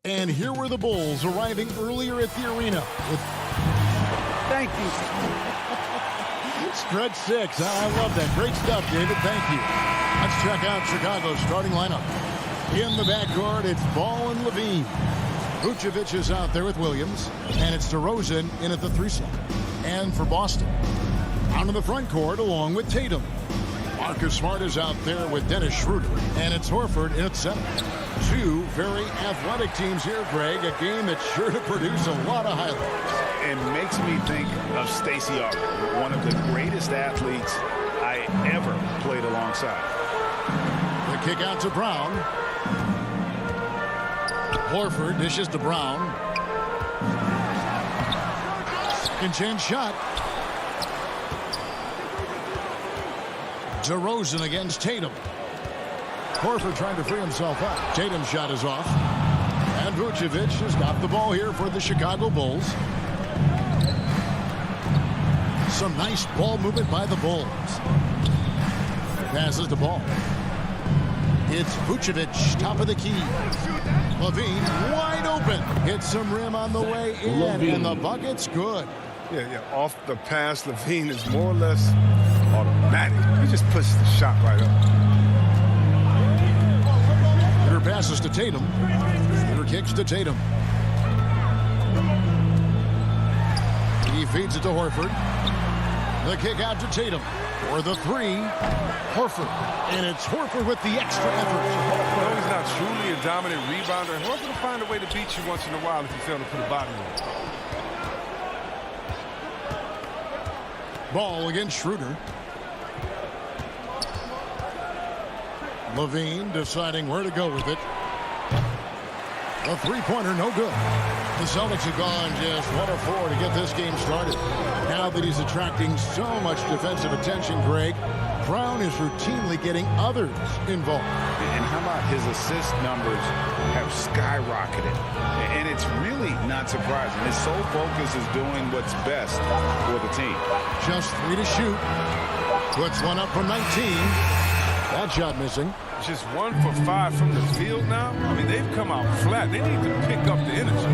And here were the Bulls arriving earlier at the arena with Thank you. stretch 6. I love that. Great stuff, David. Thank you. Let's check out Chicago's starting lineup. In the backcourt, it's Ball and Levine. Vucevic is out there with Williams, and it's DeRozan in at the 3 slot. And for Boston, out in the front court along with Tatum. Marcus Smart is out there with Dennis Schroeder, and it's Horford in at center. Two very athletic teams here, Greg. A game that's sure to produce a lot of highlights. It makes me think of Stacey Auger, one of the greatest athletes I ever played alongside. The kick out to Brown. Horford dishes to Brown. Second chance shot. DeRozan against Tatum. Horford trying to free himself up. Tatum's shot is off. And Vucevic has got the ball here for the Chicago Bulls. Some nice ball movement by the Bulls. Passes the ball. It's Vucevic, top of the key. Levine wide open. Hits some rim on the way in, and the bucket's good. Yeah. Off the pass, Levine is more or less automatic. He just pushes the shot right up. Shooter passes to Tatum. Shooter kicks to Tatum. He feeds it to Horford. The kick out to Tatum. For the 3, Horford. And it's Horford with the extra effort. No, he's not truly a dominant rebounder. Horford will find a way to beat you once in a while if you fail to put a body on it. Ball against Schroeder. Levine deciding where to go with it. A 3-pointer, no good. The Celtics have gone just 1 of 4 to get this game started. Now that he's attracting so much defensive attention, Greg, Brown is routinely getting others involved. And how about his assist numbers have skyrocketed? And it's really not surprising. His sole focus is doing what's best for the team. Just 3 to shoot. Puts one up from 19. That shot missing. Just 1 for 5 from the field now. I mean, they've come out flat. They need to pick up the energy.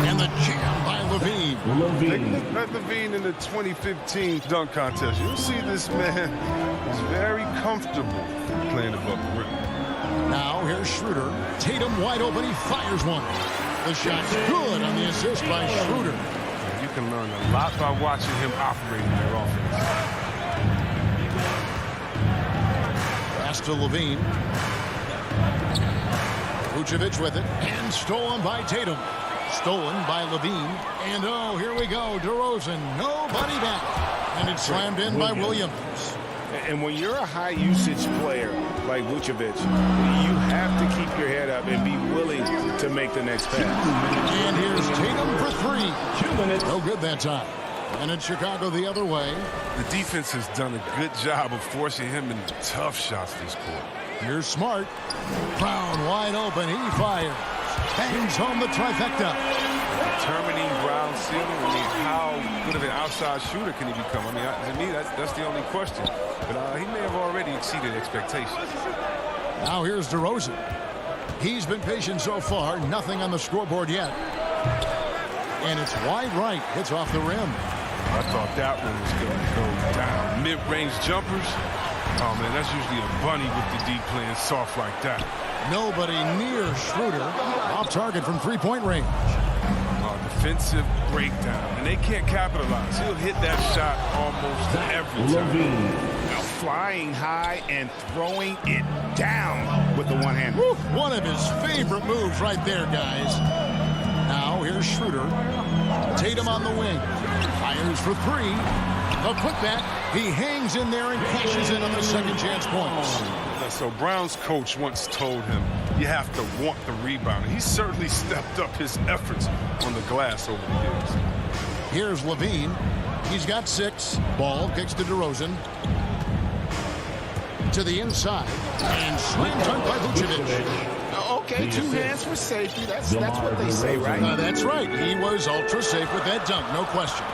And the jam by Levine. Look at Levine in the 2015 dunk contest. You'll see this man is very comfortable playing above the rim. Now here's Schroeder. Tatum wide open. He fires one. The shot's good on the assist by Schroeder. You can learn a lot by watching him operating their offense. Pass to Levine. Vucevic with it. And stolen by Tatum. Stolen by Levine. And oh, here we go. DeRozan. Nobody back. And it's slammed in by Williams. And when you're a high-usage player like Vucevic, you have to keep your head up and be willing to make the next pass. And here's Tatum for 3. 2 minutes. No good that time. And it's Chicago the other way. The defense has done a good job of forcing him into tough shots this quarter. Here's Smart. Brown wide open. He fires. Bangs home the trifecta. Determining Brown's ceiling. I mean, how good of an outside shooter can he become? I mean, to me, that's the only question. But he may have already exceeded expectations. Now here's DeRozan. He's been patient so far. Nothing on the scoreboard yet. And it's wide right. Hits off the rim. I thought that one was going to go down. Mid-range jumpers. Oh, man, that's usually a bunny with the deep playing soft like that. Nobody near Schroeder. Off target from 3-point range. Defensive breakdown. And they can't capitalize. He'll hit that shot almost every time. Now flying high and throwing it down with the one hand. One of his favorite moves right there, guys. Now here's Schroeder. Tatum on the wing. Fires for 3. The putback. He hangs in there and cashes in on the second chance points. So Brown's coach once told him, you have to want the rebound. He certainly stepped up his efforts on the glass over the years. Here's Levine. He's got 6. Ball kicks to DeRozan. To the inside. And slam dunk by Vucevic. Okay, 2 hands for safety. That's what they say, right? That's right. He was ultra safe with that dunk, no question.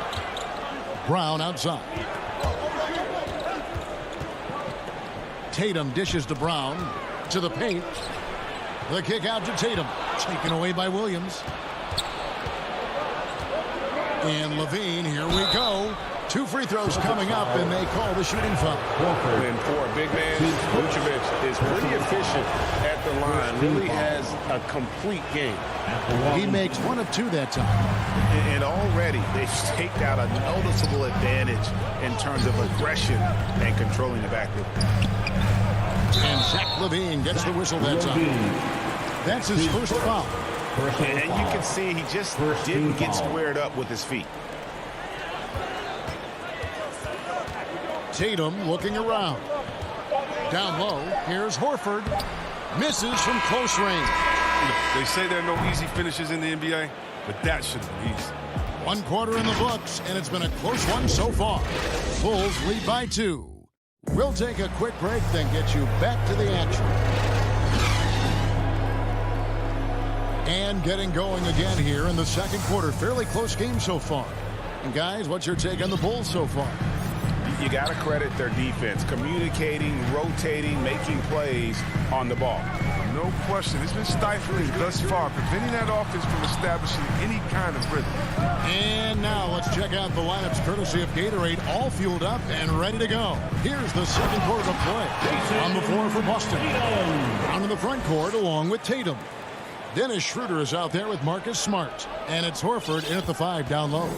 Brown outside. Tatum dishes to Brown. To the paint. The kick out to Tatum. Taken away by Williams. And Levine, here we go. 2 free throws coming up, and they call the shooting foul. And for a big man, Vucevic is pretty efficient at the line. Really has a complete game. He makes 1 of 2 that time. And already they've staked out a noticeable advantage in terms of aggression and controlling the backcourt. And Zach Levine gets the whistle that time. That's his first foul. And you can see he just didn't get squared up with his feet. Tatum looking around. Down low, here's Horford. Misses from close range. They say there are no easy finishes in the NBA, but that should be easy. 1 quarter in the books, and it's been a close one so far. Bulls lead by 2. We'll take a quick break, then get you back to the action. And getting going again here in the second quarter. Fairly close game so far. And guys, what's your take on the Bulls so far? You got to credit their defense, communicating, rotating, making plays on the ball. No question. It's been stifling thus far, preventing that offense from establishing any kind of rhythm. And now let's check out the lineups courtesy of Gatorade, all fueled up and ready to go. Here's the second quarter of play. On the floor for Boston. Down in the front court along with Tatum. Dennis Schroeder is out there with Marcus Smart. And it's Horford in at the 5 down low.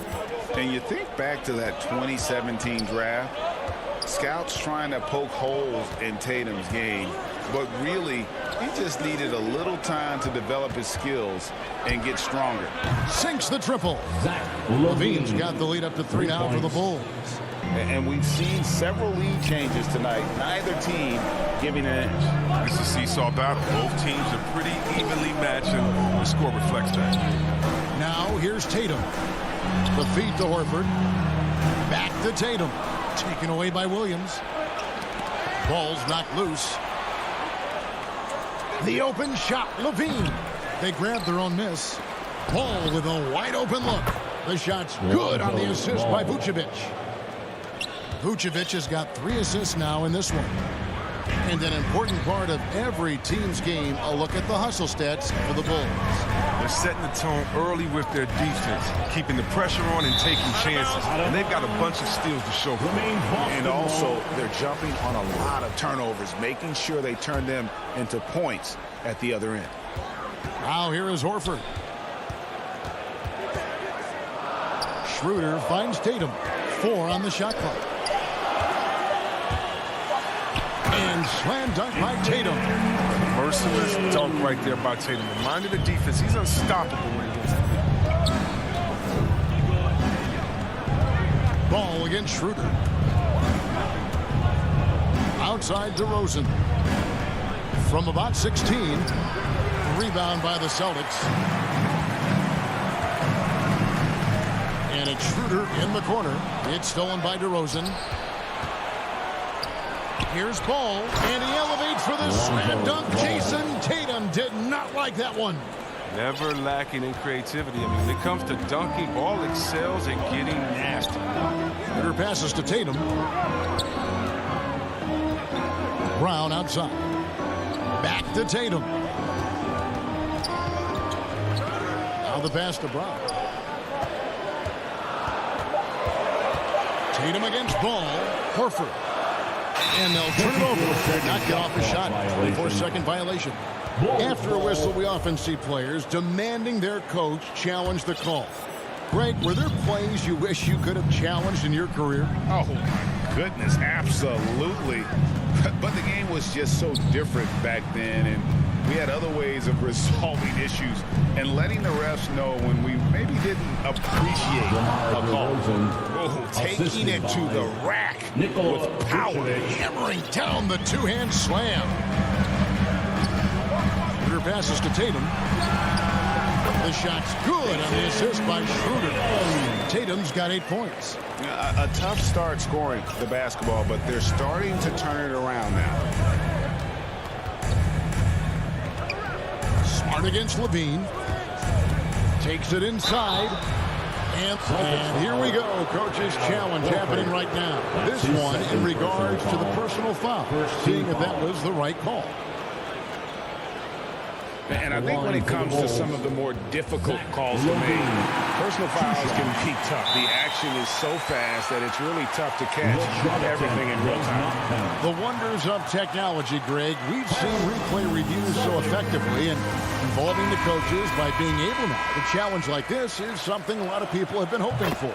And you think back to that 2017 draft, scouts trying to poke holes in Tatum's game, but really he just needed a little time to develop his skills and get stronger. Sinks the triple. Levine's got the lead up to 3 now for the Bulls. And we've seen several lead changes tonight, neither team giving an edge. It's a seesaw battle. Both teams are pretty evenly matched, and the score reflects that. Now here's Tatum. The feed to Horford. Back to Tatum. Taken away by Williams. Ball's knocked loose. The open shot, Levine. They grab their own miss. Ball with a wide open look. The shot's good on the assist by Vucevic. Vucevic has got 3 assists now in this one. And an important part of every team's game, a look at the hustle stats for the Bulls. They're setting the tone early with their defense, keeping the pressure on and taking chances. And they've got a bunch of steals to show for it. And also, they're jumping on a lot of turnovers, making sure they turn them into points at the other end. Now here is Horford. Schroeder finds Tatum. 4 on the shot clock. And slam dunk by Tatum. Merciless dunk right there by Tatum. Reminded the defense, he's unstoppable when he gets it. Ball against Schroeder. Outside DeRozan. From about 16. Rebound by the Celtics. And it's Schroeder in the corner. It's stolen by DeRozan. Here's Ball, and he elevates for the slam dunk. Jason Tatum did not like that one. Never lacking in creativity. I mean, when it comes to dunking, Ball excels at getting nasty. Schroeder passes to Tatum. Brown outside. Back to Tatum. Now the pass to Brown. Tatum against Ball. Horford. And they'll turn it over. Not get off the shot. 24-second violation. After a whistle, we often see players demanding their coach challenge the call. Greg, were there plays you wish you could have challenged in your career? Oh, my goodness, absolutely. But the game was just so different back then, and we had other ways of resolving issues and letting the refs know when we maybe didn't appreciate a call. Oh, taking it to the rack with power. Hammering down the two-hand slam. Schroeder passes to Tatum. The shot's good on the assist by Schroeder. Tatum's got 8 points. A tough start scoring the basketball, but they're starting to turn it around now. Smart against Levine. Takes it inside. And here we go. Coach's challenge happening right now. This one in regards to the personal foul. Seeing if that was the right call. And I think when it comes to some of the more difficult calls to make, personal fouls can be tough. The action is so fast that it's really tough to catch everything in real time. The wonders of technology, Greg. We've seen replay reviews so effectively, and involving the coaches by being able now to challenge like this is something a lot of people have been hoping for.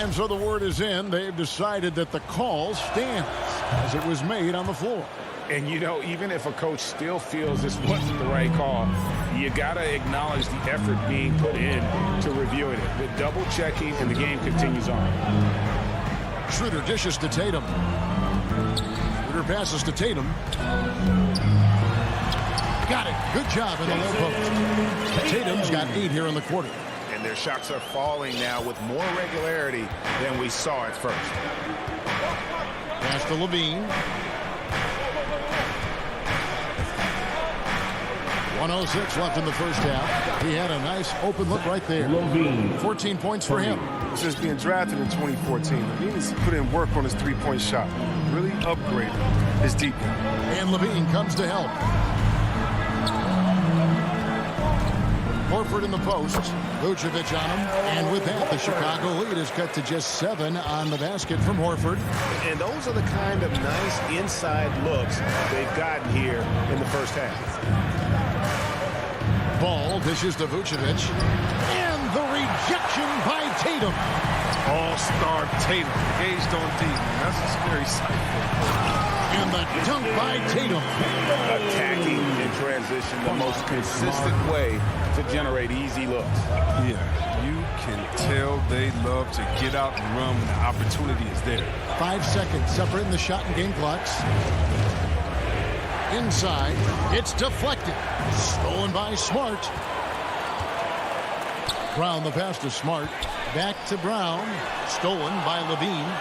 And so the word is in. They've decided that the call stands as it was made on the floor. And, you know, even if a coach still feels this wasn't the right call, you got to acknowledge the effort being put in to reviewing it. The double checking, and the game continues on. Schroeder dishes to Tatum. Schroeder passes to Tatum. Got it. Good job in the low post. Tatum's got 8 here in the quarter. And their shots are falling now with more regularity than we saw at first. Pass to Levine. 1:06 left in the first half. He had a nice open look right there. 14 points for him. Since being drafted in 2014, Levine has put in work on his three-point shot. Really upgraded his deep game. And Levine comes to help. Horford in the post. Vucevic on him. And with that, the Chicago lead is cut to just 7 on the basket from Horford. And those are the kind of nice inside looks they've gotten here in the first half. Ball dishes to Vucevic. And the rejection by Tatum. All-star Tatum, engaged on D. That's a scary sight. And the dunk by Tatum. Attacking in transition, the most consistent way to generate easy looks. Yeah, you can tell they love to get out and run when the opportunity is there. 5 seconds separating the shot and game clocks. Inside, it's deflected. Stolen by Smart. Brown the pass to Smart. Back to Brown. Stolen by Levine.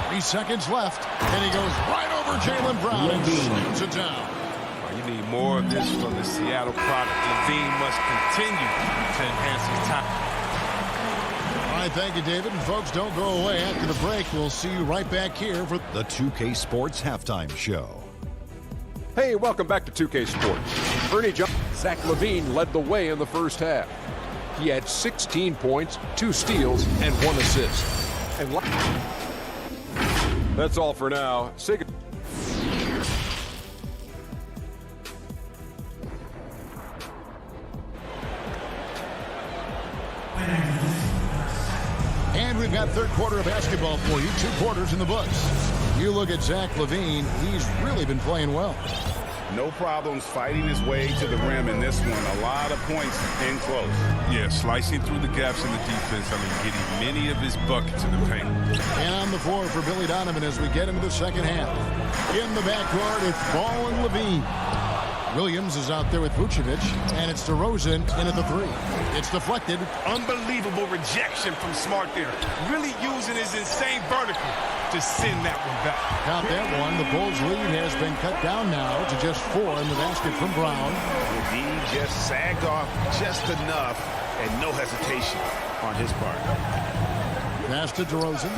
3 seconds left. And he goes right over Jaylen Brown and slams it down. You need more of this from the Seattle product. Levine must continue to enhance his time. All right, thank you, David. And folks, don't go away. After the break, we'll see you right back here for the 2K Sports Halftime Show. Hey, welcome back to 2K Sports. Ernie Johnson, Zach LaVine led the way in the first half. He had 16 points, 2 steals, and 1 assist. And that's all for now. Say good. And we've got third quarter of basketball for you. 2 quarters in the books. You look at Zach LaVine, he's really been playing well. No problems fighting his way to the rim in this one. A lot of points in close. Yeah, slicing through the gaps in the defense. I mean, getting many of his buckets in the paint. And on the floor for Billy Donovan as we get into the second half. In the backcourt, it's Ball and Levine. Williams is out there with Vucevic, and it's DeRozan in at the 3. It's deflected. Unbelievable rejection from Smart there. Really using his insane vertical to send that one back. Count that one. The Bulls' lead has been cut down now to just 4 in the basket from Brown. He just sagged off just enough, and no hesitation on his part. Pass to DeRozan.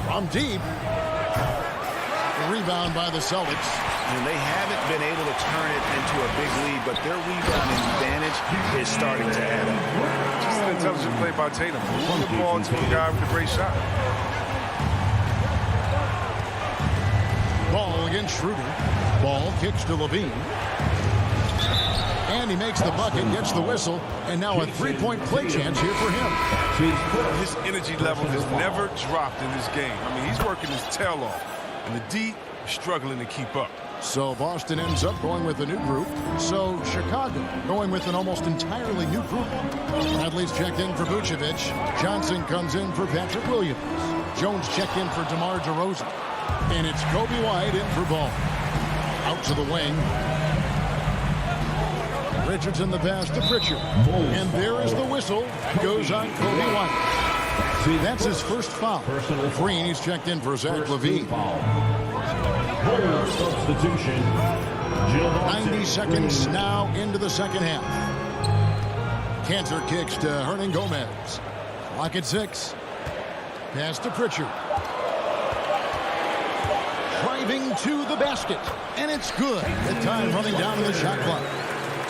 From deep. The rebound by the Celtics. And they haven't been able to turn it into a big lead, but their rebounding advantage is starting to add up. Just an intelligent play by Tatum. Moving the ball to a guy with a great shot. Ball against Schroeder. Ball kicks to Levine. And he makes the bucket, gets the whistle, and now a 3-point play chance here for him. His energy level has never dropped in this game. I mean, he's working his tail off, and the D is struggling to keep up. So Boston ends up going with a new group. So Chicago going with an almost entirely new group. Bradley's checked in for Vucevic. Johnson comes in for Patrick Williams. Jones checked in for DeMar DeRozan. And it's Kobe White in for Ball. Out to the wing. Richardson the pass to Pritchard. And there is the whistle. It goes on Kobe White. See, that's his first foul. Green, he's checked in for Zach LaVine. Substitution. 90 seconds now into the second half. Cancer kicks to Hernan Gomez. Clock at 6. Pass to Pritchard. Right driving to the basket. And it's good. The time running down to the shot clock.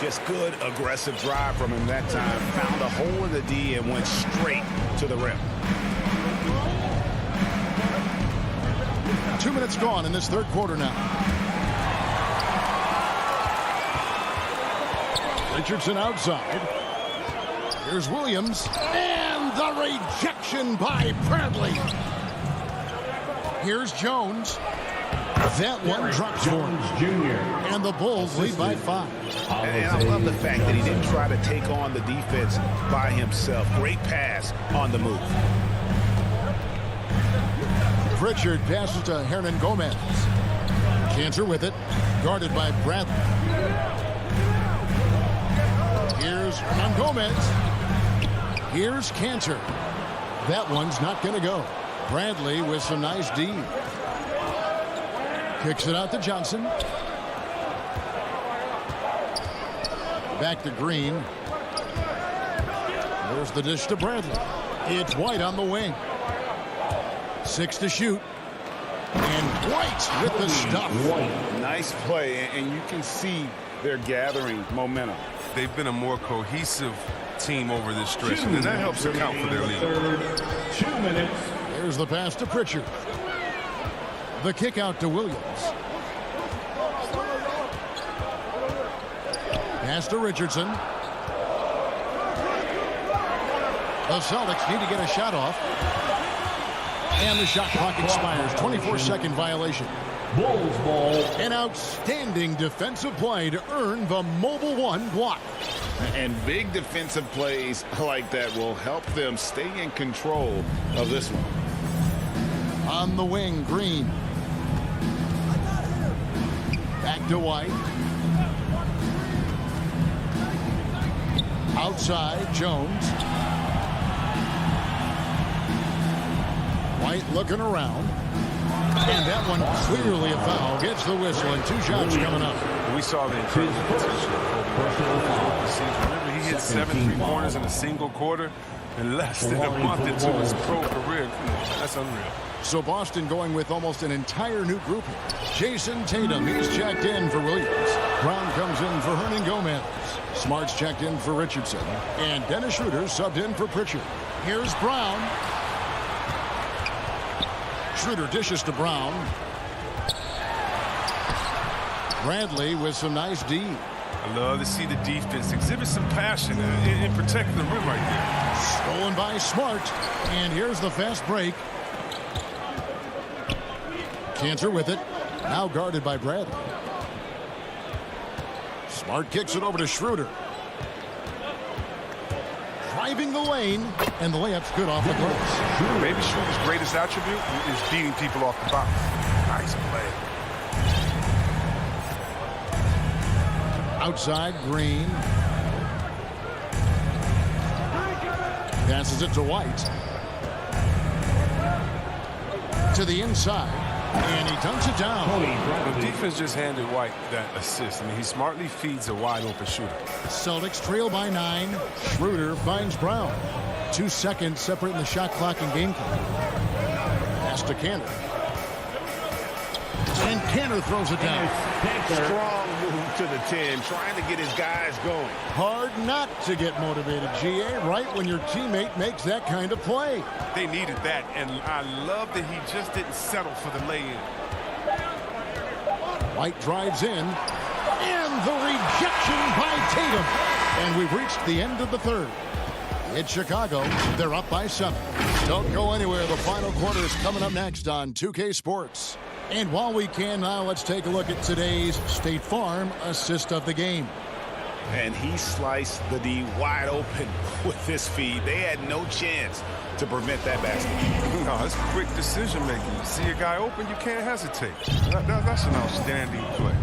Just good, aggressive drive from him that time. Found a hole in the D and went straight to the rim. 2 minutes gone in this third quarter now. Richardson outside. Here's Williams. And the rejection by Bradley. Here's Jones. That one drops for him. And the Bulls lead by 5. And I love the fact that he didn't try to take on the defense by himself. Great pass on the move. Pritchard passes to Hernan Gomez. Cantor with it. Guarded by Bradley. Here's Hernan Gomez. Here's Cantor. That one's not going to go. Bradley with some nice D. Kicks it out to Johnson. Back to Green. There's the dish to Bradley. It's White on the wing. 6 to shoot. And White with the stuff. Nice play, and you can see they're gathering momentum. They've been a more cohesive team over this stretch, and that helps account for their lead. 2 minutes. Here's the pass to Pritchard. The kick out to Williams. Pass to Richardson. The Celtics need to get a shot off. And the shot clock expires. 24-second violation. Bulls ball. An outstanding defensive play to earn the Mobile One block. And big defensive plays like that will help them stay in control of this one. On the wing, Green. Back to White. Outside, Jones. White looking around. And that one clearly a foul. Gets the whistle and 2 shots coming up. We saw the incredible potential of Kobe. Remember, he hit 7 3-pointers in a single quarter in less than a month into his pro career. That's unreal. So Boston going with almost an entire new group here. Jason Tatum, he's checked in for Williams. Brown comes in for Hernan Gomez. Smart's checked in for Richardson. And Dennis Schroeder subbed in for Pritchard. Here's Brown. Schroeder dishes to Brown. Bradley with some nice D. I love to see the defense exhibit some passion in protecting the rim right there. Stolen by Smart. And here's the fast break. Cantor with it. Now guarded by Bradley. Smart kicks it over to Schroeder. Driving the lane. And the layup's good off the glass. Maybe Schroeder's greatest attribute is beating people off the bounce. Nice play. Outside, Green. Passes it to White. To the inside. And he dunks it down. The defense just handed White that assist. I mean, he smartly feeds a wide-open shooter. Celtics trail by 9. Schroeder finds Brown. 2 seconds separating the shot clock and game clock. Pass to Cantor. And Cantor throws it down. Strong move to the 10, trying to get his guys going. Hard not to get motivated, GA, right when your teammate makes that kind of play. They needed that, and I love that he just didn't settle for the lay-in. White drives in. And the rejection by Tatum. And we've reached the end of the third. It's Chicago. They're up by 7. Don't go anywhere. The final quarter is coming up next on 2K Sports. And while we can now, let's take a look at today's State Farm assist of the game. And he sliced the D wide open with his feed. They had no chance to prevent that basket. No, it's quick decision making. You see a guy open, you can't hesitate. That's an outstanding play.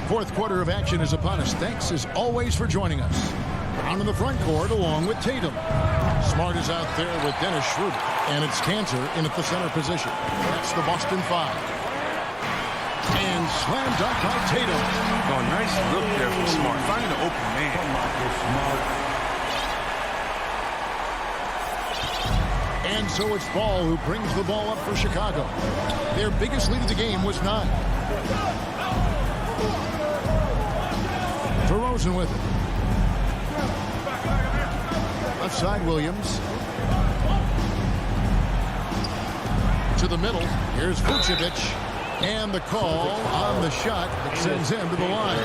Fourth quarter of action is upon us. Thanks as always for joining us. Brown in the front court along with Tatum. Smart is out there with Dennis Schroeder. And it's Cantor in at the center position. That's the Boston 5. And slam dunk by Tatum. Oh, nice look there from Smart. Finding an open man. And so it's Ball who brings the ball up for Chicago. Their biggest lead of the game was 9. DeRozan with it. Left side, Williams. To the middle. Here's Vucevic. And the call on the shot that sends him to the line.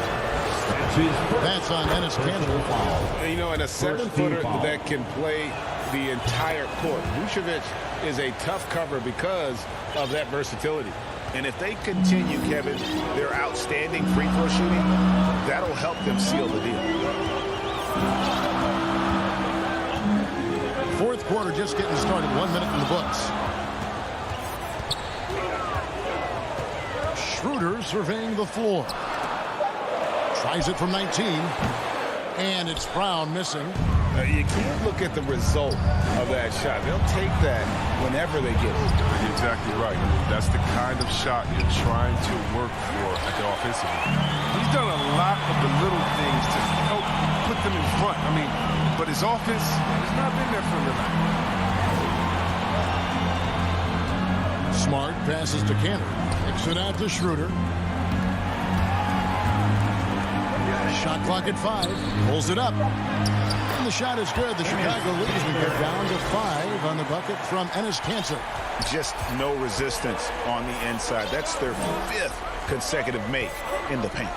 That's on Enes Kanter. You know, and a 7-footer that can play the entire court. Vucevic is a tough cover because of that versatility. And if they continue, Kevin, their outstanding free throw shooting, that'll help them seal the deal. Fourth quarter just getting started. 1 minute in the books. Schroeder surveying the floor. Tries it from 19. And it's Brown missing. You can't look at the result of that shot. They'll take that whenever they get it. You're exactly right. I mean, that's the kind of shot you're trying to work for at the offensive end. He's done a lot of the little things to help put them in front. I mean, but his offense has not been there for him tonight. Smart passes to Kanter. Kicks it out to Schroeder. Shot clock at 5. Pulls it up. And the shot is good. The Chicago leads. We get down to 5 on the bucket from Enes Kanter. Just no resistance on the inside. That's their 5th consecutive make in the paint.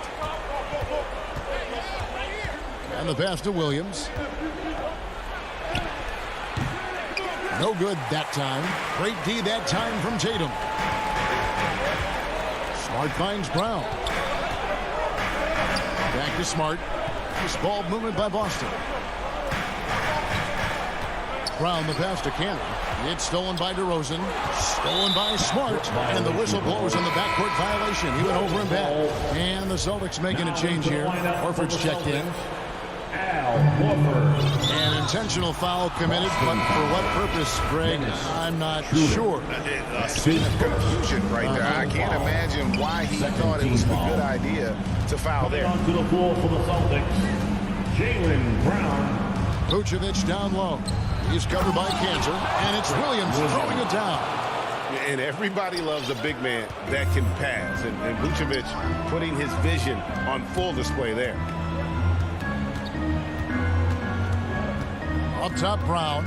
And the pass to Williams. No good that time. Great D that time from Tatum. Smart finds Brown. Back to Smart. This ball movement by Boston. Brown the pass to Kanter. It's stolen by DeRozan. Stolen by Smart. And the whistle blows on the backcourt violation. He went over and back. And the Celtics making a change here. Horford's checked in. An intentional foul committed, but for what purpose, Greg? I'm not sure. A scene of confusion right there. I can't imagine why he thought it was a good idea to foul there. To the floor for the Celtics, Jaylen Brown. Vucevic down low. He's covered by Kanter, and it's Williams throwing it down. And everybody loves a big man that can pass. And Vucevic putting his vision on full display there. Up top, Brown.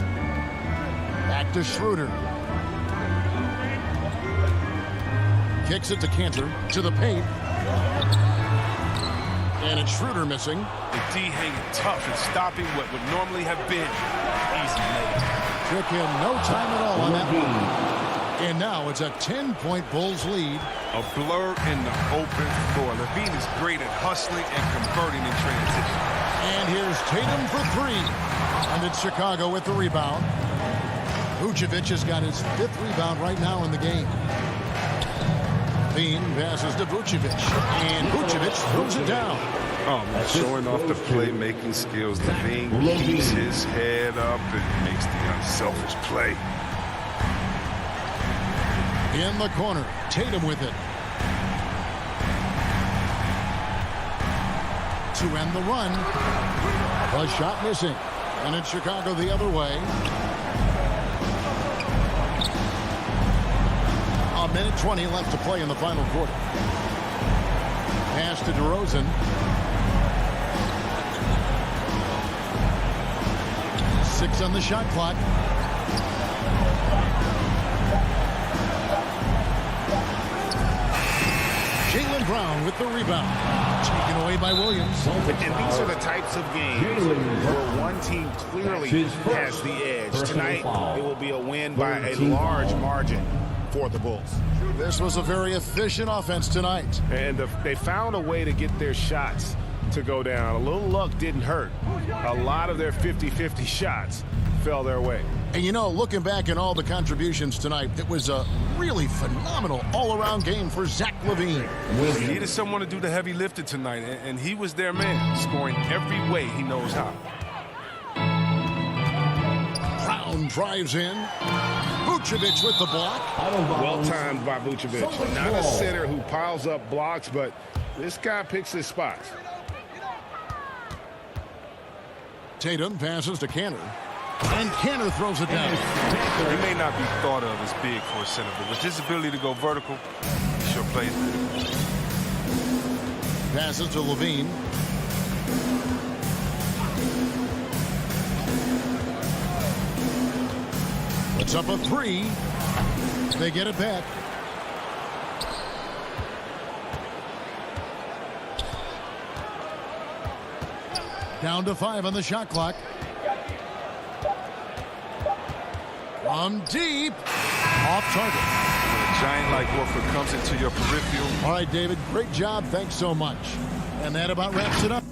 Back to Schroeder. Kicks it to Kanter. To the paint. And it's Schroeder missing. The D hanging tough and stopping what would normally have been easy lay. Took him no time at all on that one. And now it's a 10-point Bulls lead. A blur in the open floor. Levine is great at hustling and converting in transition. And here's Tatum for 3. And it's Chicago with the rebound. Vucevic has got his 5th rebound right now in the game. Bean passes to Vucevic. And Vucevic throws it down. Oh, man, showing off the playmaking skills. Levine keeps his head up and makes the unselfish play. In the corner, Tatum with it. To end the run. A shot missing. And it's Chicago the other way. A minute 20 left to play in the final quarter. Pass to DeRozan. 6 on the shot clock. Jaylen Brown with the rebound. Taken away by Williams. And these are the types of games where one team clearly has the edge. Tonight, it will be a win by a large margin for the Bulls. This was a very efficient offense tonight. And they found a way to get their shots to go down. A little luck didn't hurt. A lot of their 50-50 shots fell their way. And, you know, looking back at all the contributions tonight, it was a really phenomenal all-around game for Zach LaVine. He needed someone to do the heavy lifting tonight, and he was their man, scoring every way he knows how. Brown drives in. Vucevic with the block. Well timed by Vucevic. Not a center who piles up blocks, but this guy picks his spots. Tatum passes to Kanter. And Canner throws it down. He may not be thought of as big for a center, but with his ability to go vertical, he sure plays good. Passes to Levine. It's up a 3. They get it back. Down to 5 on the shot clock. From deep. Off target. When a giant like Horford comes into your peripheral. All right, David, great job. Thanks so much. And that about wraps it up.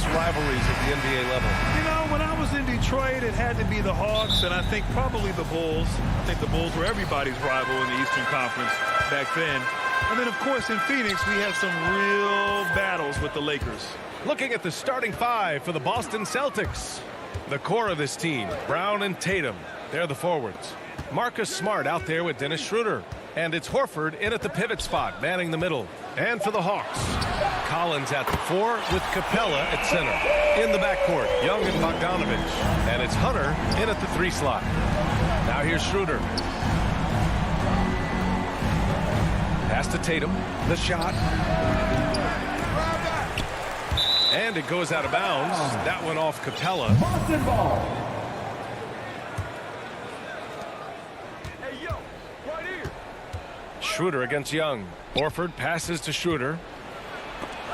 biggest rivalries at the NBA level? You know, when I was in Detroit, it had to be the Hawks, and I think probably the Bulls. I think the Bulls were everybody's rival in the Eastern Conference back then. And then, of course, in Phoenix, we had some real battles with the Lakers. Looking at the starting five for the Boston Celtics. The core of this team, Brown and Tatum. They're the forwards. Marcus Smart out there with Dennis Schroeder. And it's Horford in at the pivot spot, manning the middle. And for the Hawks, Collins at the 4 with Capella at center. In the backcourt, Young and Bogdanovich. And it's Hunter in at the 3 slot. Now here's Schroeder. Pass to Tatum. The shot. And it goes out of bounds. That went off Capella. Boston ball. Schroeder against Young. Horford passes to Schroeder.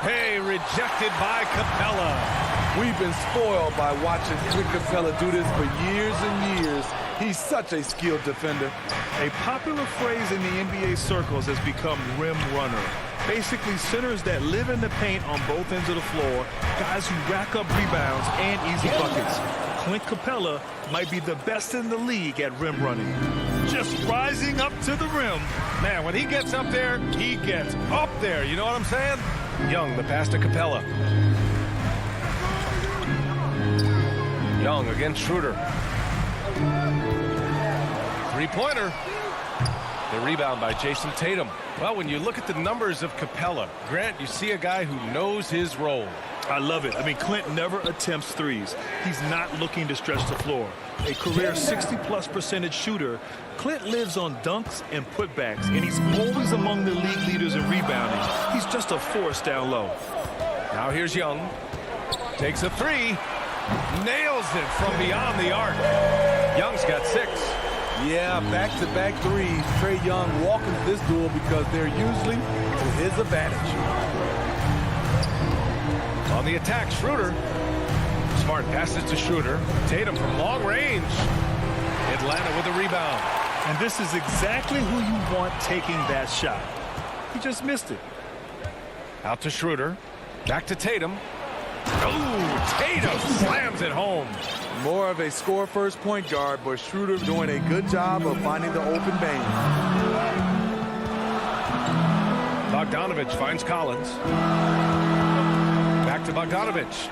Hey, rejected by Capella. We've been spoiled by watching Clint Capella do this for years and years. He's such a skilled defender. A popular phrase in the NBA circles has become rim runner. Basically, centers that live in the paint on both ends of the floor, guys who rack up rebounds and easy buckets. Clint Capella might be the best in the league at rim running. Just rising up to the rim. Man, when he gets up there, he gets up there. You know what I'm saying? Young, the pass to Capella. Young against Schroeder. Three-pointer. The rebound by Jason Tatum. Well, when you look at the numbers of Capella, Grant, you see a guy who knows his role. I love it. I mean, Clint never attempts threes. He's not looking to stretch the floor. A career 60+% shooter, Clint lives on dunks and putbacks, and he's always among the league leaders in rebounding. He's just a force down low. Now here's Young. Takes a 3. Nails it from beyond the arc. Young's got 6. Yeah, back-to-back threes. Trae Young walking this duel because they're usually to his advantage. On the attack, Schroeder. Smart passes to Schroeder. Tatum from long range. Atlanta with a rebound. And this is exactly who you want taking that shot. He just missed it. Out to Schroeder. Back to Tatum. Oh, Tatum slams it home. More of a score-first point guard, but Schroeder doing a good job of finding the open vein. Bogdanovich finds Collins. Back to Bogdanovich.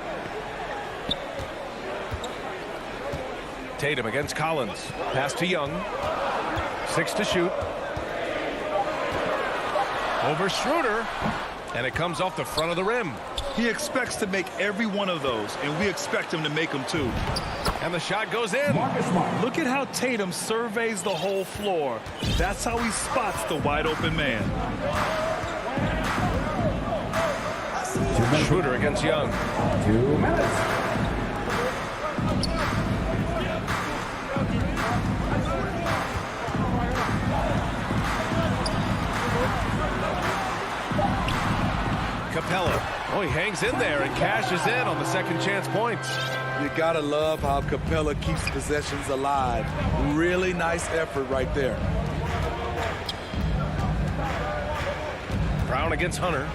Tatum against Collins. Pass to Young. 6 to shoot. Over Schroeder. And it comes off the front of the rim. He expects to make every one of those, and we expect him to make them too. And the shot goes in. Look at how Tatum surveys the whole floor. That's how he spots the wide open man. Schroeder against Young. 2 minutes. Capella. Oh, he hangs in there and cashes in on the second chance points. You gotta love how Capella keeps possessions alive. Really nice effort right there. Brown against Hunter.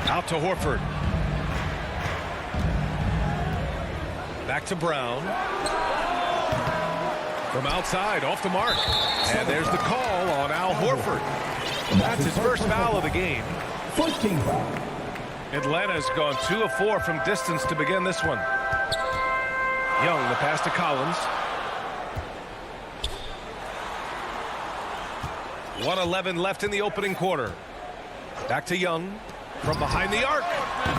Out to Horford. Back to Brown. From outside, off the mark. And there's the call on Al Horford. That's his first foul of the game. 14 foul. Atlanta's gone 2 of 4 from distance to begin this one. Young, the pass to Collins. 1:11 left in the opening quarter. Back to Young from behind the arc.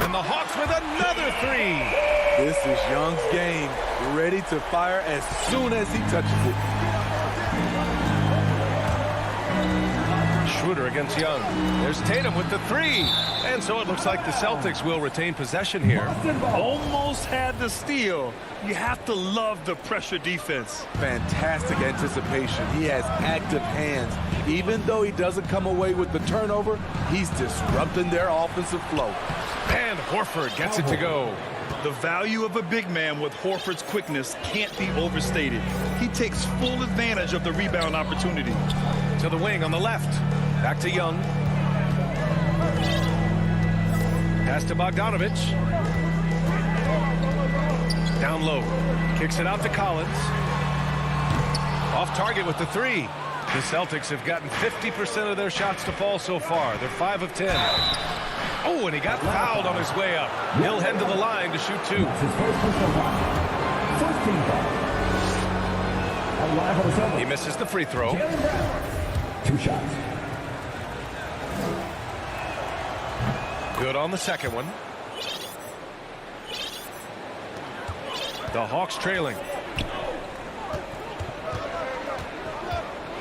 And the Hawks with another 3. This is Young's game. Ready to fire as soon as he touches it. Schroeder against Young. There's Tatum with the 3. And so it looks like the Celtics will retain possession here. Almost had the steal. You have to love the pressure defense. Fantastic anticipation. He has active hands. Even though he doesn't come away with the turnover, he's disrupting their offensive flow. And Horford gets it to go. The value of a big man with Horford's quickness can't be overstated. He takes full advantage of the rebound opportunity. To the wing on the left. Back to Young. Pass Pass to Bogdanovich. Down low. Kicks it out to Collins. Off target with the three. The Celtics have gotten 50% of their shots to fall so far. They're 5 of 10. Oh, and he got fouled on his way up. He'll head to the line to shoot 2. He misses the free throw. 2 shots. Good on the second one. The Hawks trailing.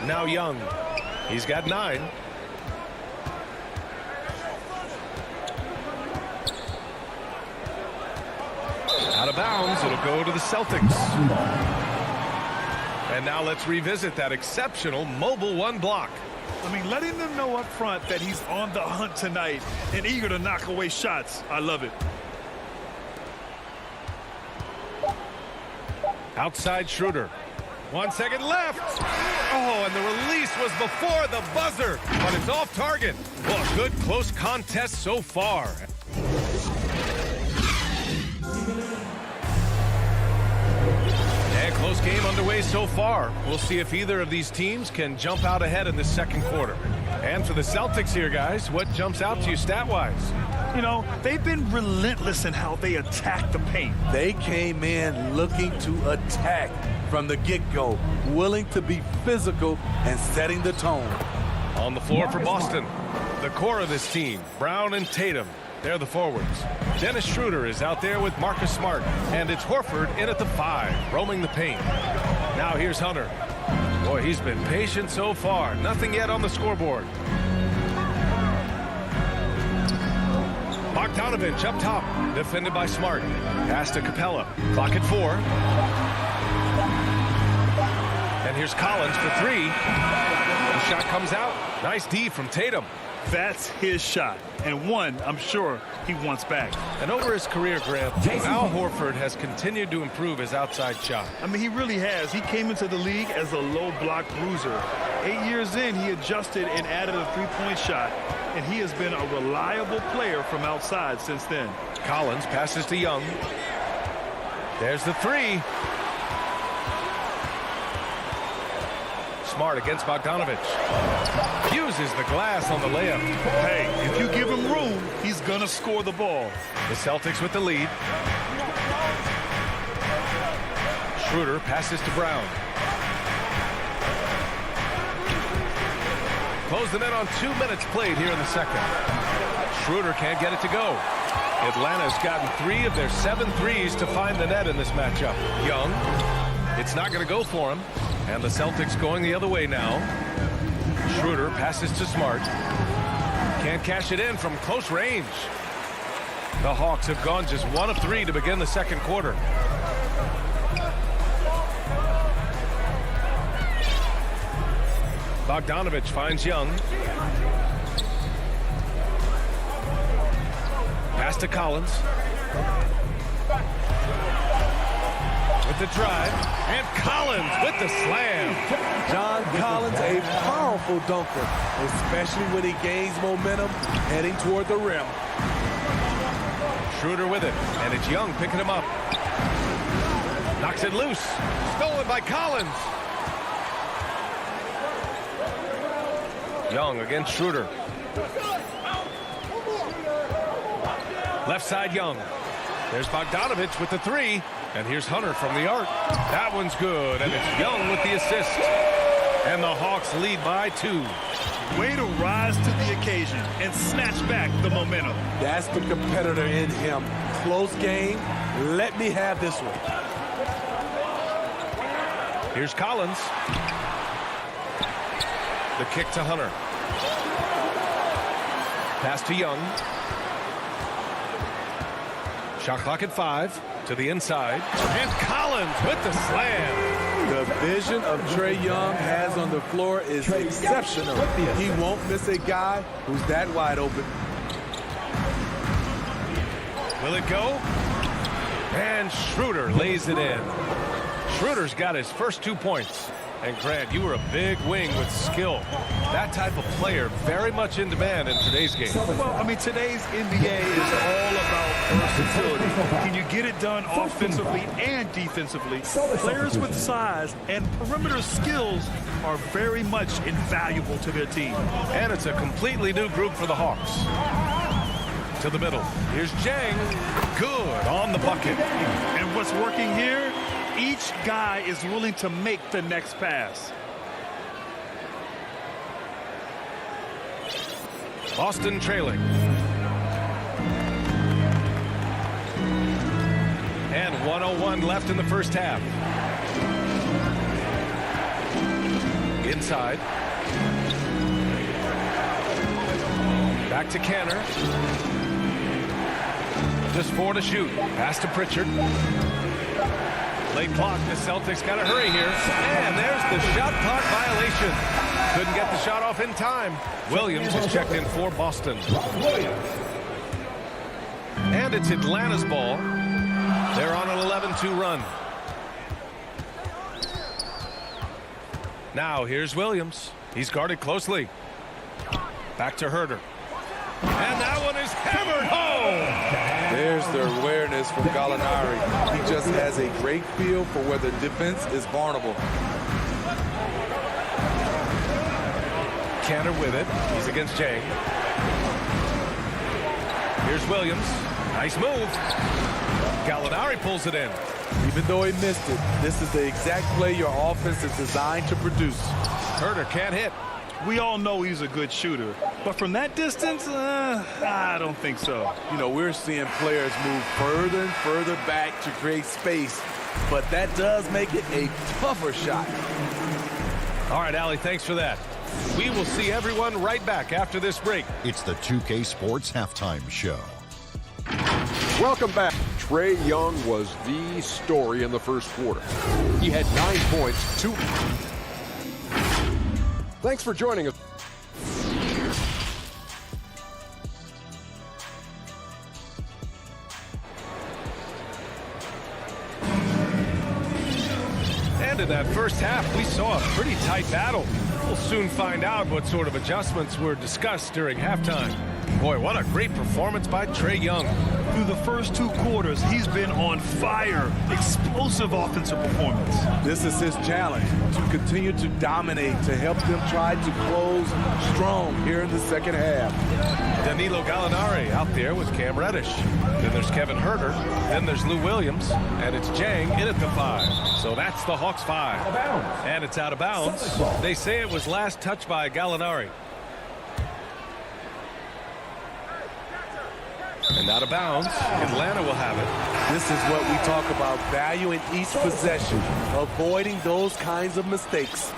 Now Young. He's got 9. Out of bounds. It'll go to the Celtics. And now let's revisit that exceptional mobile 1 block. I mean, letting them know up front that he's on the hunt tonight and eager to knock away shots. I love it. Outside Schroeder. 1 second left. Oh, and the release was before the buzzer, but it's off target. Well, a good close contest so far. And close game underway so far. We'll see if either of these teams can jump out ahead in the second quarter. And for the Celtics here, guys, what jumps out to you stat-wise? You know, they've been relentless in how they attack the paint. They came in looking to attack from the get-go, willing to be physical and setting the tone. On the floor for Boston, the core of this team, Brown and Tatum. They're the forwards. Dennis Schroeder is out there with Marcus Smart, and it's Horford in at the 5, roaming the paint. Now here's Hunter. Boy, he's been patient so far. Nothing yet on the scoreboard. Bogdanovich up top, defended by Smart. Pass to Capella. Clock at 4. And here's Collins for 3. The shot comes out. Nice D from Tatum. That's his shot, and one I'm sure he wants back. And over his career, Graham, Al Horford has continued to improve his outside shot. I mean, he really has. He came into the league as a low block bruiser. 8 years in, he adjusted and added a three-point shot, and he has been a reliable player from outside since then. Collins passes to Young. There's the 3. Smart against Bogdanovich. Uses the glass on the layup. Hey, if you give him room, he's gonna score the ball. The Celtics with the lead. Schroeder passes to Brown. Close the net on 2 minutes played here in the second. Schroeder can't get it to go. Atlanta's gotten 3 of their 7 threes to find the net in this matchup. Young. It's not going to go for him. And the Celtics going the other way now. Schroeder passes to Smart. Can't cash it in from close range. The Hawks have gone just 1 of 3 to begin the second quarter. Bogdanovich finds Young. Pass to Collins. With the drive, and Collins with the slam. John Collins, a powerful dunker, especially when he gains momentum heading toward the rim. Schroeder with it, and it's Young picking him up. Knocks it loose. Stolen by Collins. Young against Schroeder. Left side Young. There's Bogdanovich with the 3. And here's Hunter from the arc. That one's good, and it's Young with the assist. And the Hawks lead by 2. Way to rise to the occasion and snatch back the momentum. That's the competitor in him. Close game. Let me have this one. Here's Collins. The kick to Hunter. Pass to Young. Shot clock at 5. To the inside. And Collins with the slam. The vision of Trae Young has on the floor is exceptional. He won't miss a guy who's that wide open. Will it go? And Schroeder lays it in. Schroeder's got his first 2 points. And Grant, you were a big wing with skill. That type of player very much in demand in today's game. Well, I mean, today's NBA is all about versatility. Can you get it done offensively and defensively? Players with size and perimeter skills are very much invaluable to their team. And it's a completely new group for the Hawks. To the middle. Here's Jang. Good on the bucket. And what's working here? Each guy is willing to make the next pass. Boston trailing. And 1:01 left in the first half. Inside. Back to Canner. Just 4 to shoot. Pass to Pritchard. Late clock. The Celtics got to hurry here. And there's the shot clock violation. Couldn't get the shot off in time. Williams is checked in for Boston. And it's Atlanta's ball. They're on an 11-2 run. Now here's Williams. He's guarded closely. Back to Herter. And that one is hammered home. There's the awareness from Gallinari. He just has a great feel for where the defense is vulnerable. Canner with it. He's against Jang. Here's Williams. Nice move. Gallinari pulls it in. Even though he missed it, this is the exact play your offense is designed to produce. Herter can't hit. We all know he's a good shooter, but from that distance, I don't think so. You know, we're seeing players move further and further back to create space, but that does make it a tougher shot. All right, Allie, thanks for that. We will see everyone right back after this break. It's the 2K Sports Halftime Show. Welcome back. Trae Young was the story in the first quarter. He had 9 points, 2. Thanks for joining us. And in that first half, we saw a pretty tight battle. We'll soon find out what sort of adjustments were discussed during halftime. Boy, what a great performance by Trae Young. Through the first 2 quarters, he's been on fire. Explosive offensive performance. This is his challenge, to continue to dominate, to help them try to close strong here in the second half. Danilo Gallinari out there with Cam Reddish. Then there's Kevin Herter. Then there's Lou Williams. And it's Jang in at the 5. So that's the Hawks 5. And it's out of bounds. They say it was last touched by Gallinari. And out of bounds, Atlanta will have it. This is what we talk about, value in each possession, avoiding those kinds of mistakes.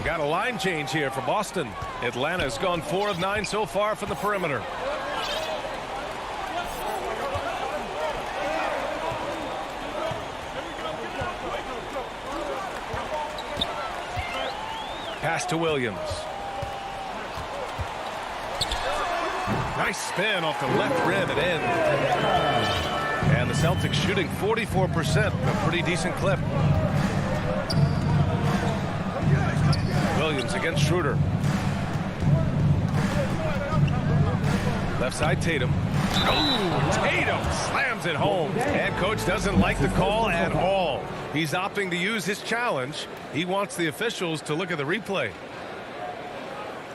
Got a line change here for Boston. Atlanta's gone 4 of 9 so far from the perimeter. Pass to Williams. Nice spin off the left rim and in. And the Celtics shooting 44%, a pretty decent clip. Williams against Schroeder. Left side Tatum. Oh, Tatum slams it home. And coach doesn't like the call at all. He's opting to use his challenge. He wants the officials to look at the replay.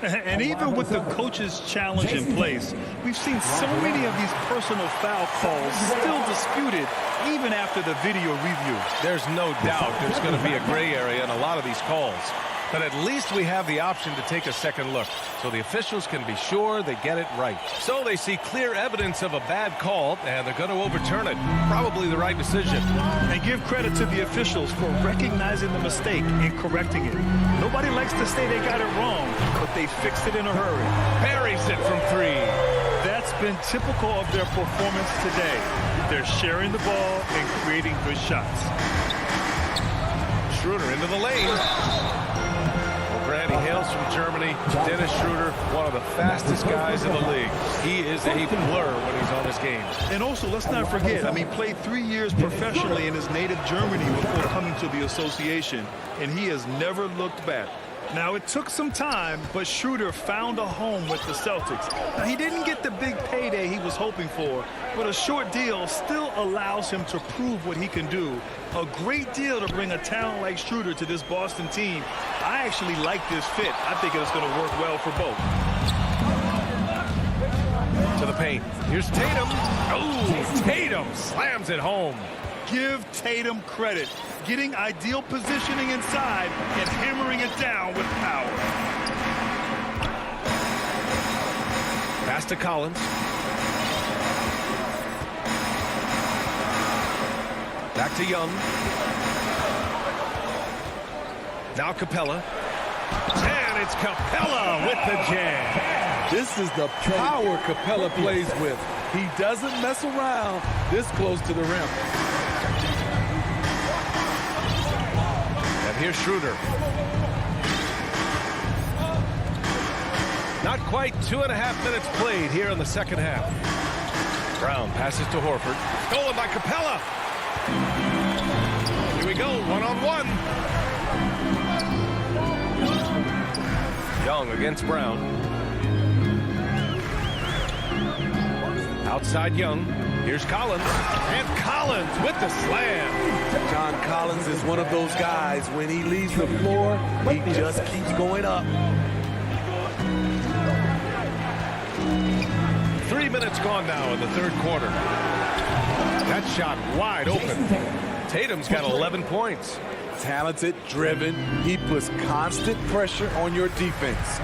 And even with the coach's challenge in place, we've seen so many of these personal foul calls still disputed even after the video review. There's no doubt there's going to be a gray area in a lot of these calls. But at least we have the option to take a second look, so the officials can be sure they get it right. So they see clear evidence of a bad call, and they're going to overturn it. Probably the right decision. And give credit to the officials for recognizing the mistake and correcting it. Nobody likes to say they got it wrong, but they fixed it in a hurry. Buries it from 3. That's been typical of their performance today. They're sharing the ball and creating good shots. Schroeder into the lane. Grant, he hails from Germany. Dennis Schroeder, one of the fastest guys in the league. He is a blur when he's on his game. And also, let's not forget, I mean, played 3 years professionally in his native Germany before coming to the association, and he has never looked back. Now, it took some time, but Schroeder found a home with the Celtics. Now, he didn't get the big payday he was hoping for, but a short deal still allows him to prove what he can do. A great deal to bring a talent like Schroeder to this Boston team. I actually like this fit. I think it's going to work well for both. To the paint. Here's Tatum. Oh, Tatum slams it home. Give Tatum credit. Getting ideal positioning inside and hammering it down with power. Pass to Collins. Back to Young. Now Capella. And it's Capella with the jam. This is the power Capella plays with. He doesn't mess around this close to the rim. And here's Schroeder. Not quite 2.5 minutes played here in the second half. Brown passes to Horford. Stolen by Capella. Here we go, one-on-one. Young against Brown. Outside Young. Here's Collins. And Collins with the slam. John Collins is one of those guys, when he leaves the floor, he just keeps going up. 3 minutes gone now in the third quarter. That shot wide open. Tatum's got 11 points. Talented, driven. He puts constant pressure on your defense.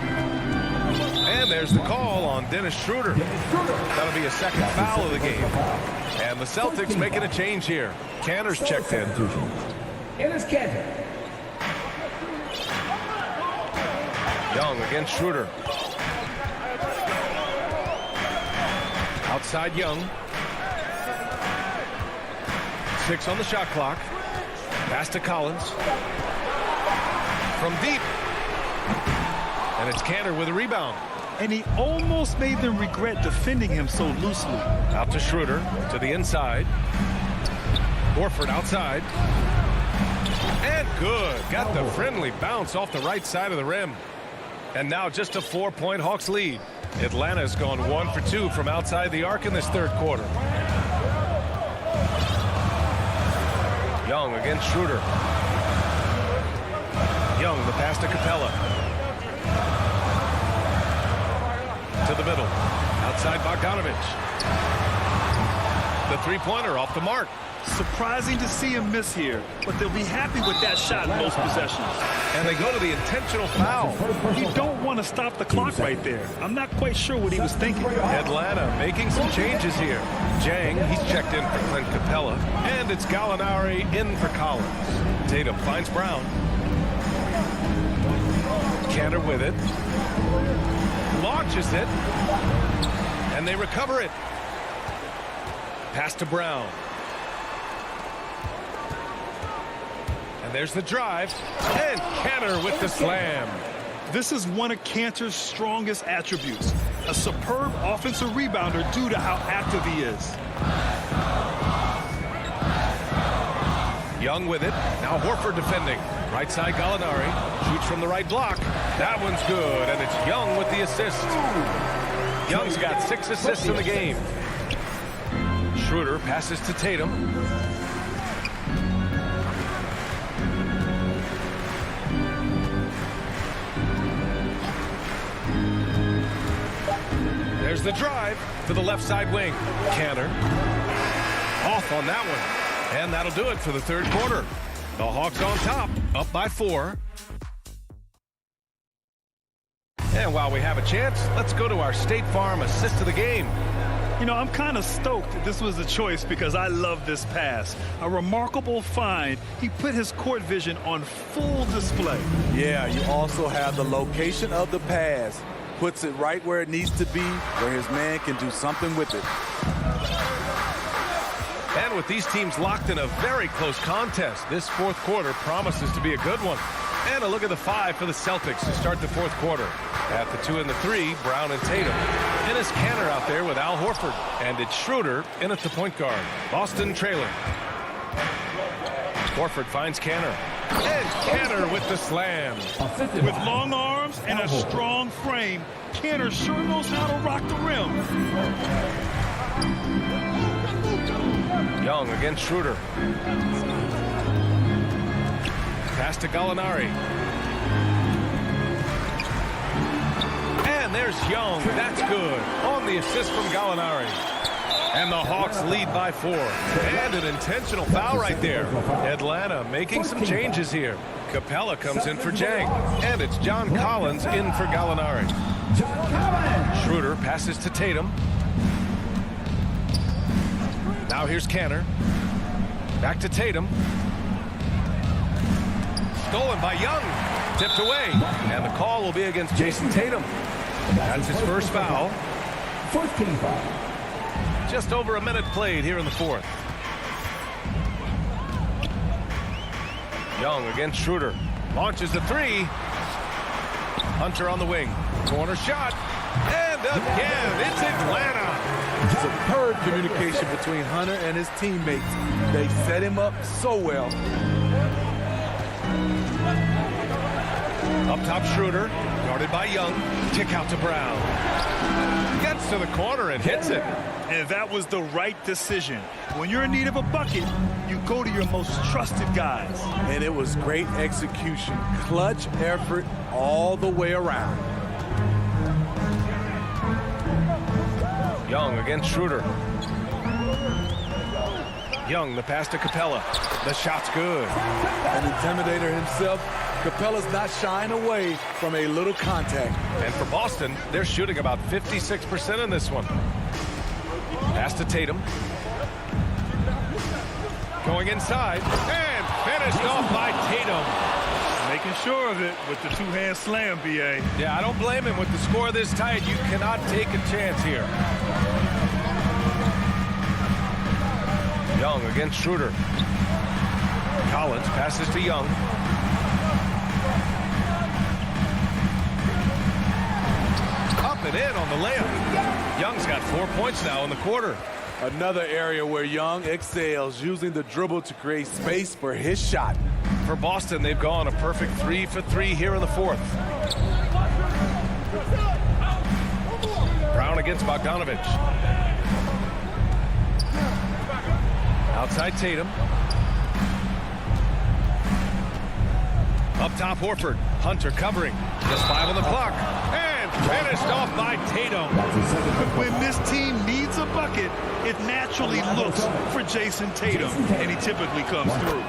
And there's the call on Dennis Schroeder. That'll be a second foul of the game. And the Celtics making a change here. Cantor's checked in. Young against Schroeder. Outside Young. 6 on the shot clock. Pass to Collins. From deep. And it's Cantor with a rebound. And he almost made them regret defending him so loosely. Out to Schroeder, to the inside. Horford outside. And good. Got the friendly bounce off the right side of the rim. And now just a 4-point Hawks lead. Atlanta's gone 1 for 2 from outside the arc in this third quarter. Young against Schroeder. Young, the pass to Capella. To the middle. Outside Bogdanovich. The three-pointer off the mark. Surprising to see him miss here, but they'll be happy with that shot in most possessions. And they go to the intentional foul. You don't want to stop the clock right there. I'm not quite sure what he was thinking. Atlanta making some changes here. Jang, he's checked in for Clint Capella. And it's Gallinari in for Collins. Tatum finds Brown. Cantor with it. Launches it. And they recover it. Pass to Brown. And there's the drive. And Cantor with the slam. This is one of Cantor's strongest attributes. A superb offensive rebounder due to how active he is. Young with it. Now Horford defending. Right side Gallinari. Shoots from the right block. That one's good. And it's Young with the assist. Young's got 6 assists in the game. Schroeder passes to Tatum. There's the drive to the left side wing. Cantor off on that one. And that'll do it for the third quarter. The Hawks on top, up by 4. And while we have a chance, let's go to our State Farm assist of the game. You know, I'm kind of stoked that this was a choice because I love this pass. A remarkable find. He put his court vision on full display. Yeah, you also have the location of the pass. Puts it right where it needs to be, where his man can do something with it. And with these teams locked in a very close contest, this fourth quarter promises to be a good one. And a look at the 5 for the Celtics to start the fourth quarter. At the 2 and the 3, Brown and Tatum. Dennis Kanter out there with Al Horford. And it's Schroeder in at the point guard. Boston trailing. Horford finds Kanter. And Kanter with the slam. With long arms and a strong frame, Kanter sure knows how to rock the rim. Young against Schroeder. Pass to Gallinari. And there's Young. That's good. On the assist from Gallinari. And the Hawks lead by 4. And an intentional foul right there. Atlanta making some changes here. Capella comes in for Jang. And it's John Collins in for Gallinari. Schroeder passes to Tatum. Now here's Kanter. Back to Tatum. Stolen by Young. Tipped away. And the call will be against Jason Tatum. That's his first foul. First team foul. Just over a minute played here in the fourth. Young against Schroeder. Launches the 3. Hunter on the wing. Corner shot. And again, it's Atlanta. Superb communication between Hunter and his teammates. They set him up so well. Up top, Schroeder. Guarded by Young. Kick out to Brown. Gets to the corner and hits it. And that was the right decision. When you're in need of a bucket, you go to your most trusted guys. And it was great execution. Clutch effort all the way around. Young against Schroeder. Young, the pass to Capella. The shot's good. An intimidator himself, Capella's not shying away from a little contact. And for Boston, they're shooting about 56% in this one. Pass to Tatum. Going inside. And finished off by Tatum. Making sure of it with the two-hand slam, B.A. Yeah, I don't blame him. With the score this tight, you cannot take a chance here. Young against Schroeder. Collins passes to Young. Up and in on the layup. Young's got 4 points now in the quarter. Another area where Young excels, using the dribble to create space for his shot. For Boston, they've gone a perfect 3 for 3 here in the fourth. Brown against Bogdanovich. Outside Tatum. Up top, Horford. Hunter covering. Just 5 on the clock. And finished off by Tatum. When this team needs a bucket, it naturally looks for Jason Tatum, and he typically comes through.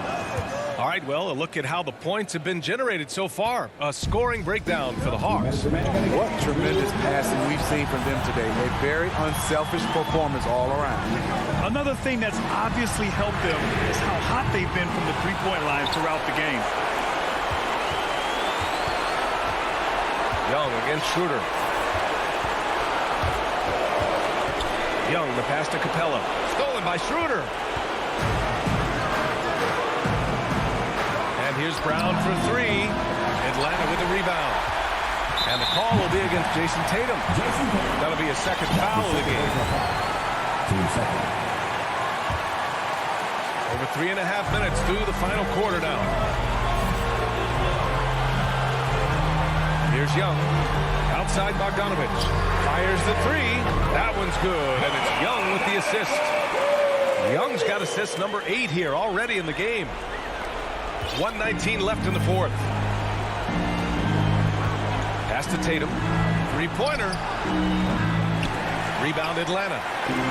All right, well, a look at how the points have been generated so far. A scoring breakdown for the Hawks. What tremendous passing we've seen from them today. A very unselfish performance all around. Another thing that's obviously helped them is how hot they've been from the three-point line throughout the game. Young against Schroeder. Young, the pass to Capella. Stolen by Schroeder. And here's Brown for 3. Atlanta with the rebound. And the call will be against Jason Tatum. That'll be a second foul of the game. Over 3.5 minutes through the final quarter now. Here's Young. Outside Bogdanovich. Fires the 3. That one's good. And it's Young with the assist. Young's got assist number 8 here already in the game. 1:19 left in the fourth. Pass to Tatum. 3-pointer. Rebound Atlanta.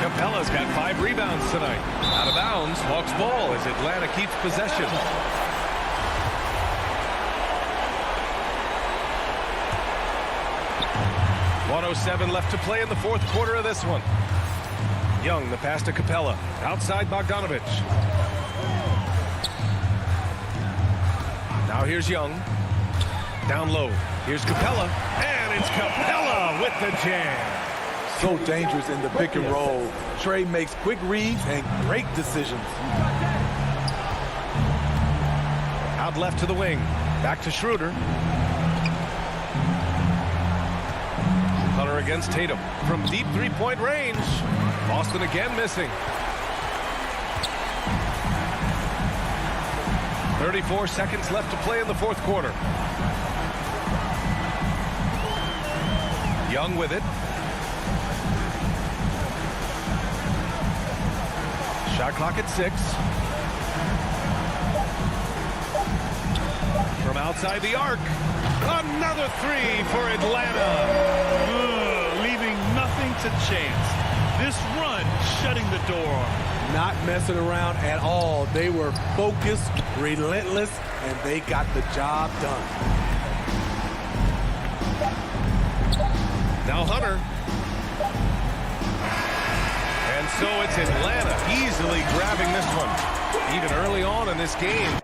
Capella's got 5 rebounds tonight. Out of bounds. Hawks ball as Atlanta keeps possession. .107 left to play in the fourth quarter of this one. Young, the pass to Capella. Outside Bogdanovich. Now here's Young. Down low. Here's Capella. And it's Capella with the jam. So dangerous in the pick and roll. Trey makes quick reads and great decisions. Out left to the wing. Back to Schroeder. Hunter against Tatum from deep three-point range. Boston again missing. 34 seconds left to play in the fourth quarter. Young with it. Shot clock at 6. From outside the arc. Another three for Atlanta. Leaving nothing to chance. This run shutting the door. Not messing around at all. They were focused, relentless, and they got the job done. Now Hunter. And so it's Atlanta easily grabbing this one. Even early on in this game.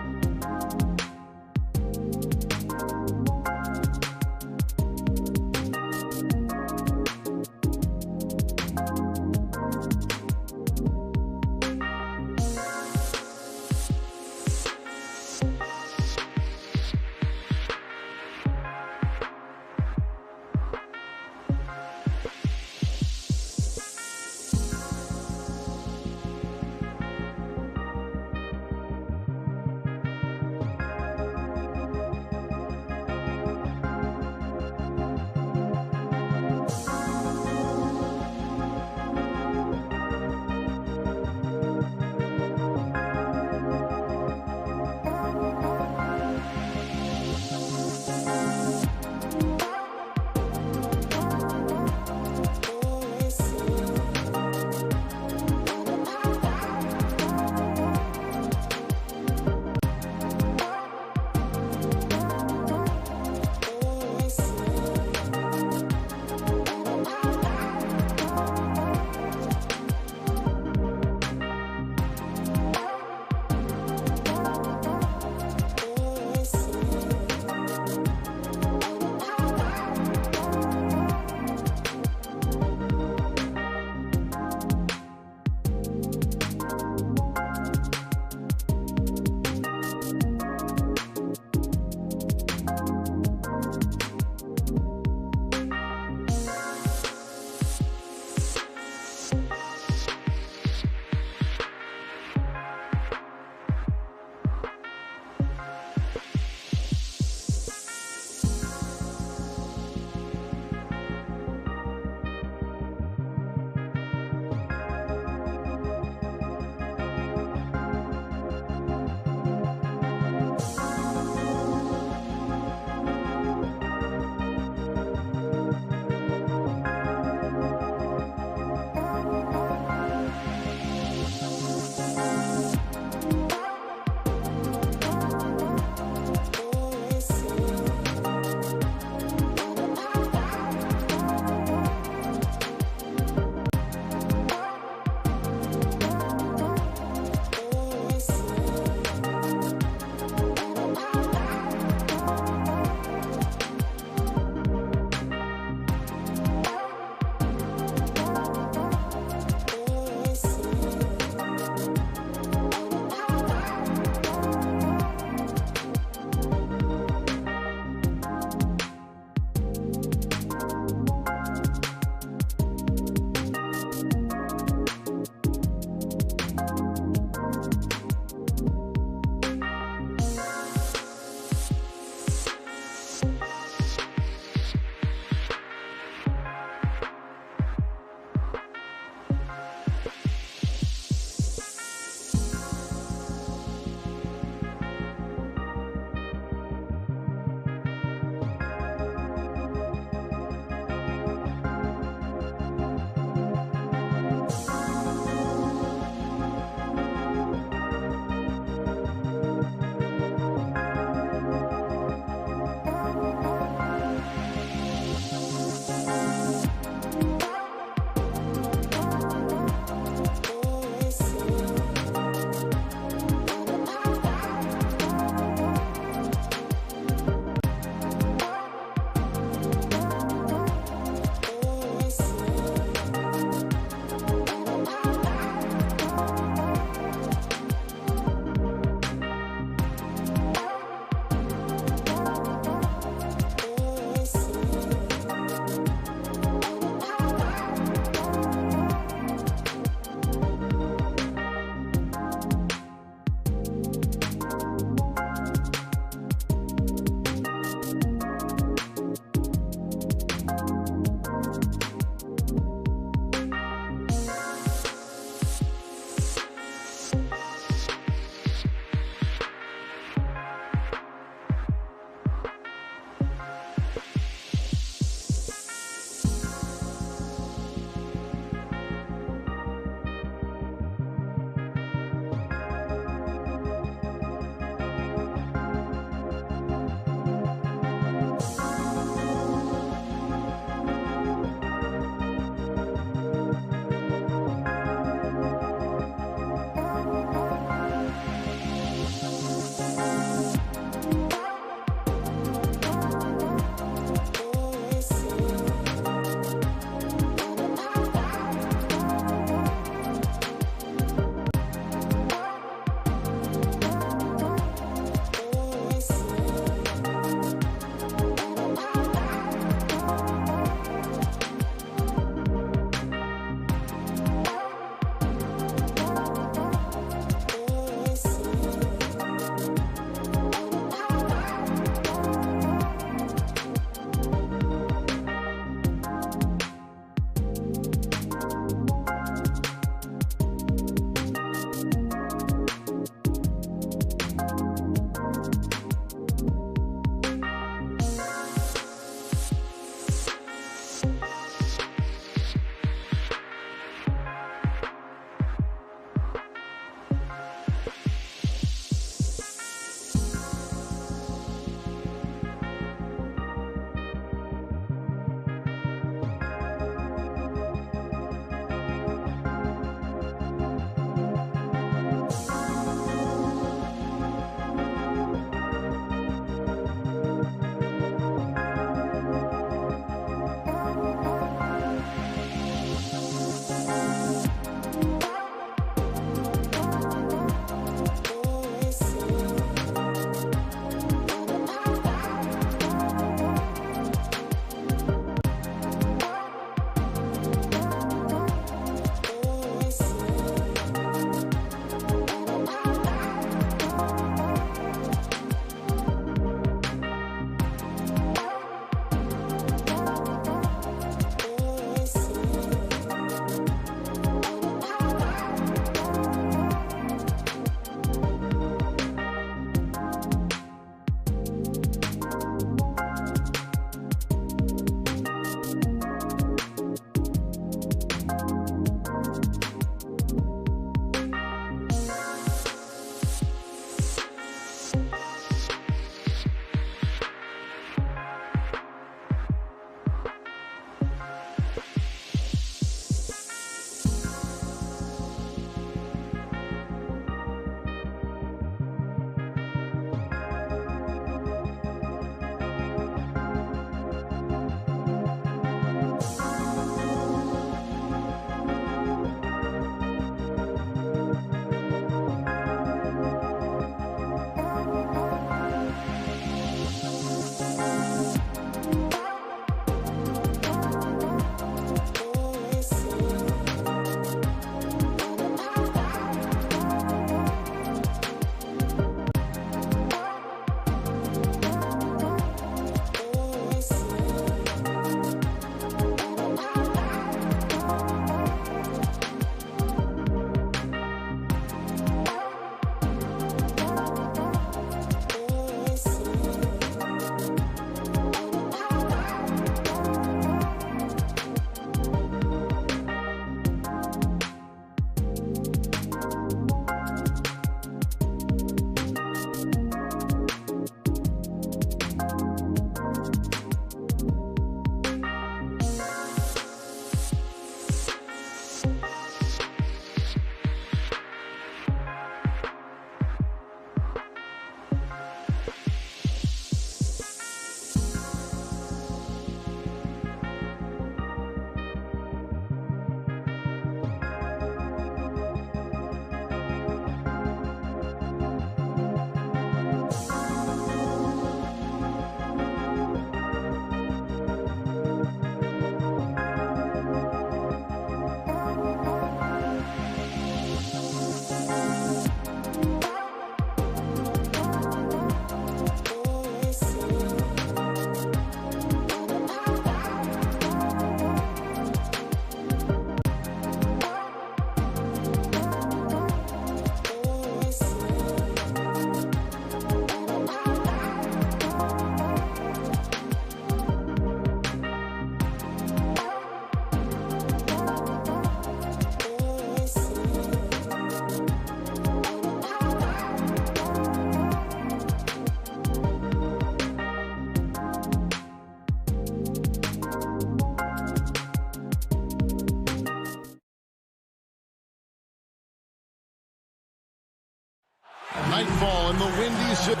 Nightfall in the windy city.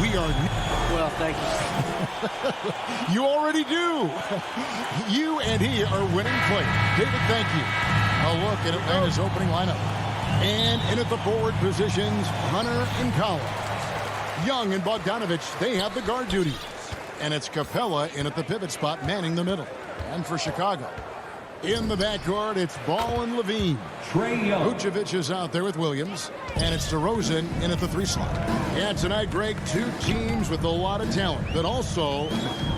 We are... Well, thank you. You already do. You and he are winning players. David, thank you. A look at Atlanta's opening lineup. And in at the forward positions, Hunter and Collins. Young and Bogdanovich, they have the guard duties. And it's Capella in at the pivot spot, manning the middle. And for Chicago, in the backcourt, it's Ball and Levine. Vucevic is out there with Williams. And it's DeRozan in at the 3 slot. Yeah, tonight, Greg, 2 teams with a lot of talent, but also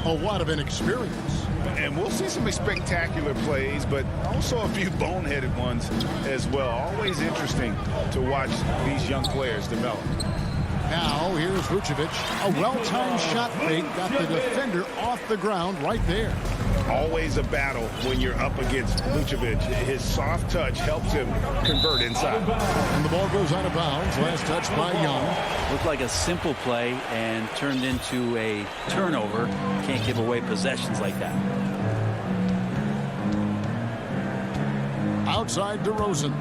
a lot of inexperience. And we'll see some spectacular plays, but also a few boneheaded ones as well. Always interesting to watch these young players develop. Now, here's Vucevic. A well-timed shot fake got the defender off the ground right there. Always a battle when you're up against Vucevic. His soft touch helps him convert inside. And the ball goes out of bounds. Last touch by Young. Looked like a simple play and turned into a turnover. Can't give away possessions like that. Outside DeRozan.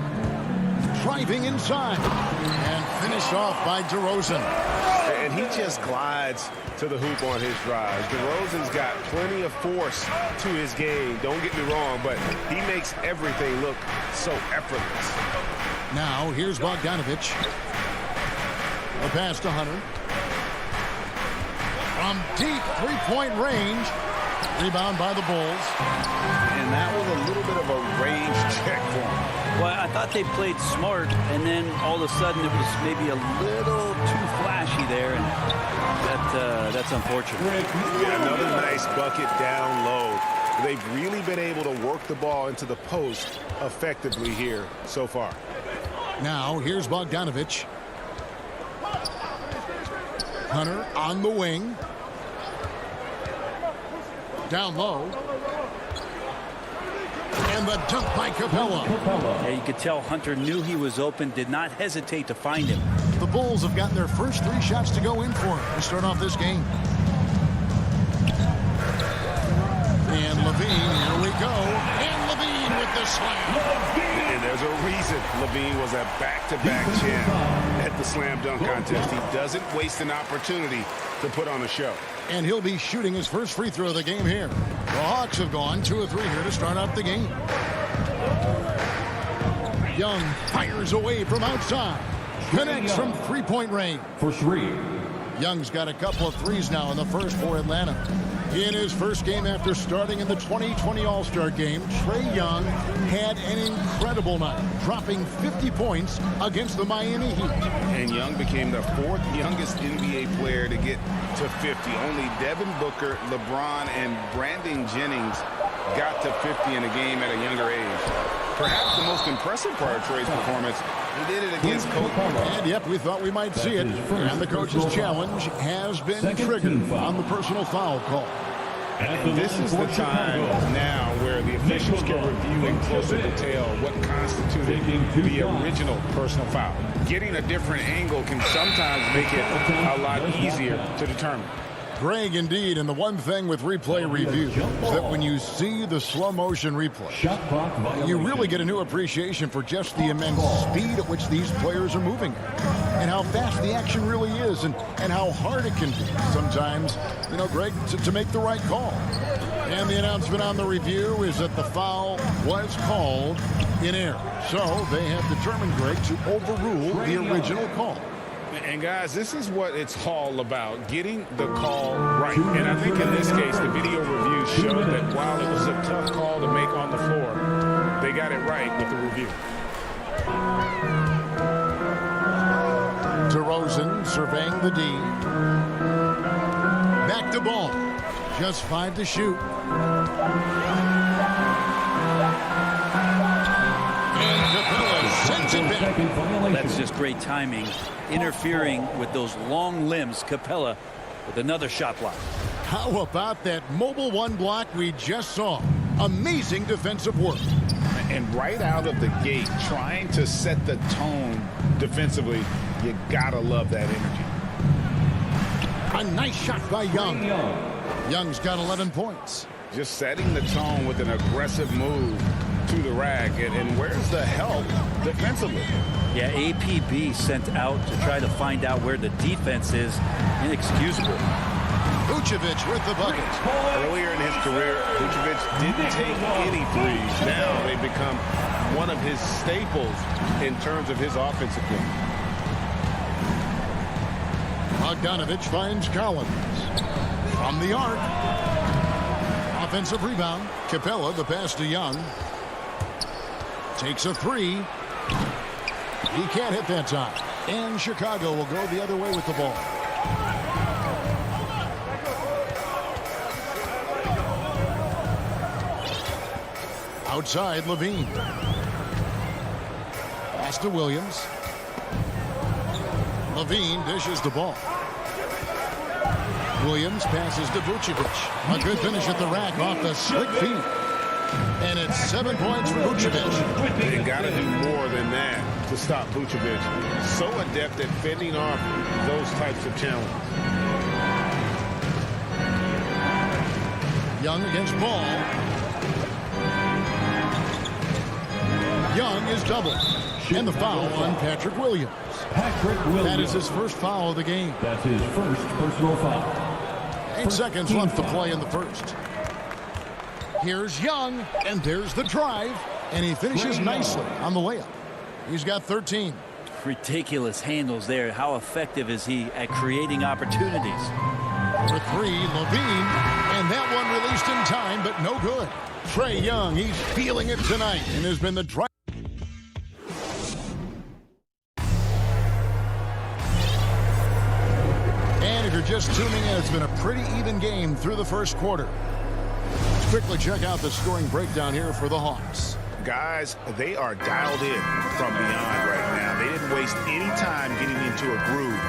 Driving inside. And finished off by DeRozan. And he just glides to the hoop on his drives. DeRozan's got plenty of force to his game. Don't get me wrong, but he makes everything look so effortless. Now, here's Bogdanovich. The pass to Hunter. From deep three-point range. Rebound by the Bulls. And that was a little bit of a range check for him. Well, I thought they played smart, and then all of a sudden it was maybe a little too flashy there, and that's unfortunate. Yeah, another nice bucket down low. They've really been able to work the ball into the post effectively here so far. Now, here's Bogdanovich. Hunter on the wing. Down low. And the dunk by Capella. Yeah, you could tell Hunter knew he was open, did not hesitate to find him. The Bulls have gotten their first 3 shots to go in for him to start off this game. And Levine, here we go. And Levine with the slam. And there's a reason Levine was a back-to-back champ at the slam dunk contest. He doesn't waste an opportunity to put on a show. And he'll be shooting his first free throw of the game here. The Hawks have gone 2 of 3 here to start out the game. Young fires away from outside. Connects from three-point range. For 3. Young's got a couple of threes now in the first for Atlanta. In his first game after starting in the 2020 All-Star Game, Trae Young had an incredible night, dropping 50 points against the Miami Heat. And Young became the 4th youngest NBA player to get to 50. Only Devin Booker, LeBron, and Brandon Jennings got to 50 in a game at a younger age. Perhaps the most impressive part of Trae's performance, he did it against Kobe. And yep, we thought we might see it. And the coach's challenge has been triggered on the personal foul call. And this is the time now where the officials can review in closer detail what constituted the original personal foul. Getting a different angle can sometimes make it a lot easier to determine. Greg, indeed, and the one thing with replay review is that when you see the slow motion replay, you really get a new appreciation for just the immense speed at which these players are moving and how fast the action really is and how hard it can be sometimes, you know, Greg, to make the right call. And the announcement on the review is that the foul was called in error. So they have determined, Greg, to overrule the original call. And guys, this is what it's all about, getting the call right. And I think in this case, the video review showed that while it was a tough call to make on the floor, they got it right with the review. DeRozan surveying the D. Back to Ball. Just 5 to shoot. And Capella sends it back. That's just great timing. Interfering with those long limbs. Capella with another shot block. How about that mobile 1 block we just saw? Amazing defensive work. And right out of the gate, trying to set the tone defensively, you gotta love that energy. A nice shot by Young. Young's got 11 points. Just setting the tone with an aggressive move to the rack. And where's the help defensively? Yeah, APB sent out to try to find out where the defense is. Inexcusable. Vucevic with the bucket. Earlier in his career, Vucevic didn't take any threes. Now they've become one of his staples in terms of his offensive game. Bogdanovich finds Collins. From the arc. Offensive rebound. Capella, the pass to Young. Takes a three. He can't hit that time. And Chicago will go the other way with the ball. Outside, Levine. Pass to Williams. Levine dishes the ball. Williams passes to Vucevic. A good finish at the rack off the slick feet. And it's 7 points for Vucevic. They got to do more than that to stop Vucevic. So adept at fending off those types of challenges. Young against Ball. Young is doubled. And the foul on Patrick Williams. That is his first foul of the game. That's his first personal foul. 8 seconds left to play in the first. Here's Young, and there's the drive, and he finishes nicely on the layup. He's got 13. Ridiculous handles there. How effective is he at creating opportunities? For three, Levine, and that one released in time, but no good. Trae Young, he's feeling it tonight, and has been the drive. And if you're just tuning in, it's been a pretty even game through the first quarter. Let's quickly check out the scoring breakdown here for the Hawks. Guys, they are dialed in from beyond right now. They didn't waste any time getting into a groove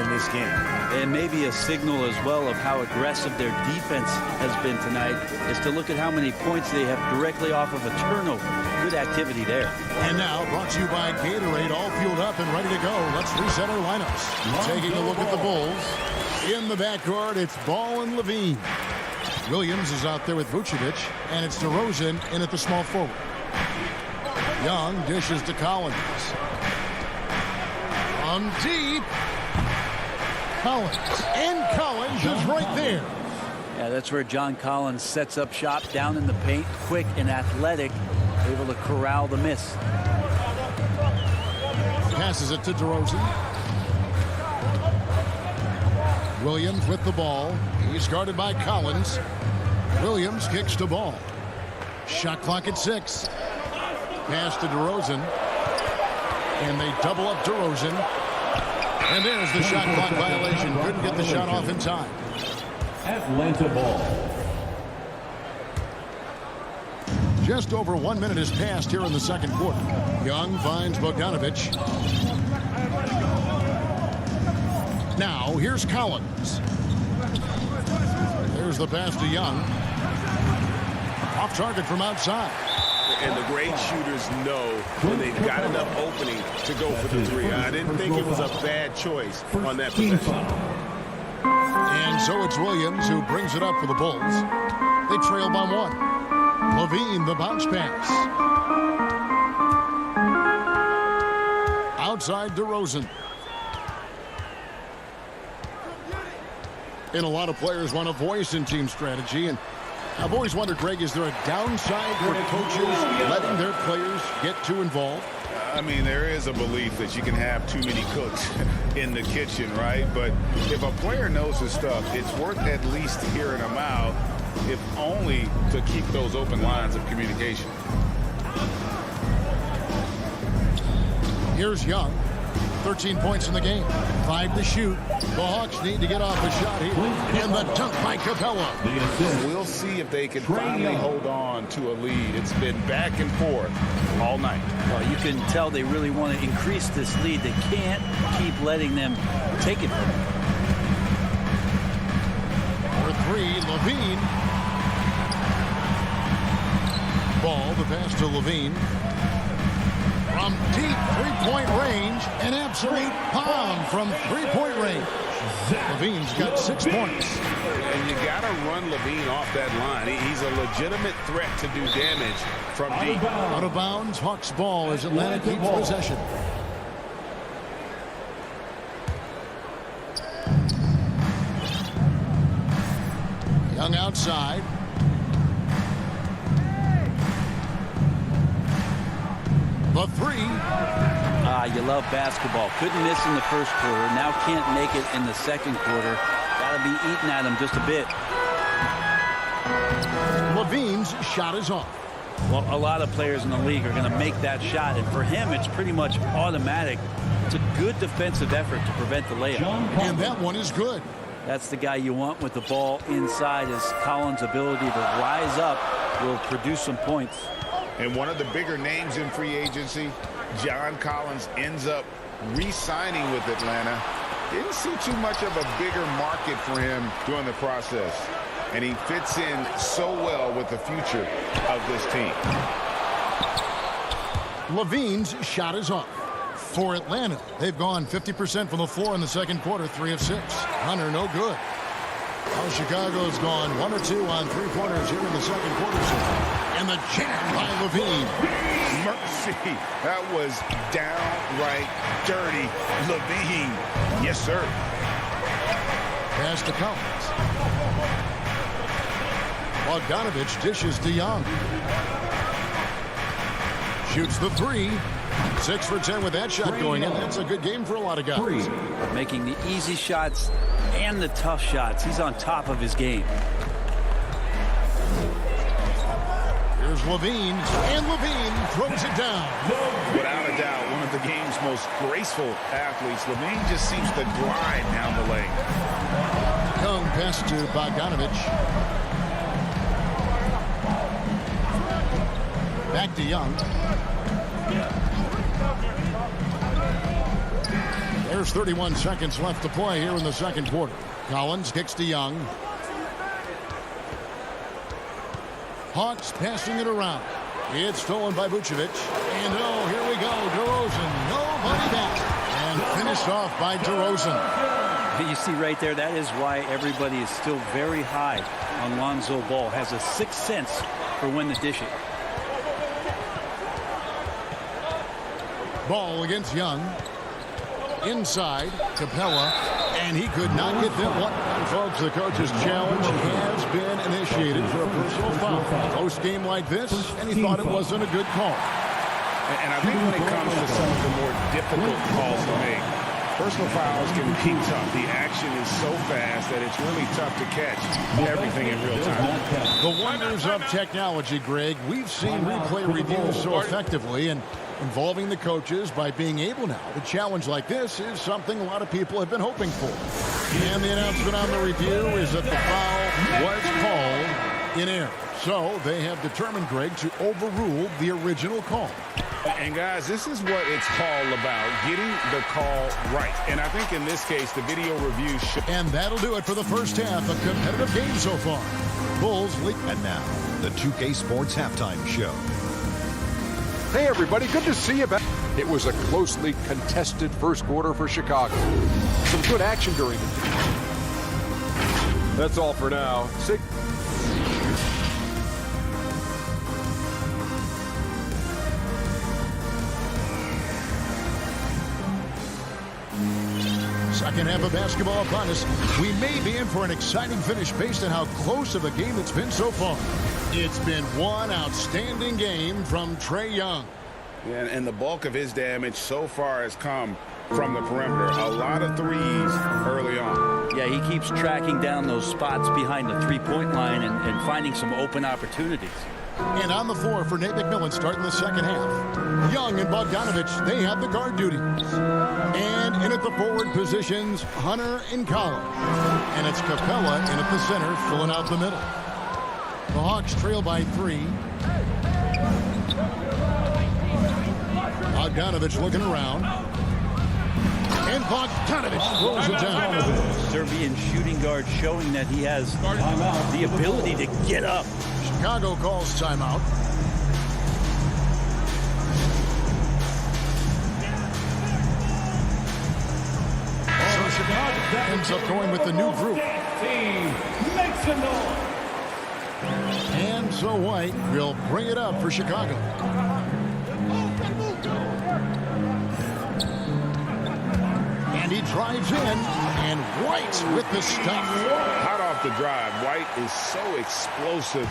in this game. And maybe a signal as well of how aggressive their defense has been tonight is to look at how many points they have directly off of a turnover. Good activity there. And now, brought to you by Gatorade, all fueled up and ready to go. Let's reset our lineups. Taking a look at the Bulls. In the backcourt, it's Ball and Levine. Williams is out there with Vucevic, and it's DeRozan in at the small forward. Young dishes to Collins. From deep. Collins. And Collins is right there. Yeah, that's where John Collins sets up shop down in the paint. Quick and athletic. Able to corral the miss. Passes it to DeRozan. Williams with the ball. He's guarded by Collins. Williams kicks to Ball. Shot clock at 6. Pass to DeRozan. And they double up DeRozan. And there's the shot clock violation. Couldn't get the shot off in time. Atlanta ball. Just over 1 minute has passed here in the second quarter. Young finds Bogdanovich. Now, here's Collins. There's the pass to Young. Off target from outside. And the great shooters know when they've got enough opening to go for the three. I didn't think it was a bad choice on that possession. And so it's Williams who brings it up for the Bulls. They trail by 1. Levine, the bounce pass. Outside DeRozan. And a lot of players want a voice in team strategy. And I've always wondered, Greg, is there a downside for coaches letting their players get too involved? I mean, there is a belief that you can have too many cooks in the kitchen, right? But if a player knows his stuff, it's worth at least hearing them out, if only to keep those open lines of communication. Here's Young. 13 points in the game. 5 to shoot. The Hawks need to get off the shot here. And the dunk by Capella. We'll see if they can finally hold on to a lead. It's been back and forth all night. Well, you can tell they really want to increase this lead. They can't keep letting them take it. For 3, Levine. Ball, the pass to Levine. From deep three-point range, an absolute bomb from three-point range. Levine's got 6 points. And you got to run Levine off that line. He's a legitimate threat to do damage from deep. Out of bounds, Hawks ball as Atlanta keeps possession. Young outside. The 3. You love basketball. Couldn't miss in the first quarter. Now can't make it in the second quarter. Got to be eating at him just a bit. Levine's shot is off. Well, a lot of players in the league are going to make that shot, and for him, it's pretty much automatic. It's a good defensive effort to prevent the layup. And that one is good. That's the guy you want with the ball inside. His Collins' ability to rise up will produce some points. And one of the bigger names in free agency, John Collins, ends up re-signing with Atlanta. Didn't see too much of a bigger market for him during the process. And he fits in so well with the future of this team. Levine's shot is off. For Atlanta, they've gone 50% from the floor in the second quarter, 3 of 6. Hunter, no good. Well, Chicago's gone 1 of 2 on 3-pointers here in the second quarter. And the jam by Levine. Mercy. That was downright dirty. Levine. Yes, sir. Pass to Collins. Bogdanovich dishes to Young. Shoots the 3. 6 for 10 with that shot going in. That's a good game for a lot of guys. Making the easy shots and the tough shots. He's on top of his game. Here's Levine, and Levine throws it down. Without a doubt, one of the game's most graceful athletes. Levine just seems to glide down the lane. Young pass to Bogdanovich. Back to Young. There's 31 seconds left to play here in the second quarter. Collins kicks to Young. Hawks passing it around. It's stolen by Vucevic. And oh, here we go. DeRozan. Nobody back. And finished off by DeRozan. You see right there, that is why everybody is still very high on Lonzo Ball. Has a sixth sense for when to dish it. Ball against Young. Inside, Capella, and he could not get that one. And folks, the coach's challenge has been initiated for a personal foul. Close game like this, and he thought it wasn't a good call. And I think when it comes to some of the more difficult calls to make, personal fouls can be tough. The action is so fast that it's really tough to catch everything in real time. The wonders of technology, Greg. We've seen replay reviews so effectively, and involving the coaches by being able now to challenge like this is something a lot of people have been hoping for. And the announcement on the review is that the foul was called in error. So they have determined, Greg, to overrule the original call. And guys, this is what it's called about, getting the call right. And I think in this case, the video review should. And that'll do it for the first half. A competitive game so far. Bulls lead. And now, the 2K Sports Halftime Show. Hey, everybody. Good to see you back. It was a closely contested first quarter for Chicago. Some good action during the game. That's all for now. Second half of basketball upon us. We may be in for an exciting finish based on how close of a game it's been so far. It's been one outstanding game from Trae Young. And the bulk of his damage so far has come from the perimeter. A lot of threes early on. Yeah, he keeps tracking down those spots behind the three-point line and finding some open opportunities. And on the floor for Nate McMillan starting the second half. Young and Bogdanovich, they have the guard duties. And in at the forward positions, Hunter and Collins. And it's Capella in at the center, filling out the middle. The Hawks trail by 3. Bogdanovich looking around. And Bogdanovich throws it down. Serbian shooting guard showing that he has the ability to get up. Chicago calls timeout. So Chicago ends up going with the new group. And so White will bring it up for Chicago. And he drives in, and White with the stuff. Hot off the drive. White is so explosive,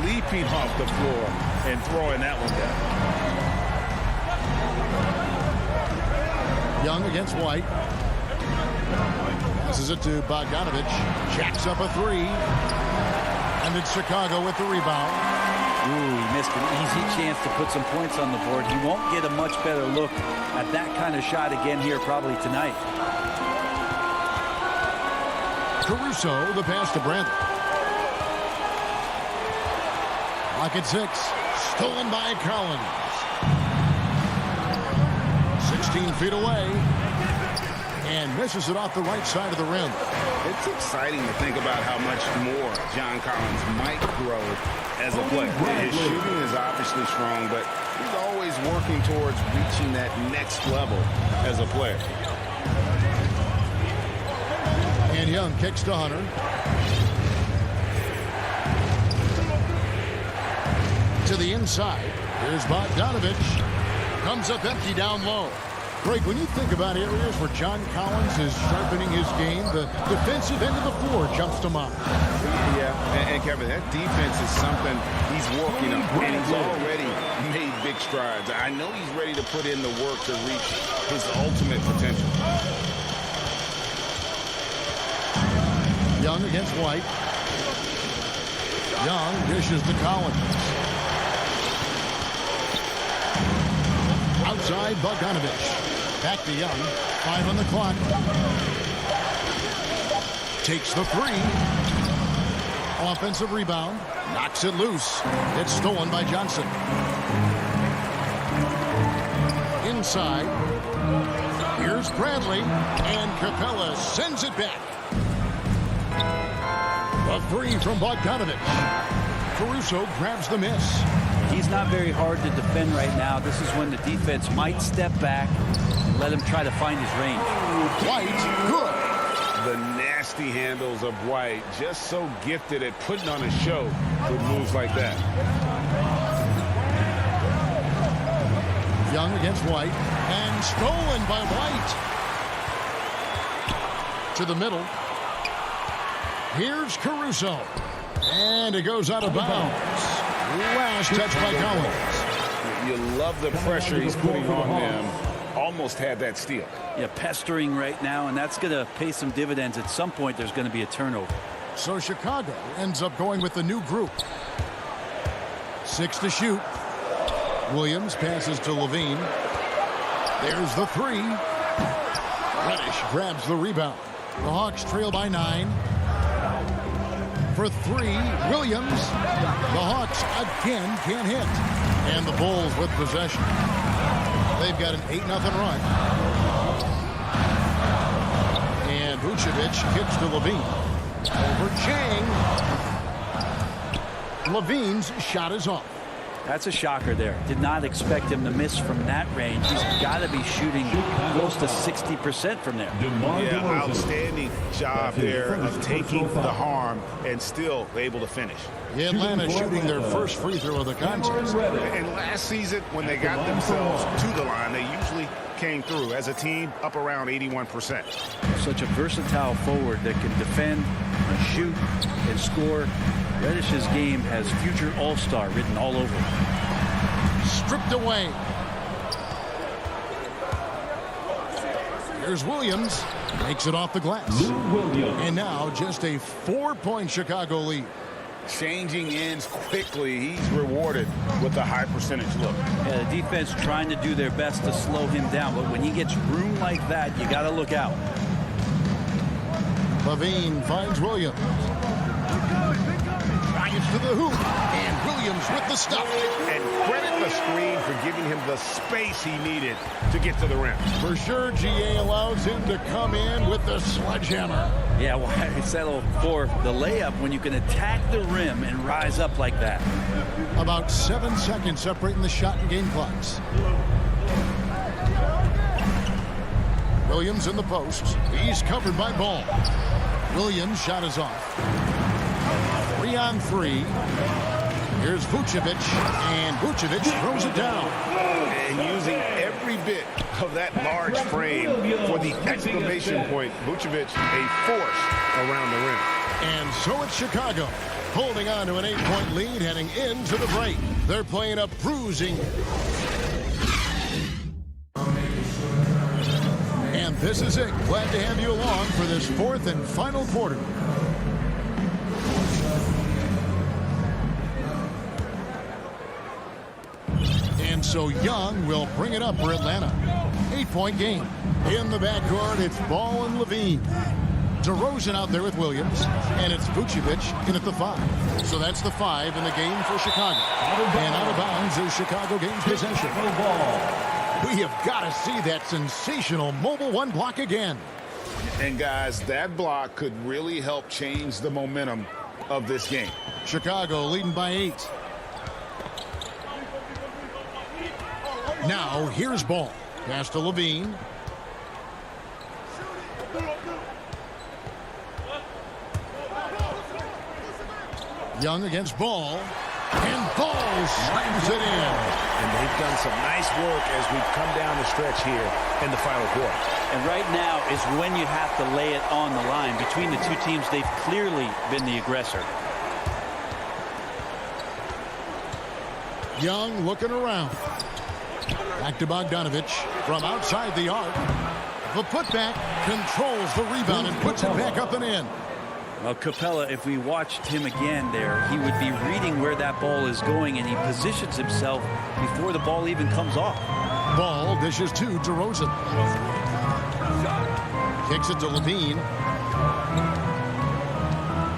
leaping off the floor and throwing that one down. Young against White. Passes it to Bogdanovich. Jacks up a three. And it's Chicago with the rebound. Ooh, he missed an easy chance to put some points on the board. He won't get a much better look at that kind of shot again here probably tonight. Caruso, the pass to Brantley. Lock at 6. Stolen by Collins. 16 feet away. And misses it off the right side of the rim. It's exciting to think about how much more John Collins might grow as a player. His shooting is obviously strong, but he's always working towards reaching that next level as a player. And Young kicks to Hunter. To the inside. Here's Bogdanovich. Comes up empty down low. Greg, when you think about areas where John Collins is sharpening his game, the defensive end of the floor jumps to mind. Yeah, and Kevin, that defense is something he's working on, and he's already made big strides. I know he's ready to put in the work to reach his ultimate potential. Young against White. Young dishes to Collins. Outside Bogdanovich. Back to Young. 5 on the clock. Takes the three. Offensive rebound. Knocks it loose. It's stolen by Johnson. Inside. Here's Bradley. And Capella sends it back. A three from Bogdanovich. Caruso grabs the miss. He's not very hard to defend right now. This is when the defense might step back and let him try to find his range. White, good. The nasty handles of White, just so gifted at putting on a show with moves like that. Young against White, and stolen by White. To the middle. Here's Caruso. And it goes out of bounds. Last touch by Collins. You love the pressure he's putting on them. Almost had that steal. Yeah, pestering right now, and that's going to pay some dividends. At some point, there's going to be a turnover. So Chicago ends up going with the new group. 6 to shoot. Williams passes to Levine. There's the three. Reddish grabs the rebound. The Hawks trail by 9. For 3, Williams. The Hawks again can't hit. And the Bulls with possession. They've got an 8-0 run. And Vucevic kicks to Levine. Over Chang. Levine's shot is off. That's a shocker there. Did not expect him to miss from that range. He's got to be shooting close to 60% from there. Yeah, outstanding job there of taking the harm and still able to finish. Atlanta shooting their first free throw of the contest. And last season, when they got themselves to the line, they usually came through as a team up around 81%. Such a versatile forward that can defend, shoot, and score. Reddish's game has future all-star written all over it. Stripped away. Here's Williams. Makes it off the glass. And now just a 4-point Chicago lead. Changing ends quickly. He's rewarded with a high percentage look. Yeah, the defense trying to do their best to slow him down, but when he gets room like that, you got to look out. Levine finds Williams. Drives to the hoop. And Williams with the stuff. And credit the screen for giving him the space he needed to get to the rim. For sure, GA allows him to come in with the sledgehammer. Yeah, why settle for the layup when you can attack the rim and rise up like that? About 7 seconds separating the shot and game clocks. Williams in the post. He's covered by Ball. Williams' shot is off. 3 on 3. Here's Vucevic, and Vucevic throws it down. And using every bit of that large frame for the exclamation point. Vucevic, a force around the rim. And so it's Chicago, holding on to an 8-point lead heading into the break. They're playing a bruising. And this is it. Glad to have you along for this 4th and final quarter. And so Young will bring it up for Atlanta. 8-point game. In the backcourt, it's Ball and Levine. DeRozan out there with Williams, and it's Vucevic in at the 5. So that's the 5 in the game for Chicago. And out of bounds is Chicago gains possession. We have got to see that sensational mobile 1 block again. And guys, that block could really help change the momentum of this game. Chicago leading by 8. Now here's Ball. Pass to Levine. Young against Ball. And Ball slams it in. And they've done some nice work as we've come down the stretch here in the final quarter. And right now is when you have to lay it on the line. Between the two teams, they've clearly been the aggressor. Young looking around. Back to Bogdanovich from outside the arc. The putback controls the rebound and puts it back up and in. Well, Capella, if we watched him again there, he would be reading where that ball is going, and he positions himself before the ball even comes off. Ball dishes to DeRozan. Kicks it to Levine.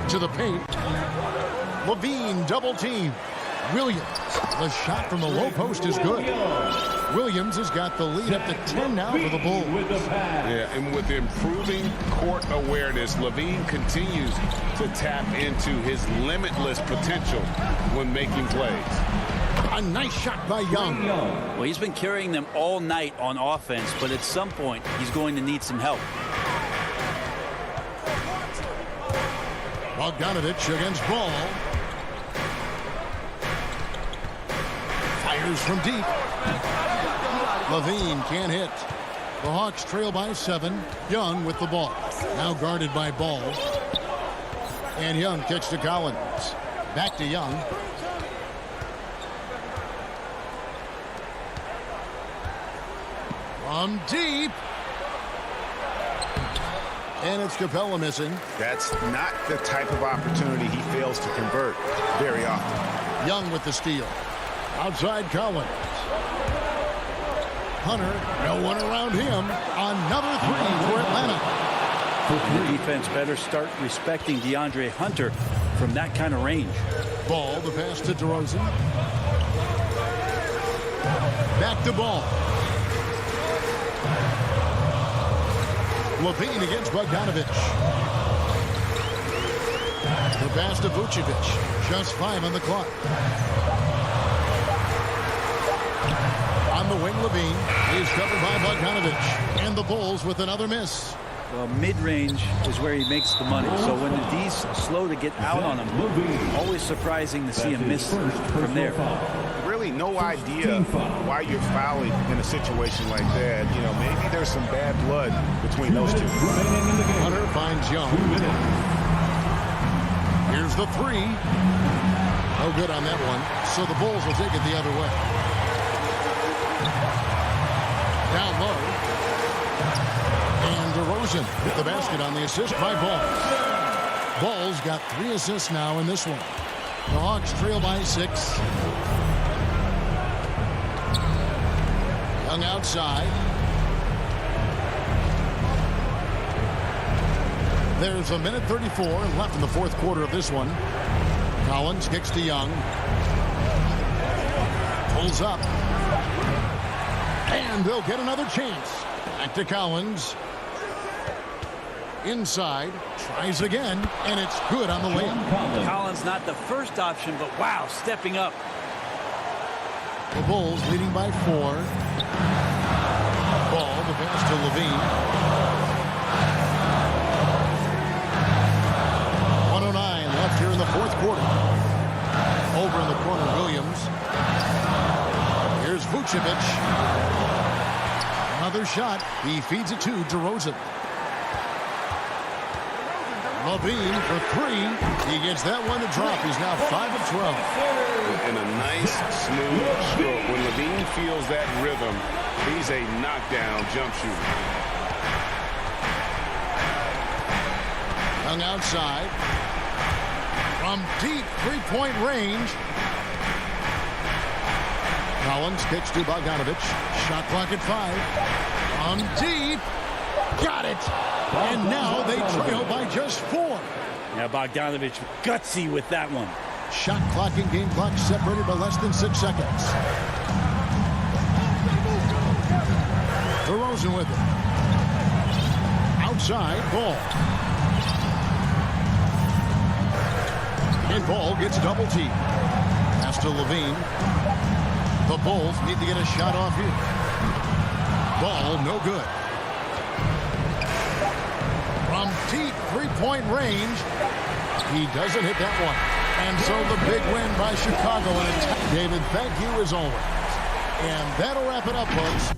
To the paint. Levine double team. Williams. The shot from the low post is good. Williams has got the lead up to 10 now for the Bulls. Yeah, and with improving court awareness, Levine continues to tap into his limitless potential when making plays. A nice shot by Young. Well, he's been carrying them all night on offense, but at some point, he's going to need some help. Bogdanovich against Ball. Fires from deep. Levine can't hit. The Hawks trail by 7. Young with the ball. Now guarded by Ball. And Young kicks to Collins. Back to Young. From deep. And it's Capella missing. That's not the type of opportunity he fails to convert very often. Young with the steal. Outside Collins. Hunter, no one around him. Another 3 for Atlanta. The defense better start respecting DeAndre Hunter from that kind of range. Ball, the pass to DeRozan. Back to Ball. Levine against Bogdanovich. The pass to Vucevic. Just 5 on the clock. On the wing, Levine is covered by Bogdanovich. And the Bulls with another miss. Well, mid-range is where he makes the money. So when the D's slow to get out on him, always surprising to see him miss from there. Really no idea why you're fouling in a situation like that. You know, maybe there's some bad blood between those two. Hunter finds Young. Here's the 3. No good on that one. So the Bulls will take it the other way. Down low. And DeRozan with the basket on the assist by Ball. Ball's got 3 assists now in this one. The Hawks trail by 6. Young outside. There's a minute 34 left in the 4th quarter of this one. Collins kicks to Young. Pulls up. And they'll get another chance. Back to Collins. Inside. Tries again. And it's good on the layup. Collins not the first option, but wow, stepping up. The Bulls leading by 4. Ball the pass to Levine. 1:09 left here in the fourth quarter. Over in the corner, Williams. Here's Vucevic. Another shot. He feeds it to DeRozan. Levine for three. He gets that one to drop. He's now 5 of 12. And a nice, smooth stroke. When Levine feels that rhythm, he's a knockdown jump shooter. Young outside. From deep three-point range. Collins pitch to Bogdanovich. Shot clock at 5. From deep. Got it. And now they trail by just 4. Now Bogdanovich gutsy with that one. Shot clock and game clock separated by less than 6 seconds. DeRozan with it. Outside, Ball. And Ball gets double teamed. Pass to Levine. The Bulls need to get a shot off here. Ball, no good. From deep three-point range, he doesn't hit that one. And so the big win by Chicago. And David, thank you as always. And that'll wrap it up, folks.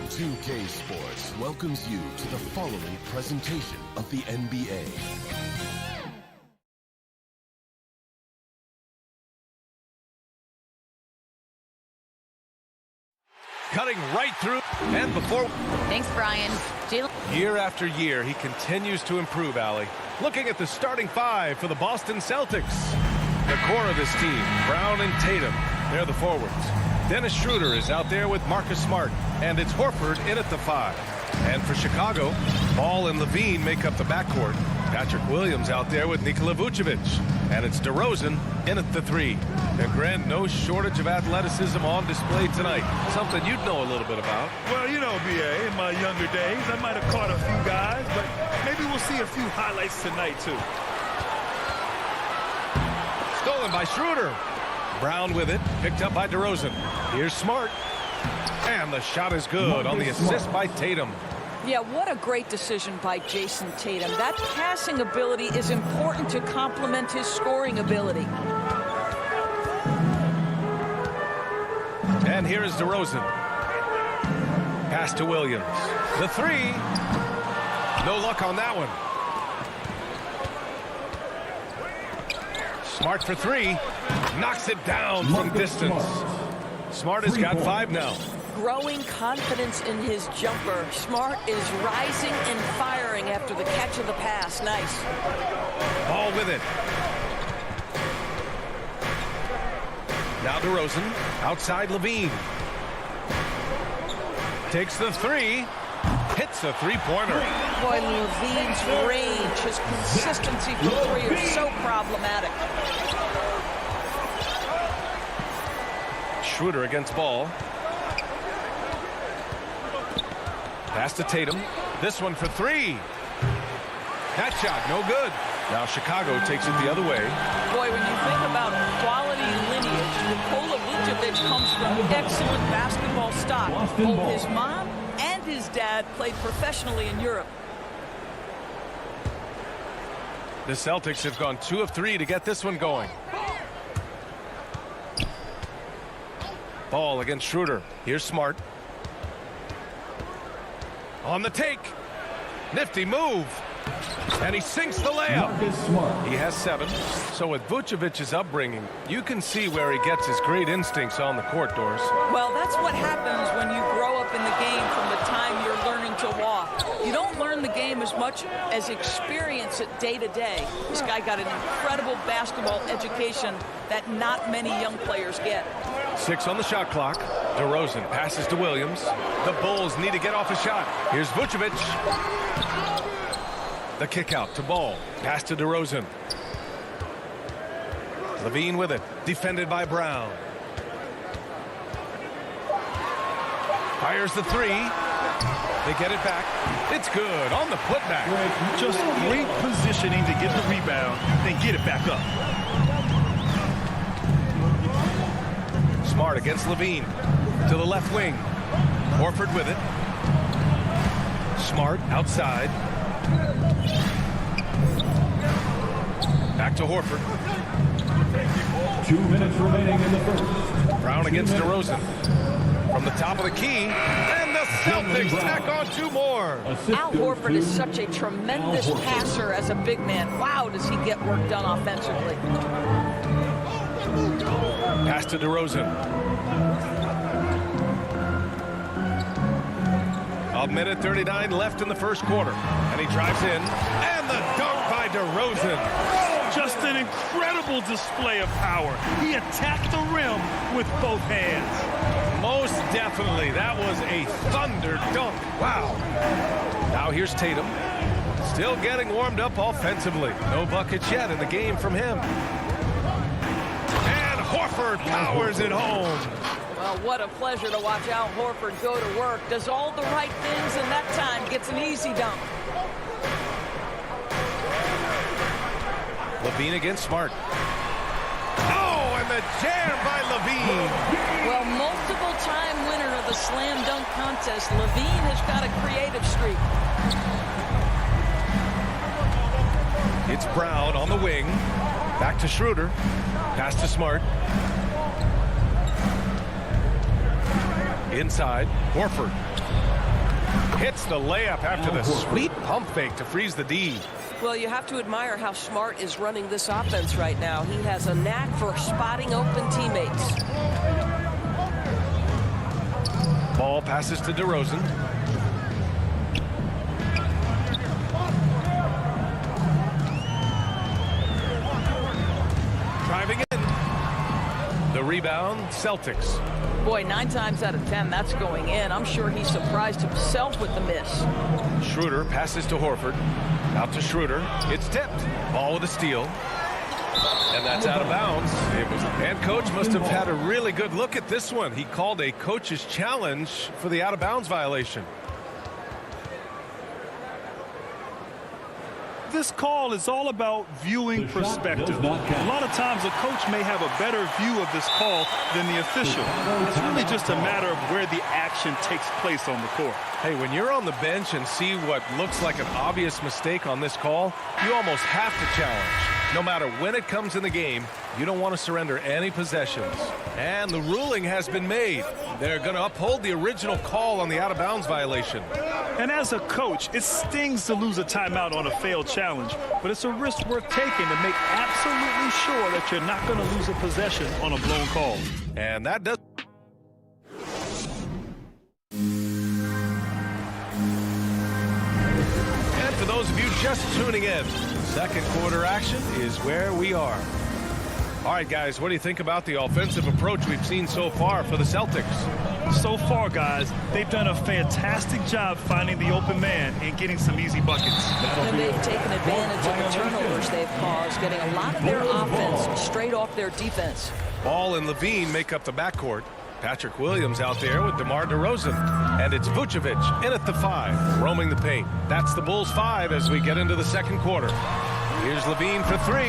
2K Sports welcomes you to the following presentation of the NBA. Cutting right through. And before... Thanks, Brian. Year after year, he continues to improve, Allie. Looking at the starting five for the Boston Celtics. The core of this team, Brown and Tatum. They're the forwards. Dennis Schroeder is out there with Marcus Smart. And it's Horford in at the 5. And for Chicago, Ball and Levine make up the backcourt. Patrick Williams out there with Nikola Vucevic. And it's DeRozan in at the 3. And Grant, no shortage of athleticism on display tonight. Something you'd know a little bit about. Well, you know, B.A., in my younger days, I might have caught a few guys, but maybe we'll see a few highlights tonight, too. Stolen by Schroeder. Brown with it, picked up by DeRozan. Here's Smart. And the shot is good on the assist by Tatum. Yeah, what a great decision by Jason Tatum. That passing ability is important to complement his scoring ability. And here is DeRozan. Pass to Williams. The 3. No luck on that one. Smart for 3. Knocks it down from distance. Smart has got 5 now. Growing confidence in his jumper. Smart is rising and firing after the catch of the pass. Nice. Ball with it. Now DeRozan. Outside Levine. Takes the 3. Hits a three-pointer. Boy, Levine's range, his consistency for 3 are so problematic. Schroeder against Ball. Pass to Tatum. This one for 3. That shot, no good. Now Chicago takes it the other way. Boy, when you think about quality lineage, Nikola Vucevic comes from excellent basketball stock. Both his mom and his dad played professionally in Europe. The Celtics have gone 2 of 3 to get this one going. Ball against Schroeder. Here's Smart. On the take. Nifty move. And he sinks the layup. He has 7. So with Vucevic's upbringing, you can see where he gets his great instincts on the court, Doris. Well, that's what happens when you grow up in the game from the time you're learning to walk. You don't learn the game as much as experience it day to day. This guy got an incredible basketball education that not many young players get. 6 on the shot clock. DeRozan passes to Williams. The Bulls need to get off a shot. Here's Vucevic. The kick out to Ball. Pass to DeRozan. Levine with it. Defended by Brown. Fires the 3. They get it back. It's good on the putback. Just great positioning to get the rebound, then get it back up. Smart against Levine. To the left wing. Horford with it. Smart outside. Back to Horford. 2 minutes remaining in the first. Brown against DeRozan. From the top of the key. And the Celtics tack on 2 more. Al Horford is such a tremendous passer as a big man. Wow, does he get work done offensively. Pass to DeRozan. A minute 39 left in the first quarter. And he drives in. And the dunk by DeRozan. Just an incredible display of power. He attacked the rim with both hands. Most definitely. That was a thunder dunk. Wow. Now here's Tatum. Still getting warmed up offensively. No buckets yet in the game from him. And Horford powers it home. Well, what a pleasure to watch Al Horford go to work. Does all the right things, and that time gets an easy dunk. Levine against Smart. Oh, and the jam by Levine. Well, multiple-time winner of the slam dunk contest, Levine has got a creative streak. It's Brown on the wing. Back to Schroeder. Pass to Smart. Inside, Horford. Hits the layup after the sweet pump fake to freeze the D. Well, you have to admire how Smart is running this offense right now. He has a knack for spotting open teammates. Ball passes to DeRozan. Driving in. The rebound, Celtics. Boy, 9 times out of 10, that's going in. I'm sure he surprised himself with the miss. Schroeder passes to Horford. Out to Schroeder. It's tipped. Ball with a steal. And that's out of bounds. And coach must have had a really good look at this one. He called a coach's challenge for the out-of-bounds violation. This call is all about viewing perspective. A lot of times a coach may have a better view of this call than the official. It's really just a matter of where the action takes place on the court. Hey, when you're on the bench and see what looks like an obvious mistake on this call, you almost have to challenge. No matter when it comes in the game, you don't want to surrender any possessions. And the ruling has been made. They're going to uphold the original call on the out-of-bounds violation. And as a coach, it stings to lose a timeout on a failed challenge, but it's a risk worth taking to make absolutely sure that you're not going to lose a possession on a blown call. And that does. And for those of you just tuning in, second quarter action is where we are. All right, guys, what do you think about the offensive approach we've seen so far for the Celtics? So far, guys, they've done a fantastic job finding the open man and getting some easy buckets. And they've taken advantage of the turnovers they've caused, getting a lot of their offense straight off their defense. Ball and Levine make up the backcourt. Patrick Williams out there with DeMar DeRozan. And it's Vucevic in at the 5, roaming the paint. That's the Bulls' 5 as we get into the second quarter. Here's Levine for 3.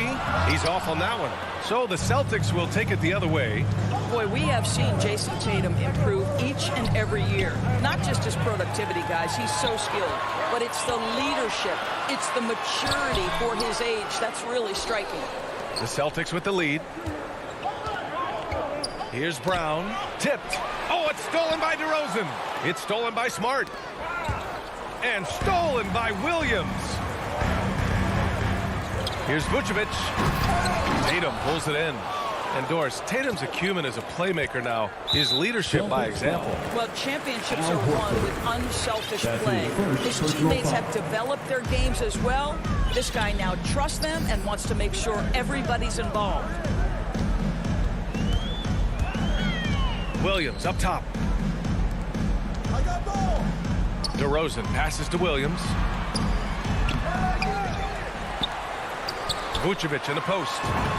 He's off on that one. So the Celtics will take it the other way. Boy, we have seen Jason Tatum improve each and every year. Not just his productivity, guys. He's so skilled. But it's the leadership. It's the maturity for his age. That's really striking. The Celtics with the lead. Here's Brown. Tipped. Oh, it's stolen by DeRozan. It's stolen by Smart. And stolen by Williams. Here's Vucevic. Tatum pulls it in. And Doris, Tatum's acumen as a playmaker now. His leadership by example. Well, championships are won with unselfish play. His teammates have developed their games as well. This guy now trusts them and wants to make sure everybody's involved. Williams up top. DeRozan passes to Williams. Vucevic in the post.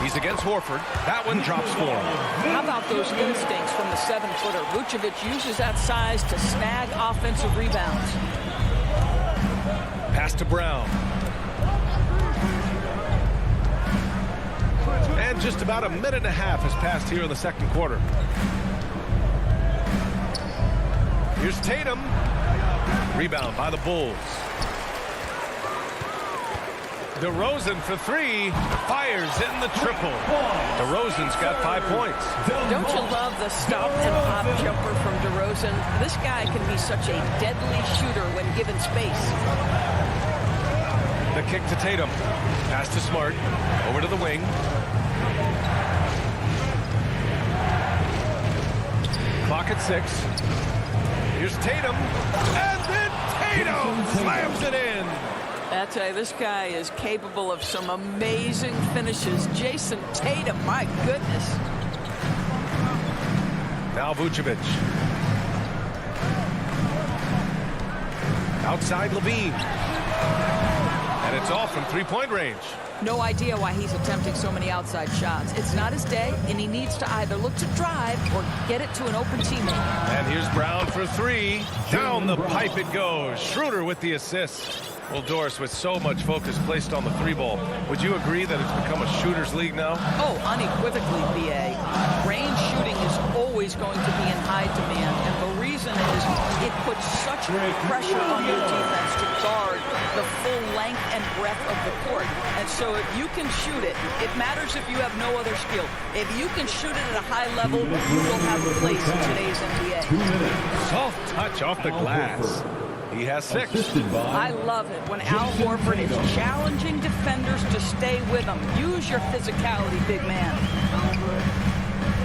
He's against Horford. That one drops for him. How about those instincts from the 7-footer? Vucevic uses that size to snag offensive rebounds. Pass to Brown. And just about a minute and a half has passed here in the second quarter. Here's Tatum. Rebound by the Bulls. DeRozan for 3, fires in the triple. DeRozan's got 5 points. Don't you love the stop and pop jumper from DeRozan? This guy can be such a deadly shooter when given space. The kick to Tatum. Pass to Smart. Over to the wing. Clock at 6. Here's Tatum. And then Tatum slams it in. I tell you, this guy is capable of some amazing finishes. Jason Tatum, my goodness. Now Vucevic. Outside Levine. And it's off from three-point range. No idea why he's attempting so many outside shots. It's not his day, and he needs to either look to drive or get it to an open teammate. And here's Brown for 3. Down the pipe it goes. Schroeder with the assist. Well, Doris, with so much focus placed on the three ball, would you agree that it's become a shooter's league now? Oh, unequivocally, BA. Range shooting is always going to be in high demand, and the reason is it puts such pressure on your defense to guard the full length and breadth of the court. And so if you can shoot it, it matters if you have no other skill. If you can shoot it at a high level, you will have a place in today's NBA. Soft touch off the glass. He has 6. I love it when Al Horford is challenging defenders to stay with him. Use your physicality, big man.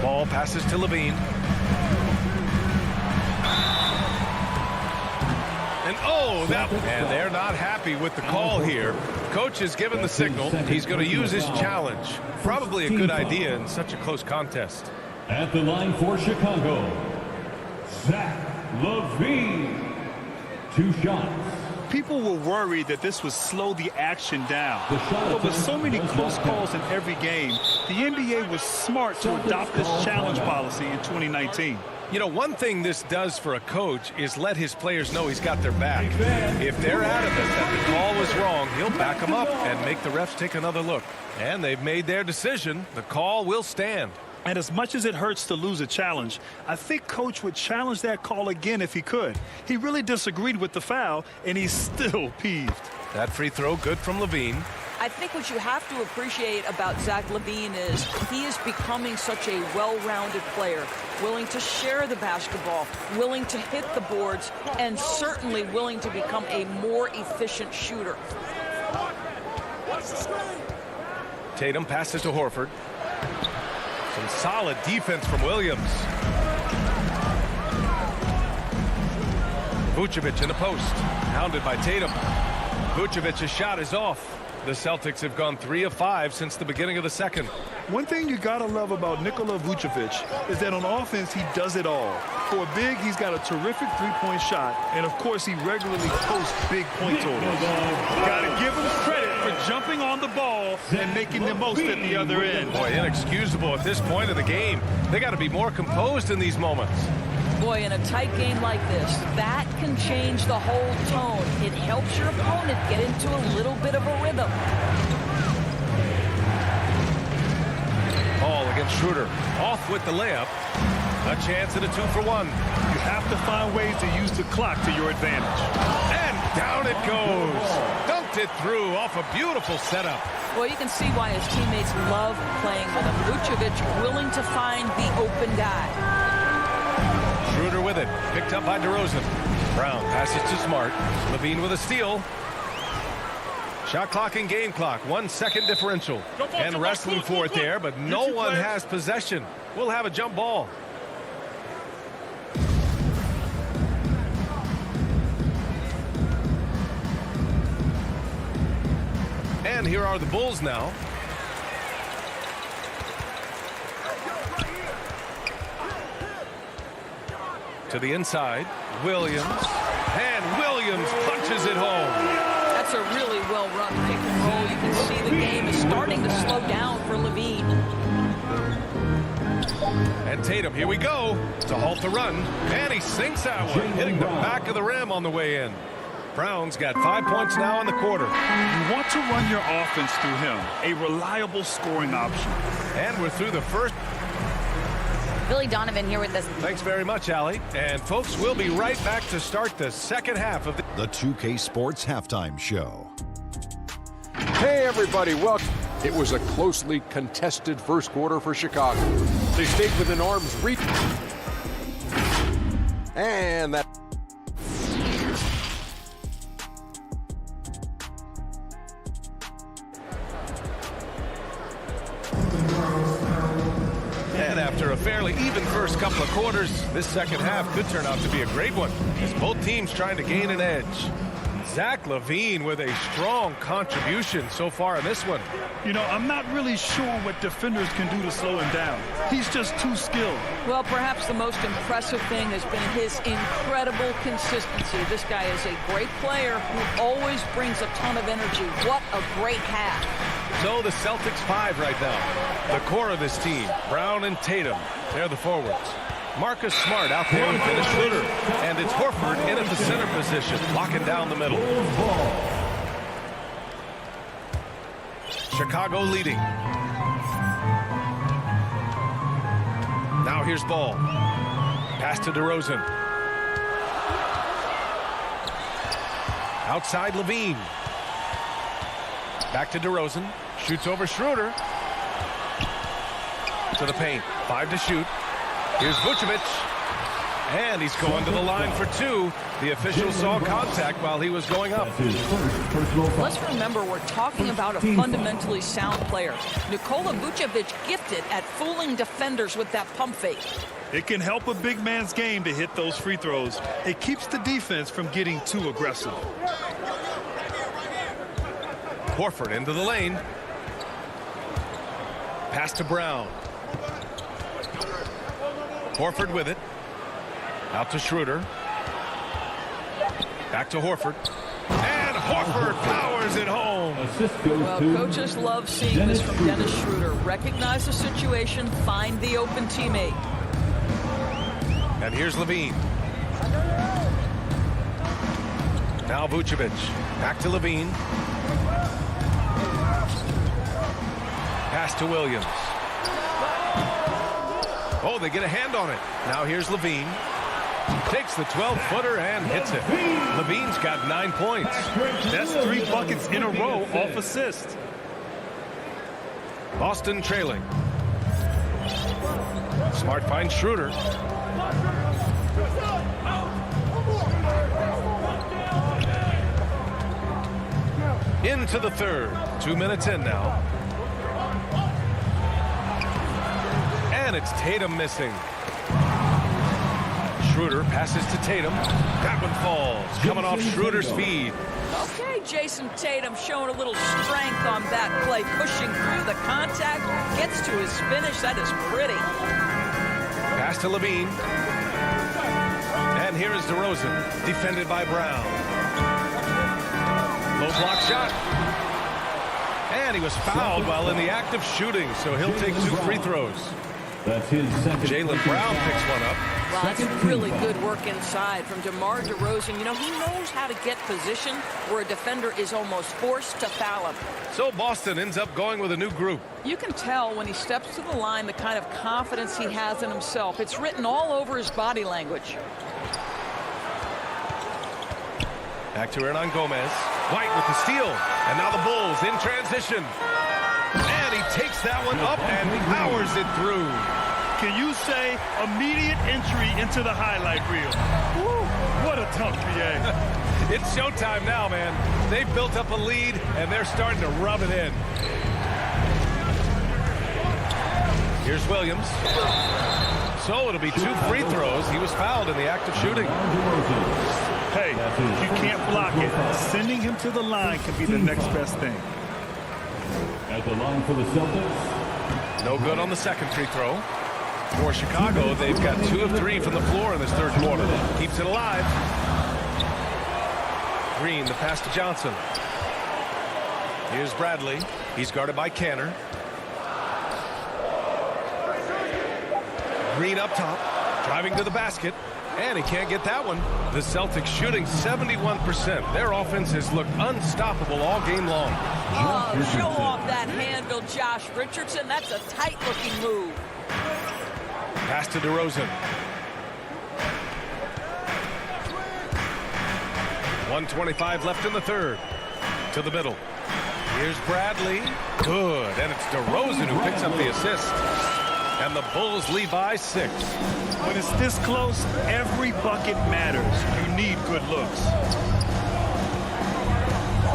Ball passes to Levine. And they're not happy with the call here. Coach has given the signal. He's going to use his challenge. Probably a good idea in such a close contest. At the line for Chicago, Zach LaVine. 2 shots. People were worried that this would slow the action down. But with so many close calls in every game, the NBA was smart to adopt this challenge policy in 2019. You know, one thing this does for a coach is let his players know he's got their back. If they're adamant that the call was wrong, he'll back them up and make the refs take another look. And they've made their decision. The call will stand. And as much as it hurts to lose a challenge, I think Coach would challenge that call again if he could. He really disagreed with the foul, and he's still peeved. That free throw good from Levine. I think what you have to appreciate about Zach LaVine is he is becoming such a well-rounded player, willing to share the basketball, willing to hit the boards, and certainly willing to become a more efficient shooter. Tatum passes to Horford. Some solid defense from Williams. Vucevic in the post. Hounded by Tatum. Vucevic's shot is off. The Celtics have gone 3 of 5 since the beginning of the second. One thing you gotta love about Nikola Vucevic is that on offense he does it all. For a big, he's got a terrific three-point shot, and of course he regularly posts big point totals. Gotta give him credit for jumping on the ball and making the most at the other end. Boy, inexcusable at this point of the game. They got to be more composed in these moments. Boy, in a tight game like this, that can change the whole tone. It helps your opponent get into a little bit of a rhythm. Ball against Schroeder. Off with the layup. A chance at a 2-for-1. You have to find ways to use the clock to your advantage. And down it goes. Dunked it through off a beautiful setup. Well, you can see why his teammates love playing with him. Vucevic willing to find the open guy. Schroeder with it. Picked up by DeRozan. Brown passes to Smart. Levine with a steal. Shot clock and game clock. 1 second differential. And wrestling for it there, but no one has possession. We'll have a jump ball. And here are the Bulls now. To the inside, Williams, and Williams punches it home. That's a really well-run pick and roll. You can see the game is starting to slow down for LaVine. And Tatum, here we go, to halt the run, and he sinks that one, hitting the back of the rim on the way in. Brown's got 5 points now in the quarter. You want to run your offense through him, a reliable scoring option. And we're through the first. Billy Donovan here with us. Thanks very much, Allie. And folks, we'll be right back to start the second half of the 2K Sports Halftime Show. Hey, everybody, welcome. It was a closely contested first quarter for Chicago. They stayed within arm's reach. And that. And after a fairly even first couple of quarters, this second half could turn out to be a great one, as both teams trying to gain an edge. Zach LaVine with a strong contribution so far in this one. You know, I'm not really sure what defenders can do to slow him down. He's just too skilled. Well, perhaps the most impressive thing has been his incredible consistency. This guy is a great player who always brings a ton of energy. What a great half. So the Celtics 5 right now. The core of this team, Brown and Tatum, they're the forwards. Marcus Smart out there with Dennis Schroeder. And it's Horford in at the center position, locking down the middle. Chicago leading. Now here's ball. Pass to DeRozan. Outside Levine. Back to DeRozan. Shoots over Schroeder. To the paint. 5 to shoot. Here's Vucevic. And he's going to the line for 2. The official saw contact while he was going up. Let's remember we're talking about a fundamentally sound player. Nikola Vucevic gifted at fooling defenders with that pump fake. It can help a big man's game to hit those free throws. It keeps the defense from getting too aggressive. Horford into the lane. Pass to Brown. Horford with it. Out to Schroeder. Back to Horford. And Horford powers it home. Well, coaches love seeing this from Dennis Schroeder. Recognize the situation, find the open teammate. And here's Levine. Now Vucevic. Back to Levine. Pass to Williams. Oh, they get a hand on it. Now here's Levine. Takes the 12-footer and hits it. Levine's got 9 points. That's 3 buckets in a row off assist. Boston trailing. Smart finds Schroeder. Into the third. 2 minutes in now. And it's Tatum missing. Schroeder passes to Tatum. That one falls. Coming off Schroeder's feed. Okay, Jason Tatum showing a little strength on that play. Pushing through the contact. Gets to his finish. That is pretty. Pass to Levine. And here is DeRozan. Defended by Brown. Low block shot. And he was fouled while in the act of shooting, so he'll take 2 free throws. That's his second. Jaylen Brown picks one up. Well, that's really good work inside from DeMar DeRozan. You know, he knows how to get position where a defender is almost forced to foul him. So Boston ends up going with a new group. You can tell when he steps to the line the kind of confidence he has in himself. It's written all over his body language. Back to Hernan Gomez. White with the steal. And now the Bulls in transition. And he takes that one up and powers it through. Can you say immediate entry into the highlight reel? Woo, what a tough PA. It's showtime now, man. They've built up a lead, and they're starting to rub it in. Here's Williams. So it'll be 2 free throws. He was fouled in the act of shooting. Hey, you can't block it. Sending him to the line can be the next best thing. At the line for the Celtics. No good on the second free throw. For Chicago, they've got 2 of 3 from the floor in this third quarter. Keeps it alive. Green, the pass to Johnson. Here's Bradley. He's guarded by Canner. Green up top, driving to the basket. And he can't get that one. The Celtics shooting 71%. Their offense has looked unstoppable all game long. Oh, show off that handle, Josh Richardson. That's a tight-looking move. Pass to DeRozan. 1:25 left in the third. To the middle. Here's Bradley. Good. And it's DeRozan who picks up the assist. And the Bulls lead by 6. When it's this close, every bucket matters. You need good looks.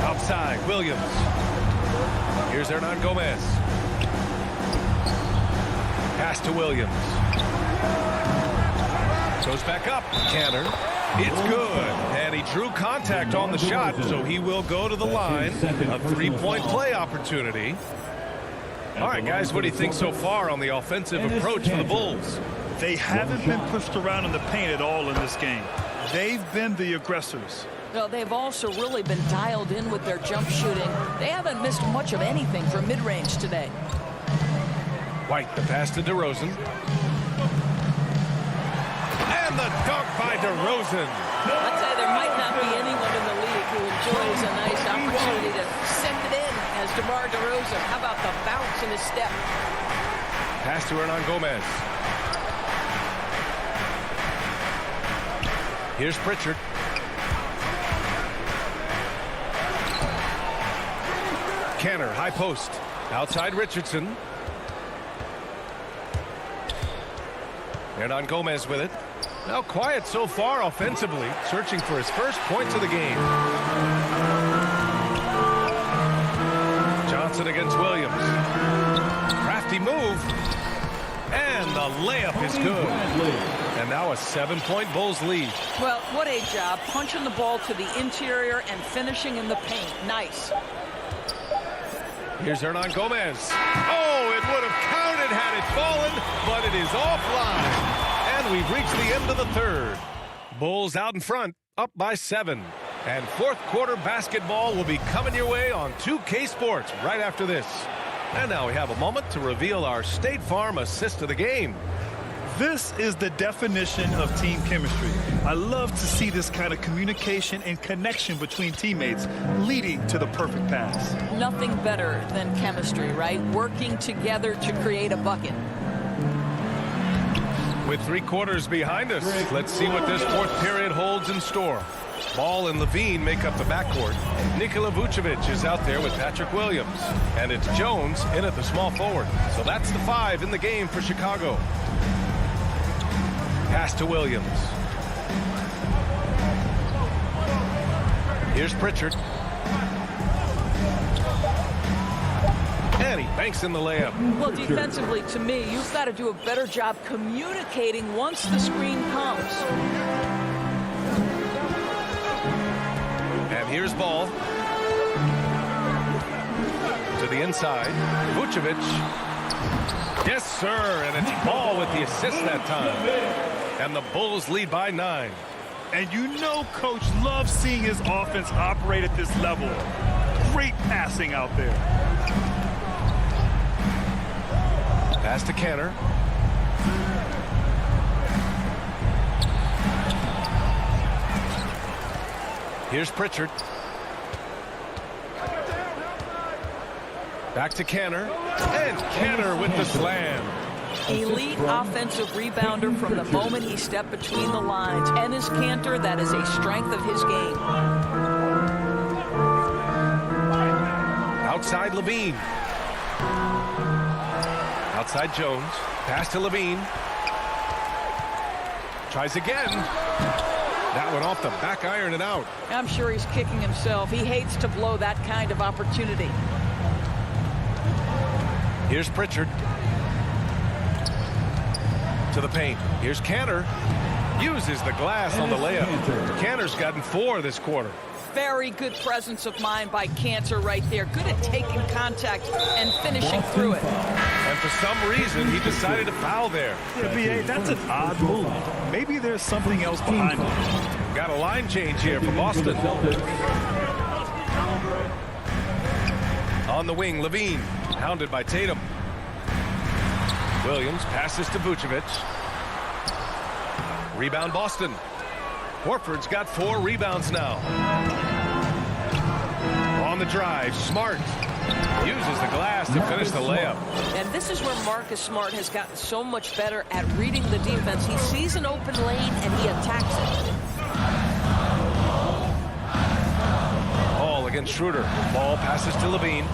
Outside, Williams. Here's Hernan Gomez. Pass to Williams. Goes back up. Canner. It's good. And he drew contact on the shot, so he will go to the line. A 3-point play opportunity. All right, guys, what do you think so far on the offensive approach for the Bulls? They haven't been pushed around in the paint at all in this game. They've been the aggressors. No, they've also really been dialed in with their jump shooting. They haven't missed much of anything from mid-range today. White, the pass to DeRozan. And the dunk by DeRozan. I'd say there might not be anyone in the league who enjoys a nice opportunity to send it in as DeMar DeRozan. How about the bounce in his step? Pass to Hernan Gomez. Here's Pritchard. Canner, high post. Outside Richardson. Hernan Gomez with it. Now quiet so far offensively, searching for his first points of the game. Johnson against Williams. Crafty move. And the layup is good. And now a 7-point Bulls lead. Well, what a job. Punching the ball to the interior and finishing in the paint. Nice. Here's Hernan Gomez. Oh, it would have counted had it fallen, but it is offline. And we've reached the end of the third. Bulls out in front, up by 7. And fourth quarter basketball will be coming your way on 2K Sports right after this. And now we have a moment to reveal our State Farm assist of the game. This is the definition of team chemistry. I love to see this kind of communication and connection between teammates leading to the perfect pass. Nothing better than chemistry, right? Working together to create a bucket. With 3 quarters behind us, let's see what this fourth period holds in store. Ball and Levine make up the backcourt. Nikola Vucevic is out there with Patrick Williams. And it's Jones in at the small forward. So that's the 5 in the game for Chicago. Pass to Williams. Here's Pritchard. And he banks in the layup. Well, defensively, to me, you've got to do a better job communicating once the screen comes. And here's Ball. To the inside. Vucevic. Yes, sir. And it's Ball with the assist that time. And the Bulls lead by 9. And you know Coach loves seeing his offense operate at this level. Great passing out there. Pass to Canner. Here's Pritchard. Back to Canner. And Canner with the slam. Elite offensive rebounder from the moment he stepped between the lines. And his canter, that is a strength of his game. Outside Levine. Outside Jones. Pass to Levine. Tries again. That one off the back iron and out. I'm sure he's kicking himself. He hates to blow that kind of opportunity. Here's Pritchard. To the paint. Here's Canner. Uses the glass on the layup. Canner's gotten 4 this quarter. Very good presence of mind by Cantor right there. Good at taking contact and finishing through it. And for some reason, he decided to foul there. Yeah, B.A., that's an odd move. Maybe there's something else behind it. Got a line change here for Boston. On the wing, Levine. Hounded by Tatum. Williams passes to Vucevic. Rebound Boston. Horford's got 4 rebounds now. On the drive, Smart uses the glass to finish the layup. And this is where Marcus Smart has gotten so much better at reading the defense. He sees an open lane and he attacks it. Ball against Schroeder. Ball passes to Levine.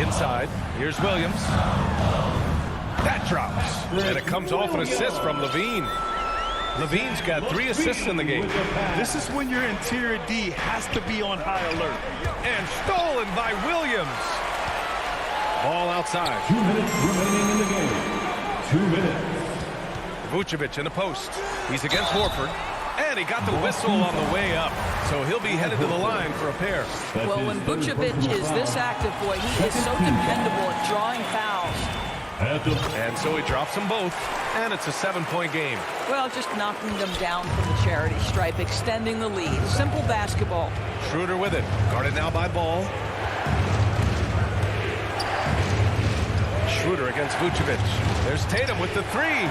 Inside. Here's Williams. That drops. And it comes off an assist from Levine. Levine's got 3 assists in the game. This is when your interior D has to be on high alert. And stolen by Williams. Ball outside. 2 minutes remaining in the game. 2 minutes. Vucevic in the post. He's against Horford. And he got the whistle on the way up. So he'll be headed to the line for a pair. Well, when Vucevic is this active, boy, he is so dependable at drawing fouls. And so he drops them both. And it's a 7-point game. Well, just knocking them down from the charity stripe, extending the lead. Simple basketball. Schroeder with it. Guarded now by Ball. Schroeder against Vucevic. There's Tatum with the 3.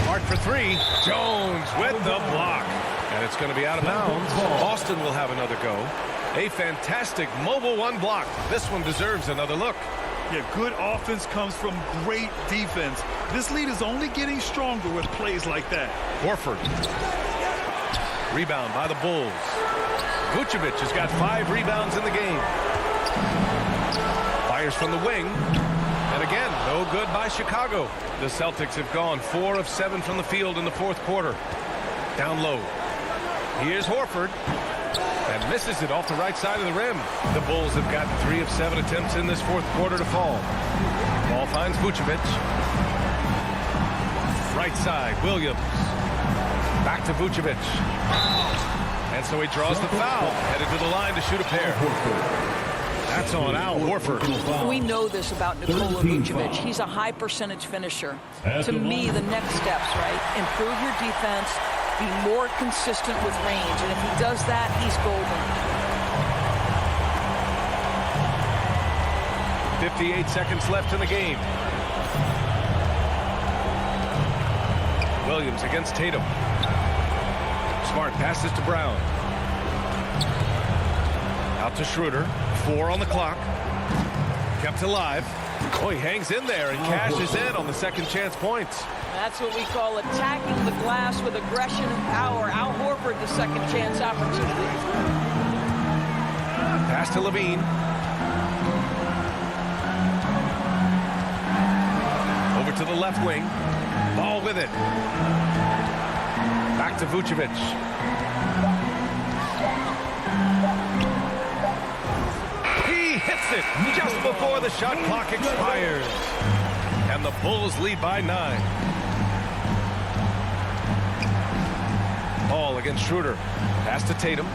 Smart for 3. Jones with the block. And it's going to be out of bounds. Boston will have another go. A fantastic mobile one block. This one deserves another look. Yeah, good offense comes from great defense. This lead is only getting stronger with plays like that. Horford. Rebound by the Bulls. Vucevic has got 5 rebounds in the game. Fires from the wing. And again, no good by Chicago. The Celtics have gone 4 of 7 from the field in the fourth quarter. Down low. Here's Horford. And misses it off the right side of the rim. The Bulls have gotten 3 of 7 attempts in this fourth quarter to fall. Ball finds Vucevic. Right side, Williams. Back to Vucevic. And so he draws the foul. Headed to the line to shoot a pair. That's on Al Horford. We know this about Nikola Vucevic. He's a high percentage finisher. To me, the next steps, right? Improve your defense. Be more consistent with range. And if he does that, he's golden. 58 seconds left in the game. Williams against Tatum. Smart passes to Brown. Out to Schroeder. 4 on the clock. Kept alive. Oh, he hangs in there and cashes in on the second chance points. That's what we call attacking the glass with aggression and power. Al Horford, the second chance opportunity. Pass to Levine. Over to the left wing. Ball with it. Back to Vucevic. He hits it just before the shot clock expires. And the Bulls lead by 9. Ball against Schroeder. Pass to Tatum.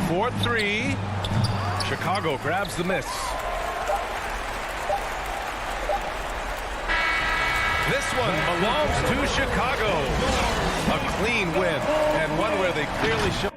4-3. Chicago grabs the miss. This one belongs to Chicago. A clean win, and one where they clearly show.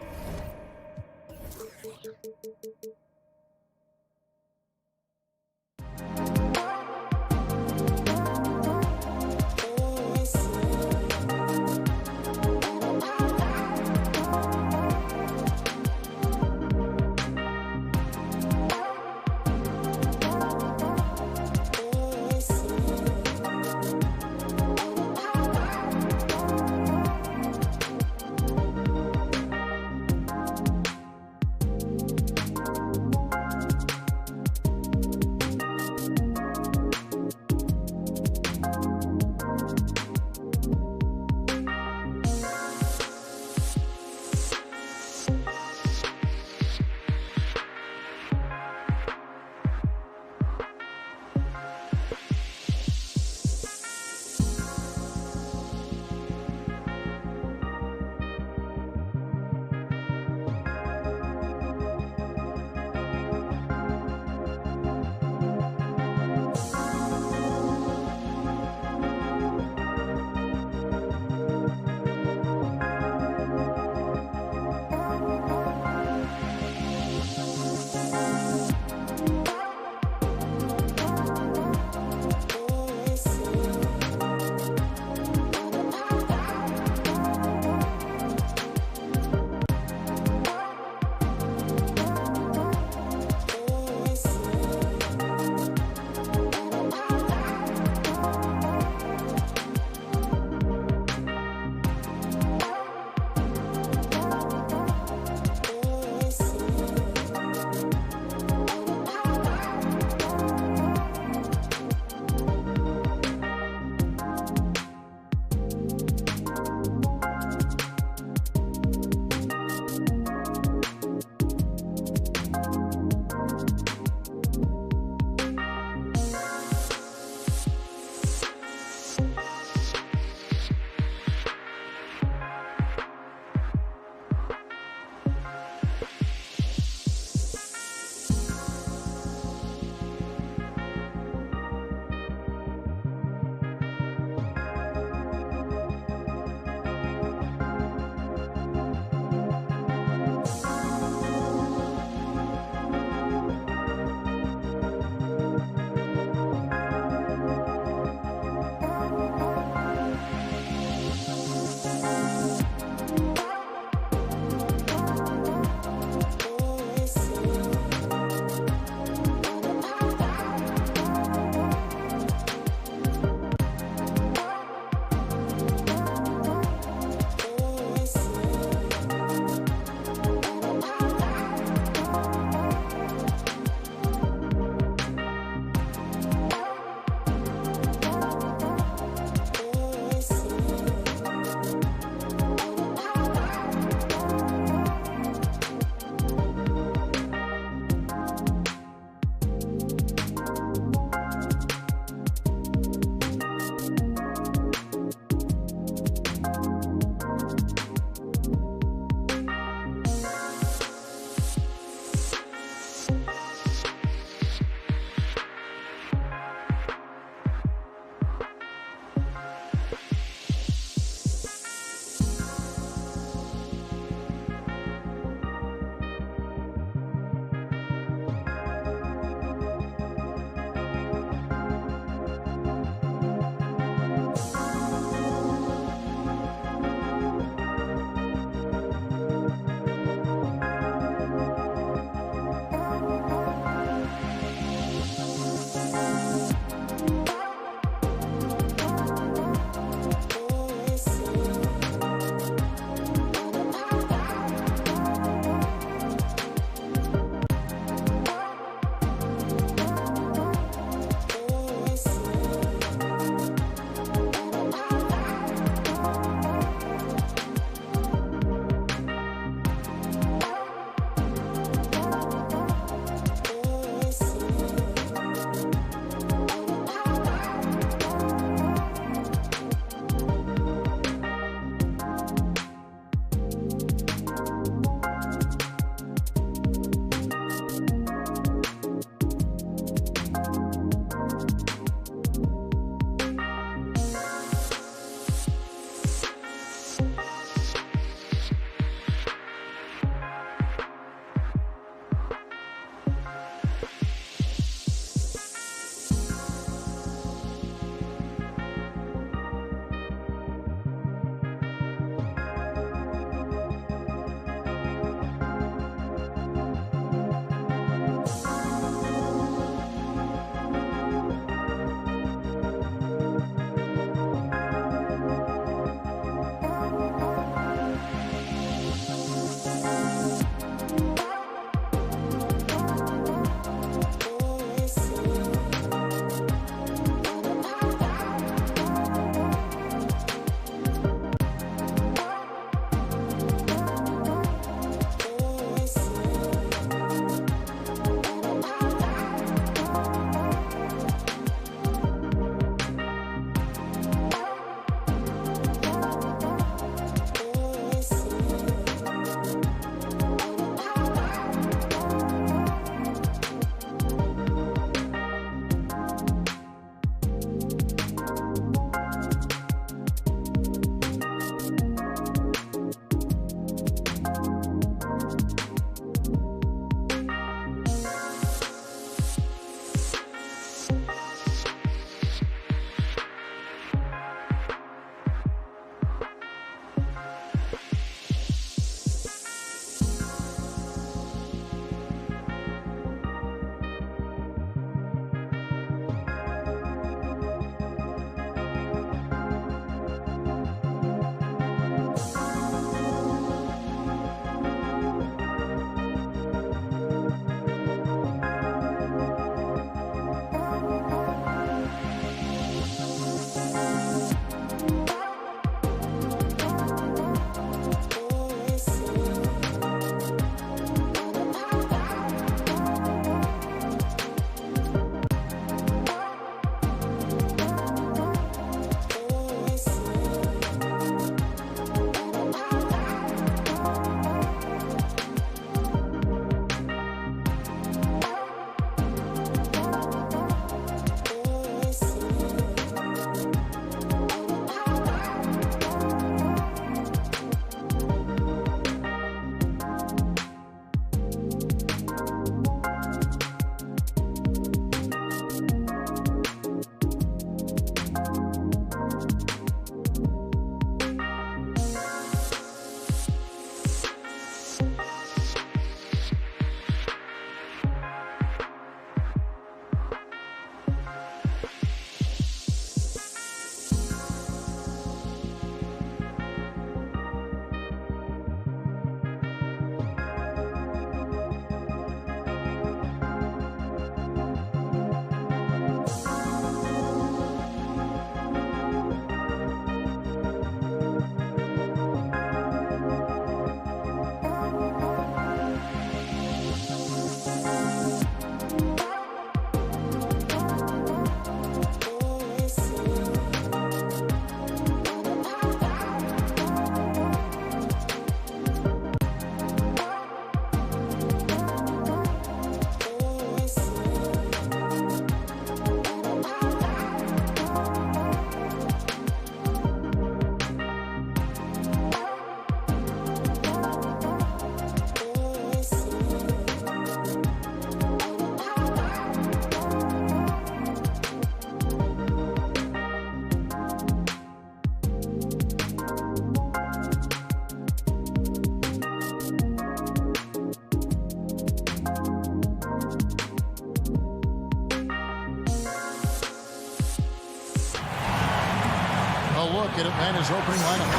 look at Atlanta's opening lineup.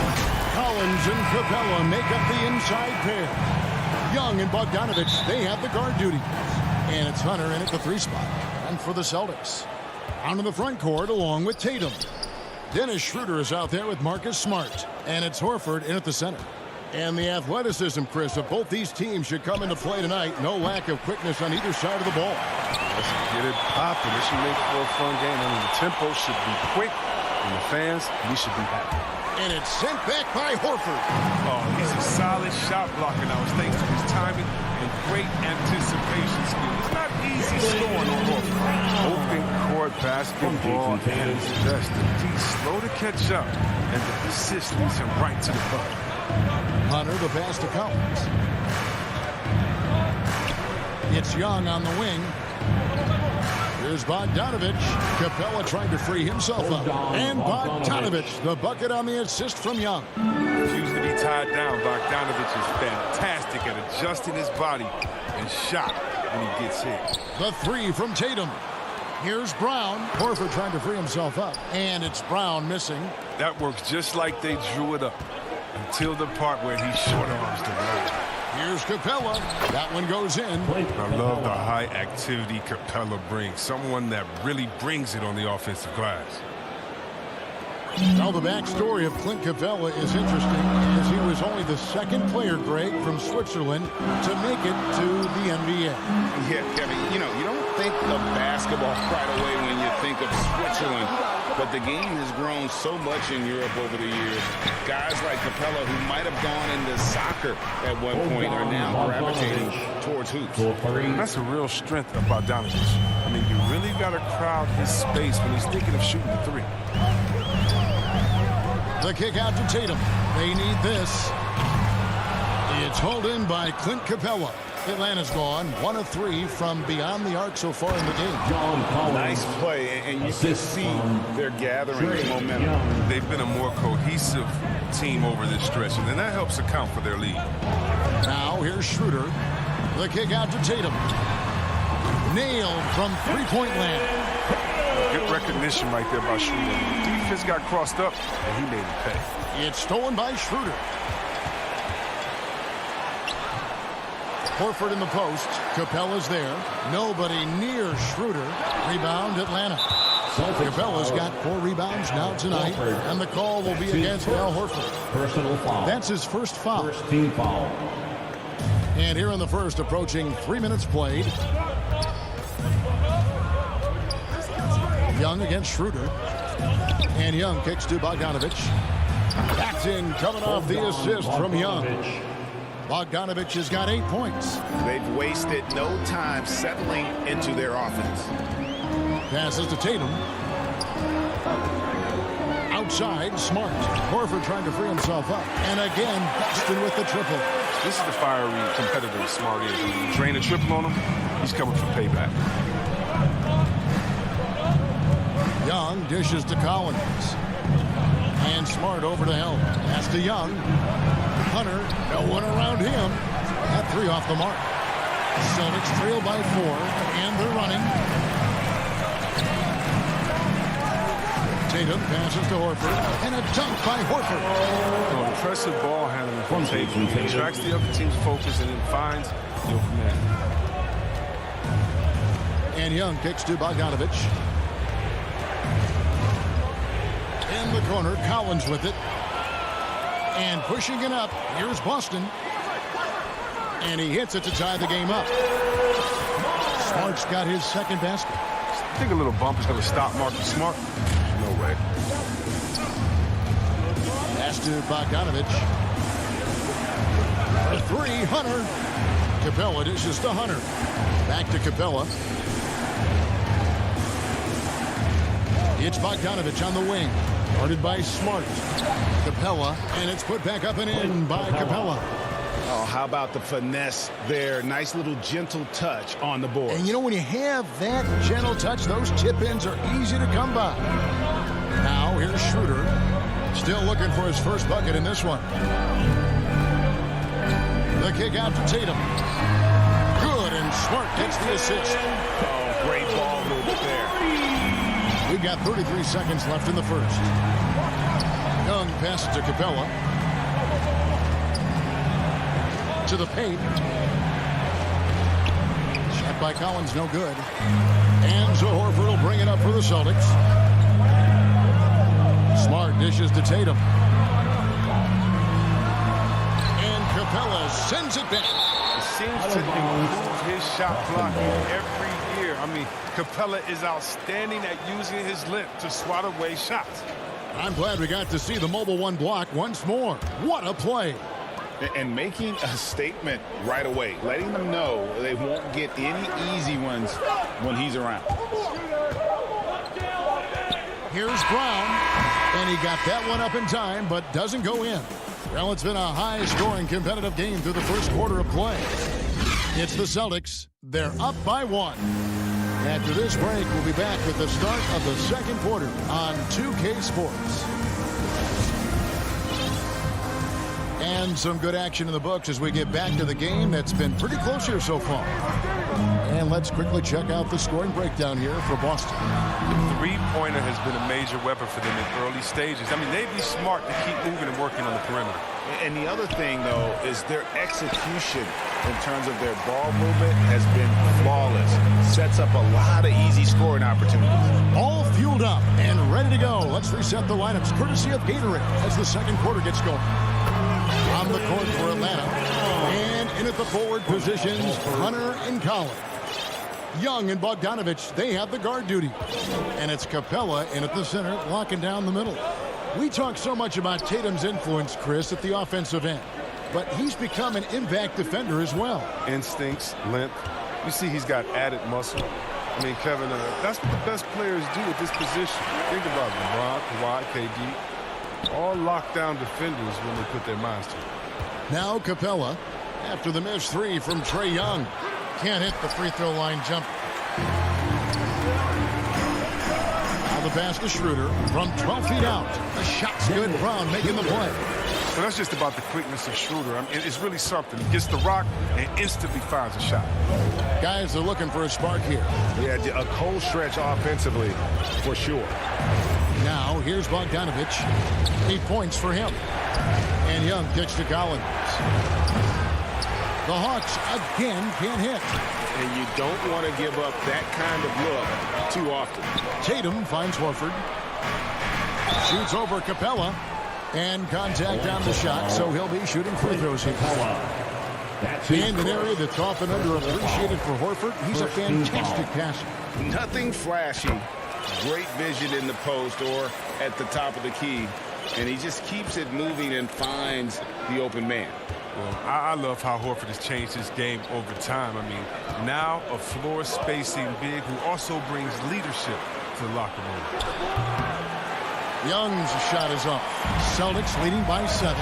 Collins and Capella make up the inside pair. Young and Bogdanovich, they have the guard duty. And it's Hunter in at the 3 spot. And for the Celtics. Out in the front court along with Tatum. Dennis Schroeder is out there with Marcus Smart. And it's Horford in at the center. And the athleticism, Chris, of both these teams should come into play tonight. No lack of quickness on either side of the ball. Let's get it popping. This should make for a fun game. I mean, the tempo should be quick. And the fans, we should be happy. And it's sent back by Horford. Oh, he's a solid shot blocker now. It's thanks to his timing and great anticipation skill. It's not easy scoring on Horford. Open court basketball and his best. He's slow to catch up, and the assist leads him right to the bucket. Hunter, the pass to Collins. It's Young on the wing. Here's Bogdanovich. Capella trying to free himself up. And Bogdanovich, the bucket on the assist from Young. Refusing to be tied down, Bogdanovich is fantastic at adjusting his body and shot when he gets hit. The 3 from Tatum. Here's Brown. Horford trying to free himself up. And it's Brown missing. That works just like they drew it up until the part where he short arms the road. Here's Capella. That one goes in. I love the high activity Capella brings. Someone that really brings it on the offensive glass. Now the backstory of Clint Capella is interesting, as he was only the 2nd player, Greg, from Switzerland to make it to the NBA. Yeah, Kevin, you know, you don't think of basketball right away when you think of Switzerland, but the game has grown so much in Europe over the years. Guys like Capella, who might have gone into soccer at one point, are now gravitating towards hoops. That's a real strength of Bogdanovich. I mean, you really got to crowd his space when he's thinking of shooting the 3. The kick out to Tatum. They need this. It's hauled in by Clint Capella. Atlanta's gone 1 of 3 from beyond the arc so far in the game. Nice play, and you can see they're gathering momentum. They've been a more cohesive team over this stretch, and then that helps account for their lead. Now here's Schroeder. The kick out to Tatum. Nailed from 3-point land. Good recognition right there by Schroeder. The defense got crossed up, and he made it pay. It's stolen by Schroeder. Horford in the post. Capella's there. Nobody near Schroeder. Rebound Atlanta. Capella's got 4 rebounds now tonight, and the call will be against Al Horford. Personal foul. That's his first foul. First team foul. And here in the first, approaching 3 minutes played. Young against Schroeder. And Young kicks to Bogdanovich. That's in, coming off the assist from Young. Bogdanovich has got 8 points. They've wasted no time settling into their offense. Passes to Tatum. Outside, Smart. Horford trying to free himself up. And again, Boston with the triple. This is the fiery competitor Smart is. When you drain a triple on him, he's coming for payback. Young dishes to Collins. And Smart over to Helm. Pass to Young. Hunter, no one around him. That 3 off the mark. Celtics trail by 4, and they're running. Tatum passes to Horford, and a dunk by Horford. Oh, impressive ball handling from Tatum. He attracts the other team's focus and then finds the open man. And Young kicks to Bogdanovich. In the corner, Collins with it. And pushing it up, here's Boston. And he hits it to tie the game up. Smart's got his 2nd basket. I think a little bump is going to stop Marcus Smart. No way. Pass to Bogdanovich. For 3, Hunter. Capella dishes to Hunter. Back to Capella. It's Bogdanovich on the wing. Guarded by Smart. Capella, and it's put back up and in by Capella. Oh, how about the finesse there? Nice little gentle touch on the board. And you know, when you have that gentle touch, those tip-ins are easy to come by. Now, here's Schroeder. Still looking for his first bucket in this one. The kick out to Tatum. Good, and Smart gets the assist. Oh, great ball movement there. We've got 33 seconds left in the first. Pass it to Capella. To the paint. Shot by Collins, no good. And so Horford will bring it up for the Celtics. Smart dishes to Tatum. And Capella sends it back. It seems to improve his shot blocking every year. I mean, Capella is outstanding at using his length to swat away shots. I'm glad we got to see the mobile one block once more. What a play. And making a statement right away, letting them know they won't get any easy ones when he's around. Here's Brown, and he got that one up in time, but doesn't go in. Well, it's been a high-scoring competitive game through the first quarter of play. It's the Celtics. They're up by 1. After this break, we'll be back with the start of the second quarter on 2K Sports. And some good action in the books as we get back to the game that's been pretty close here so far. And let's quickly check out the scoring breakdown here for Boston. The three-pointer has been a major weapon for them in early stages. I mean, they'd be smart to keep moving and working on the perimeter. And the other thing, though, is their execution in terms of their ball movement has been flawless. Sets up a lot of easy scoring opportunities. All fueled up and ready to go. Let's reset the lineups courtesy of Gatorade as the second quarter gets going. On the court for Atlanta. And in at the forward positions, Hunter and Collins. Young and Bogdanovich, they have the guard duty. And it's Capella in at the center, locking down the middle. We talk so much about Tatum's influence, Chris, at the offensive end. But he's become an impact defender as well. Instincts, length. You see he's got added muscle. I mean, Kevin, that's what the best players do at this position. Think about LeBron, Kawhi, KD. All lockdown defenders when they put their minds to it. Now Capella, after the missed three from Trae Young. Can't hit the free throw line jump. Now the pass to Schroeder from 12 feet out. The shot's good. Brown making the play. So that's just about the quickness of Schroeder. I mean, it's really something. He gets the rock and instantly finds a shot. Guys are looking for a spark here. Yeah, a cold stretch offensively for sure. Now here's Bogdanovich. 8 points for him. And Young kicks to Collins. The Hawks again can't hit. And you don't want to give up that kind of look too often. Tatum finds Horford. Shoots over Capella. And contact on the shot, so he'll be shooting free throws here. And an area that's often underappreciated for Horford. He's a fantastic passer. Nothing flashy. Great vision in the post or at the top of the key. And he just keeps it moving and finds the open man. Well, I love how Horford has changed his game over time. I mean, now a floor spacing big who also brings leadership to the locker room. Young's shot is off. Celtics leading by 7.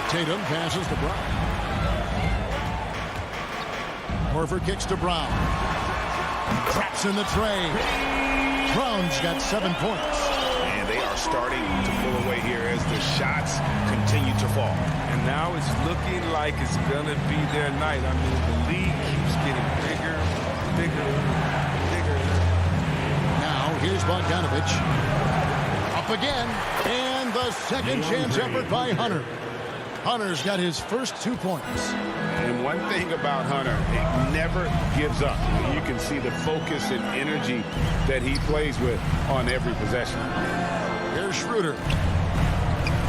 Tatum passes to Brown. Horford kicks to Brown. Traps in the tray. Brown's got 7 points. And they are starting to pull away here as the shots continue to fall. And now it's looking like it's going to be their night. I mean, the lead keeps getting bigger. Now, here's Bogdanovich. Up again. And the second chance effort by Hunter. Hunter's got his first 2 points. And one thing about Hunter, he never gives up. You can see the focus and energy that he plays with on every possession. Here's Schroeder.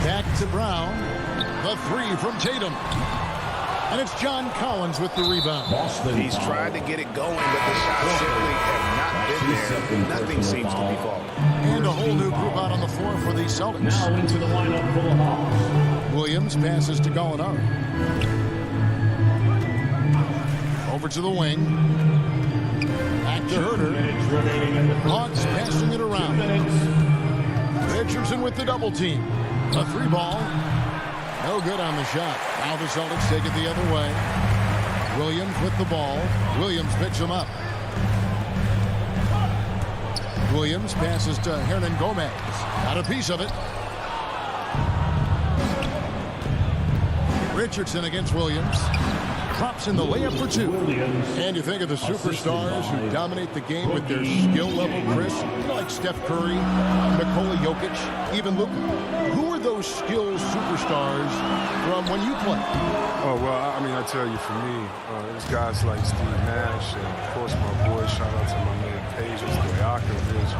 Back to Brown. The 3 from Tatum. And it's John Collins with the rebound. He's tried to get it going, but the shots simply have not been there. Nothing seems to be falling. And a whole new group out on the floor for the Celtics. Now into the lineup for the Hawks. Williams passes to Gallinari. Over to the wing. Back to Herter. Hawks passing it around. Richardson with the double team. A 3 ball. No good on the shot. Now the Celtics take it the other way. Williams with the ball. Williams picks him up. Williams passes to Hernan Gomez. Got a piece of it. Richardson against Williams. drops in the layup for two. And you think of the superstars who dominate the game with their skill level, Chris, like Steph Curry, Nikola Jokic, even Luka. Who are those skills superstars from when you played? Oh, well, I mean, I tell you, for me, it was guys like Steve Nash, and of course my boys, shout out to my man Paige, Stojakovic,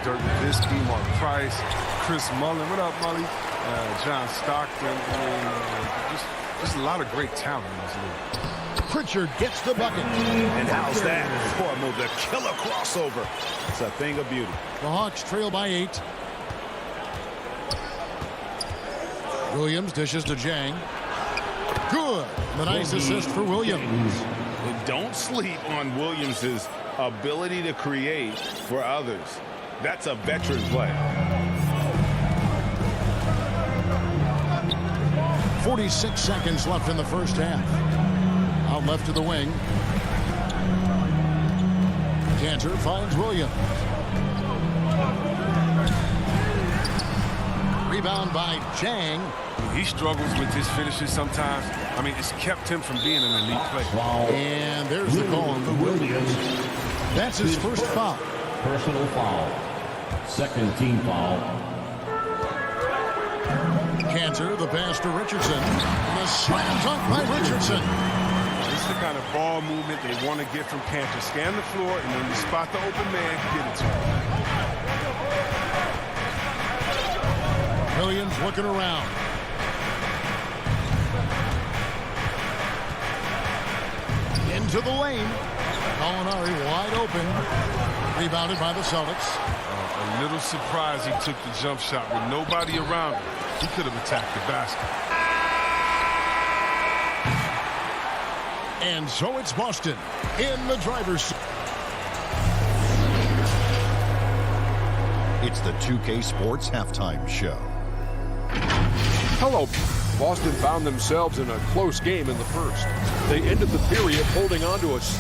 Dirk Nowitzki, Mark Price, Chris Mullin, what up, Mully? John Stockton, just a lot of great talent in this league. Pritchard gets the bucket. And how's that? Poor move, the killer crossover. It's a thing of beauty. The Hawks trail by 8. Williams dishes to Jang. Good. The nice assist for Williams. And don't sleep on Williams's ability to create for others. That's a veteran play. 46 seconds left in the first half. Out left to the wing. Cantor finds Williams. Rebound by Jang. He struggles with his finishes sometimes. I mean, it's kept him from being an elite player. And there's the call for Williams. That's his first foul. Personal foul. Second team foul. Cantor, the pass to Richardson. And a slam dunk by Richardson. This is the kind of ball movement they want to get from Cantor. Scan the floor, and when you spot the open man, get it to him. Williams looking around. Into the lane. Molinari wide open. Rebounded by the Celtics. A little surprised he took the jump shot with nobody around him. He could have attacked the basket. And so it's Boston in the driver's seat. It's the 2K Sports Halftime Show. Hello. Boston found themselves in a close game in the first. They ended the period holding on to us.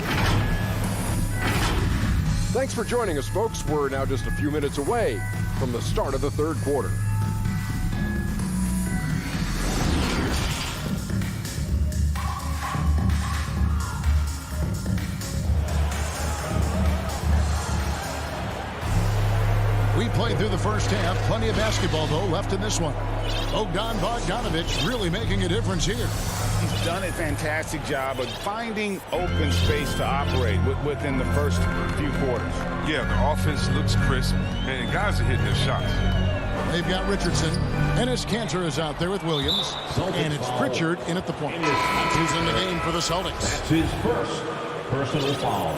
Thanks for joining us, folks. We're now just a few minutes away from the start of the third quarter. We played through the first half. Plenty of basketball, though, left in this one. Bogdanovich really making a difference here. He's done a fantastic job of finding open space to operate within the first few quarters. Yeah, the offense looks crisp, and guys are hitting their shots. They've got Richardson. Ennis Cantor is out there with Williams. And it's Pritchard in at the point. He's in the game for the Celtics. That's his first personal foul.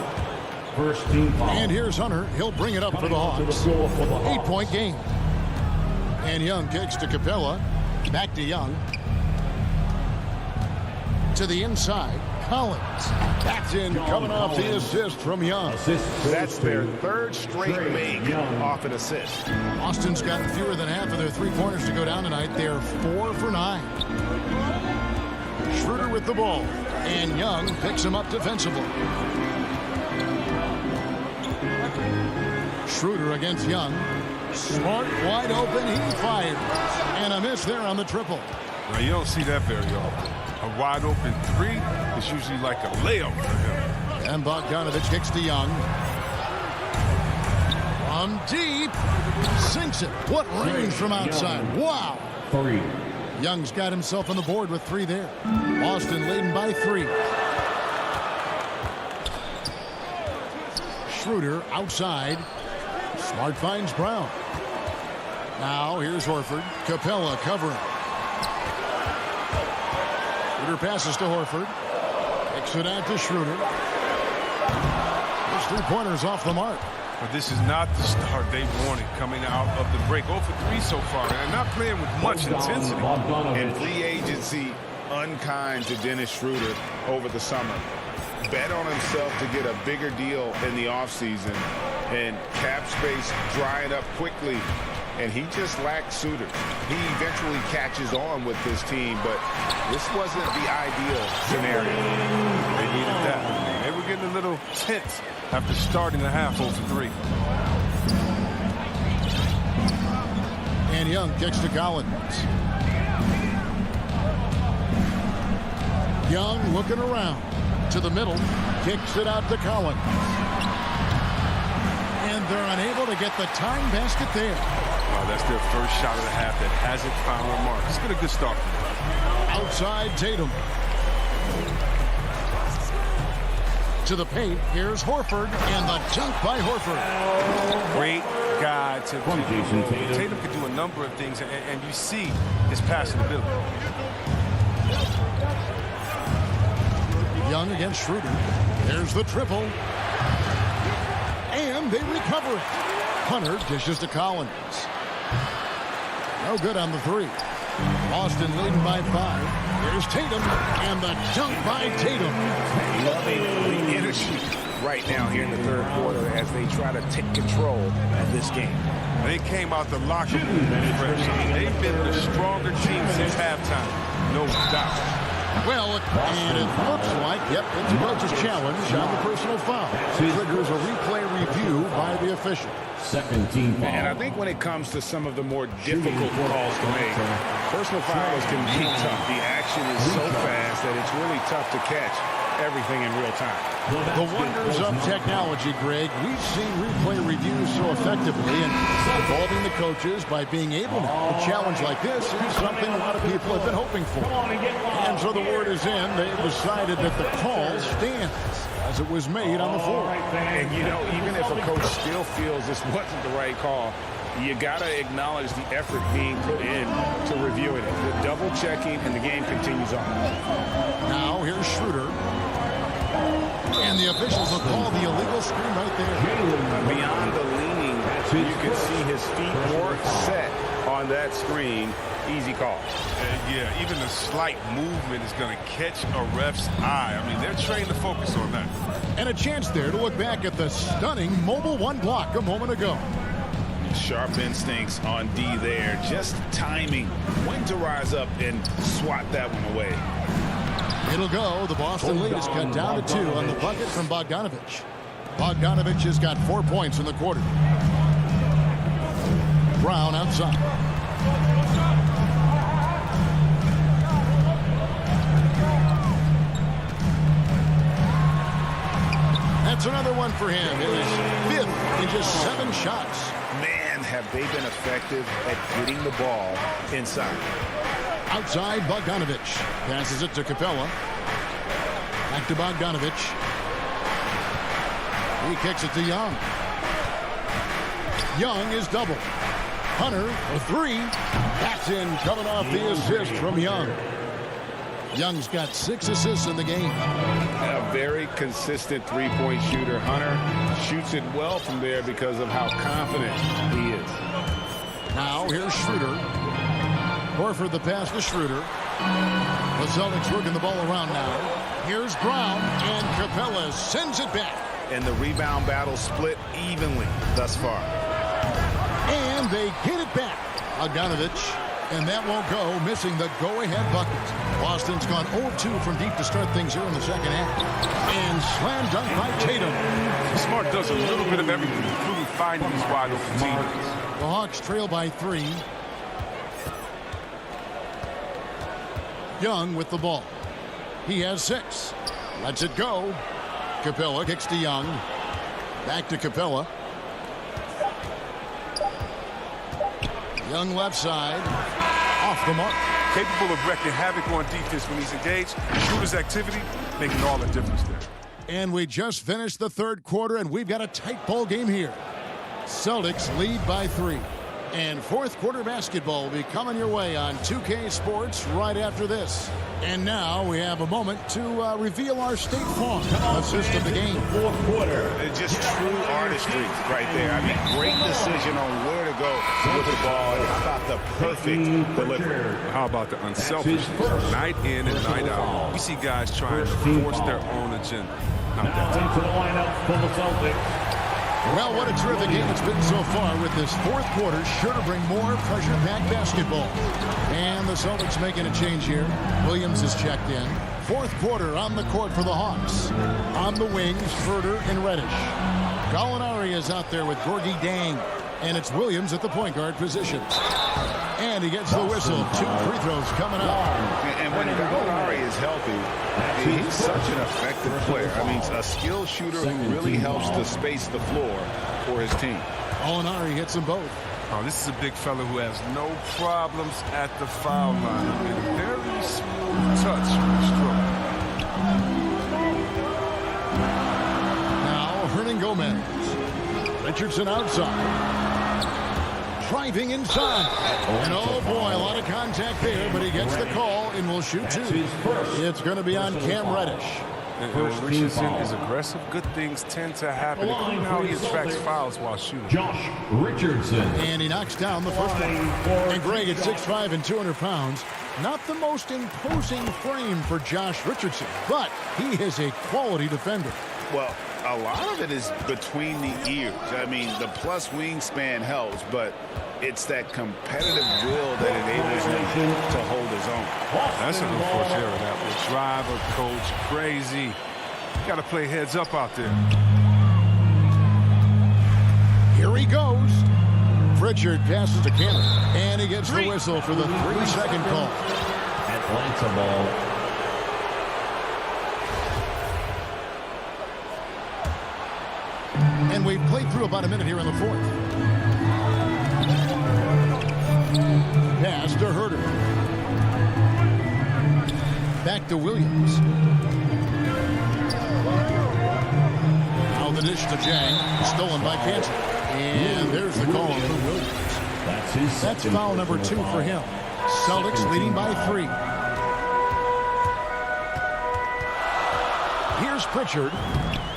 First team foul. And here's Hunter. He'll bring it up for the Hawks. 8-point game. And Young kicks to Capella. Back to Young. To the inside. Collins. That's in, coming off the assist from Young. That's their third straight make off an assist. Austin's got fewer than half of their three-pointers to go down tonight. They're 4 for 9. Schroeder with the ball. And Young picks him up defensively. Schroeder against Young. Smart, wide open, he fires. And a miss there on the triple. Now, you don't see that very often. A wide open three is usually like a layup for him. And Bogdanovich kicks to Young. From deep. Sinks it. What range from outside. Wow. 3. Young's got himself on the board with 3 there. Boston leading by 3. Schroeder outside. Smart finds Brown. Now here's Horford. Capella covering. Schroeder passes to Horford. Kicks it out to Schroeder. His 3-pointers off the mark. But this is not the start they wanted coming out of the break. 0 for 3 so far. They're not playing with much intensity. And free agency unkind to Dennis Schroeder over the summer. Bet on himself to get a bigger deal in the offseason. And cap space drying up quickly. And he just lacked suitors. He eventually catches on with this team, but this wasn't the ideal scenario. They needed that. They were getting a little tense after starting the half 0 for 3. And Young kicks to Collins. Young looking around to the middle, kicks it out to Collins. And they're unable to get the time basket there. Wow, that's their first shot of the half that hasn't found a mark. It's been a good start for them. Outside Tatum. To the paint, here's Horford, and the dunk by Horford. Great guy to do. Tatum can do a number of things, and you see his passing ability. Young against Schroeder. There's the triple. And they recover it. Hunter dishes to Collins. No good on the three. Boston leading by 5. Here's Tatum, and the dunk by Tatum. Loving the energy right now here in the third quarter as they try to take control of this game. They came out the locker room fresh. They've been the stronger team since halftime, no doubt. Well, and it looks like, yep, it's a coach's challenge on the personal foul. Triggers a replay review by the official. Second team foul. And I think when it comes to some of the more difficult calls to make, personal fouls can be tough. The action is so fast that it's really tough to catch everything in real time. The wonders of technology, Greg. We've seen replay reviews so effectively, and involving the coaches by being able to a challenge like this is something a lot of people have been hoping for. And so the word is in. They've decided that the call stands as it was made on the floor. And, you know, even if a coach still feels this wasn't the right call, you got to acknowledge the effort being put in to reviewing it. The double checking, and the game continues on. Now here's Schroeder. And the officials will call the illegal screen right there. Beyond the leaning, you can see his feet more set on that screen. Easy call. Yeah, even a slight movement is going to catch a ref's eye. I mean, they're trained to focus on that. And a chance there to look back at the stunning mobile one block a moment ago. Sharp instincts on D there. Just timing when to rise up and swat that one away. It'll go. The Boston lead is cut down to 2 on the bucket from Bogdanovich. Bogdanovich has got 4 points in the quarter. Brown outside. That's another one for him. His 5th in just 7 shots. Man, have they been effective at getting the ball inside. Outside, Bogdanovich passes it to Capella. Back to Bogdanovich. He kicks it to Young. Young is double. Hunter, a 3. That's in, coming off the assist from Young. Young's got 6 assists in the game. A very consistent three-point shooter. Hunter shoots it well from there because of how confident he is. Now here's Schroeder. Horford the pass to Schroeder. The Celtics working the ball around now. Here's Brown, and Capella sends it back. And the rebound battle split evenly thus far. And they get it back. Bogdanovich, and that won't go, missing the go-ahead bucket. Boston's gone 0-2 from deep to start things here in the second half. And slam dunk by Tatum. Smart does a little bit of everything, including finding these wide open teammates. The Hawks trail by 3. Young with the ball. He has 6. Lets it go. Capella kicks to Young. Back to Capella. Young left side. Off the mark. Capable of wreaking havoc on defense when he's engaged. Schroeder's activity making all the difference there. And we just finished the third quarter, and we've got a tight ball game here. Celtics lead by 3. And fourth quarter basketball will be coming your way on 2K Sports right after this. And now we have a moment to reveal our State Farm assist of the game. Fourth quarter. Just true artistry right there. I mean, great decision on where to go with the ball. And how about the perfect delivery? How about the unselfish night in and night out? We see guys trying to force their own agenda. Not that into the lineup for the Celtics. Well, what a terrific game it's been so far with this fourth quarter. Sure to bring more pressure-packed basketball. And the Celtics making a change here. Williams is checked in. Fourth quarter on the court for the Hawks. On the wings, Herter and Reddish. Gallinari is out there with Gorgie Dang. And it's Williams at the point guard position. And he gets the whistle. 2 free throws coming up. And when Gallinari is healthy, he's such an effective player. I mean, a skilled shooter who really helps to space the floor for his team. Gallinari hits them both. Oh, this is a big fella who has no problems at the foul line. I mean, a very smooth touch with the stroke. Now, Hernan Gomez. Richardson outside. Driving inside. And oh boy, a lot of contact there, but he gets the call and will shoot 2. It's going to be on Cam Reddish. And when Richardson is aggressive, good things tend to happen, including how he attracts fouls while shooting. Josh Richardson. And he knocks down the first one. And Greg at 6'5" and 200 pounds. Not the most imposing frame for Josh Richardson, but he is a quality defender. Well, a lot of it is between the ears. I mean, the plus wingspan helps, but it's that competitive will that enables him to hold his own. That's an unforced error. That will drive a coach crazy. Got to play heads up out there. Here he goes. Pritchard passes to Cannon, and he gets the whistle for the 3-second call. Atlanta ball. And we've played through about a minute here in the 4th. Pass to Herder. Back to Williams. Now the dish to Jang. Stolen by Cantor. And there's the call for Williams. That's foul number 2 for him. Celtics leading by 3. Here's Pritchard.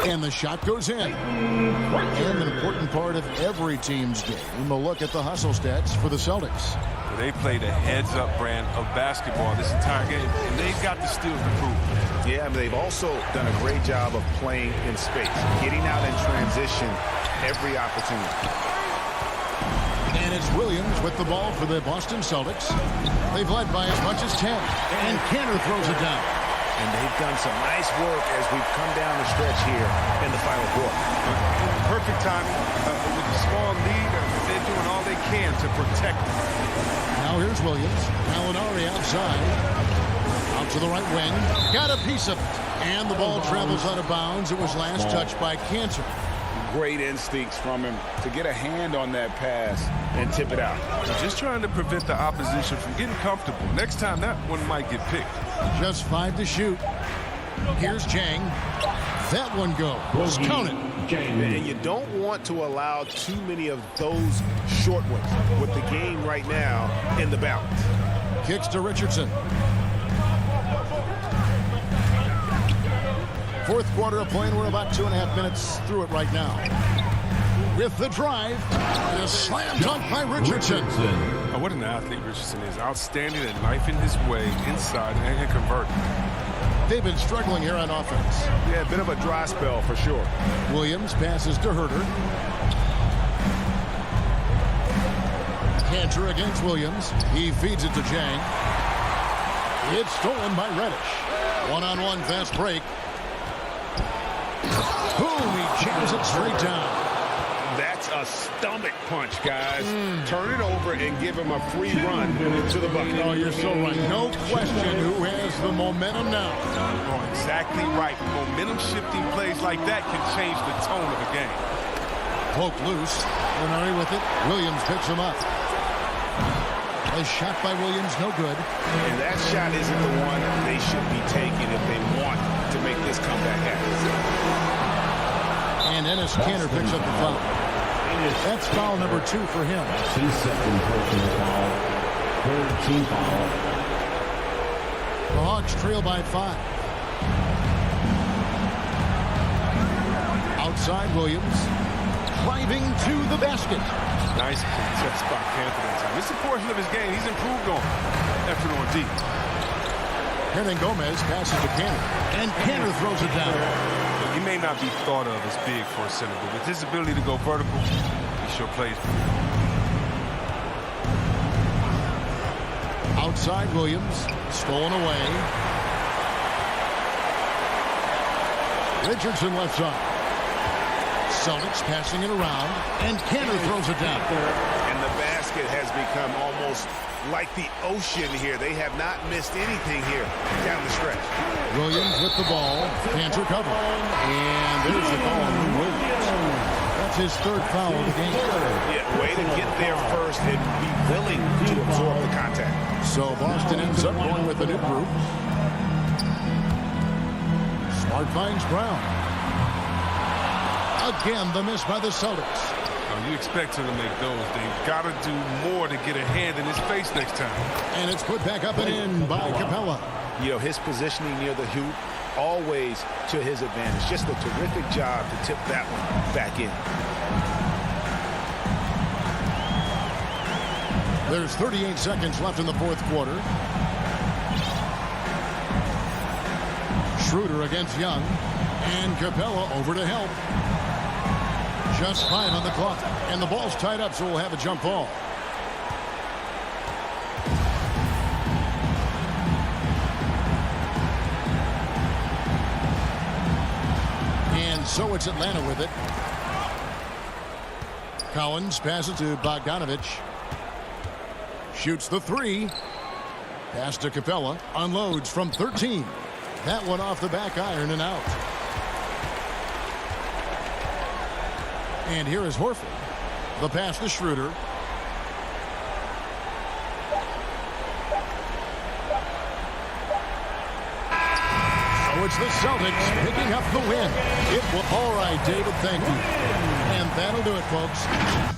And the shot goes in. And an important part of every team's game, a look at the hustle stats for the Celtics. They played a heads-up brand of basketball this entire game, and they've got the steals to prove it. Yeah, but they've also done a great job of playing in space, getting out in transition every opportunity. And it's Williams with the ball for the Boston Celtics. They've led by as much as 10. And Cantor throws it down. And they've done some nice work as we've come down the stretch here in the final quarter. Perfect timing with a small lead. They're doing all they can to protect it. Now here's Williams. Gallinari outside. Out to the right wing. Got a piece of it. And the ball travels out of bounds. It was last touched by Cantor. Great instincts from him to get a hand on that pass and tip it out. Just trying to prevent the opposition from getting comfortable. Next time, that one might get picked. Just 5 to shoot. Here's Jang. That one goes. Count it. And you don't want to allow too many of those short ones with the game right now in the balance. Kicks to Richardson. 4th quarter of play, and we're about 2.5 minutes through it right now. With the drive, the slam dunk by Richardson. Oh, what an athlete Richardson is. Outstanding at knifing his way inside and converting. They've been struggling here on offense. Yeah, a bit of a dry spell for sure. Williams passes to Herder. Cantor against Williams. He feeds it to Jang. It's stolen by Reddish. One-on-one fast break. Boom, he jams it straight down. That's a stomach punch, guys. Turn it over and give him a free run to the bucket. Oh, you're so right. No question who has the momentum now. Oh, exactly right. Momentum-shifting plays like that can change the tone of the game. Poke loose. Gallinari with it. Williams picks him up. A shot by Williams, no good. And that shot isn't the one they should be taking if they want to make this comeback happen. And Ennis Cantor picks up the foul. That's foul number 2 for him. That's his second personal foul. 3rd team foul. The Hawks trail by 5. Outside Williams. Driving to the basket. Nice contest by Cantor. This is a portion of his game. He's improved on effort on deep. Hernan Gomez passes to Cantor. And Cantor throws it down. He may not be thought of as big for a center, but with his ability to go vertical, he sure plays for him. Outside Williams. Stolen away. Richardson left side. Celtics passing it around. And Cantor throws it down. And the basket market has become almost like the ocean here. They have not missed anything here down the stretch. Williams with the ball, can't recover. And there's the call on Lou Williams. That's his third foul of the game. Yeah, way to get there first and be willing to absorb the contact. So Boston ends up going with a new group. Smart finds Brown. Again, the miss by the Celtics. You expect him to make those. They've got to do more to get a hand in his face next time. And it's put back up and in by Capella. You know, his positioning near the hoop, always to his advantage. Just a terrific job to tip that one back in. There's 38 seconds left in the fourth quarter. Schroeder against Young. And Capella over to help. Just 5 on the clock. And the ball's tied up, so we'll have a jump ball. And so it's Atlanta with it. Collins passes to Bogdanovich. Shoots the three. Pass to Capella. Unloads from 13. That one off the back iron and out. And here is Horford. The pass to Schroeder. So it's the Celtics picking up the win. It will. All right, David, thank you. And that'll do it, folks.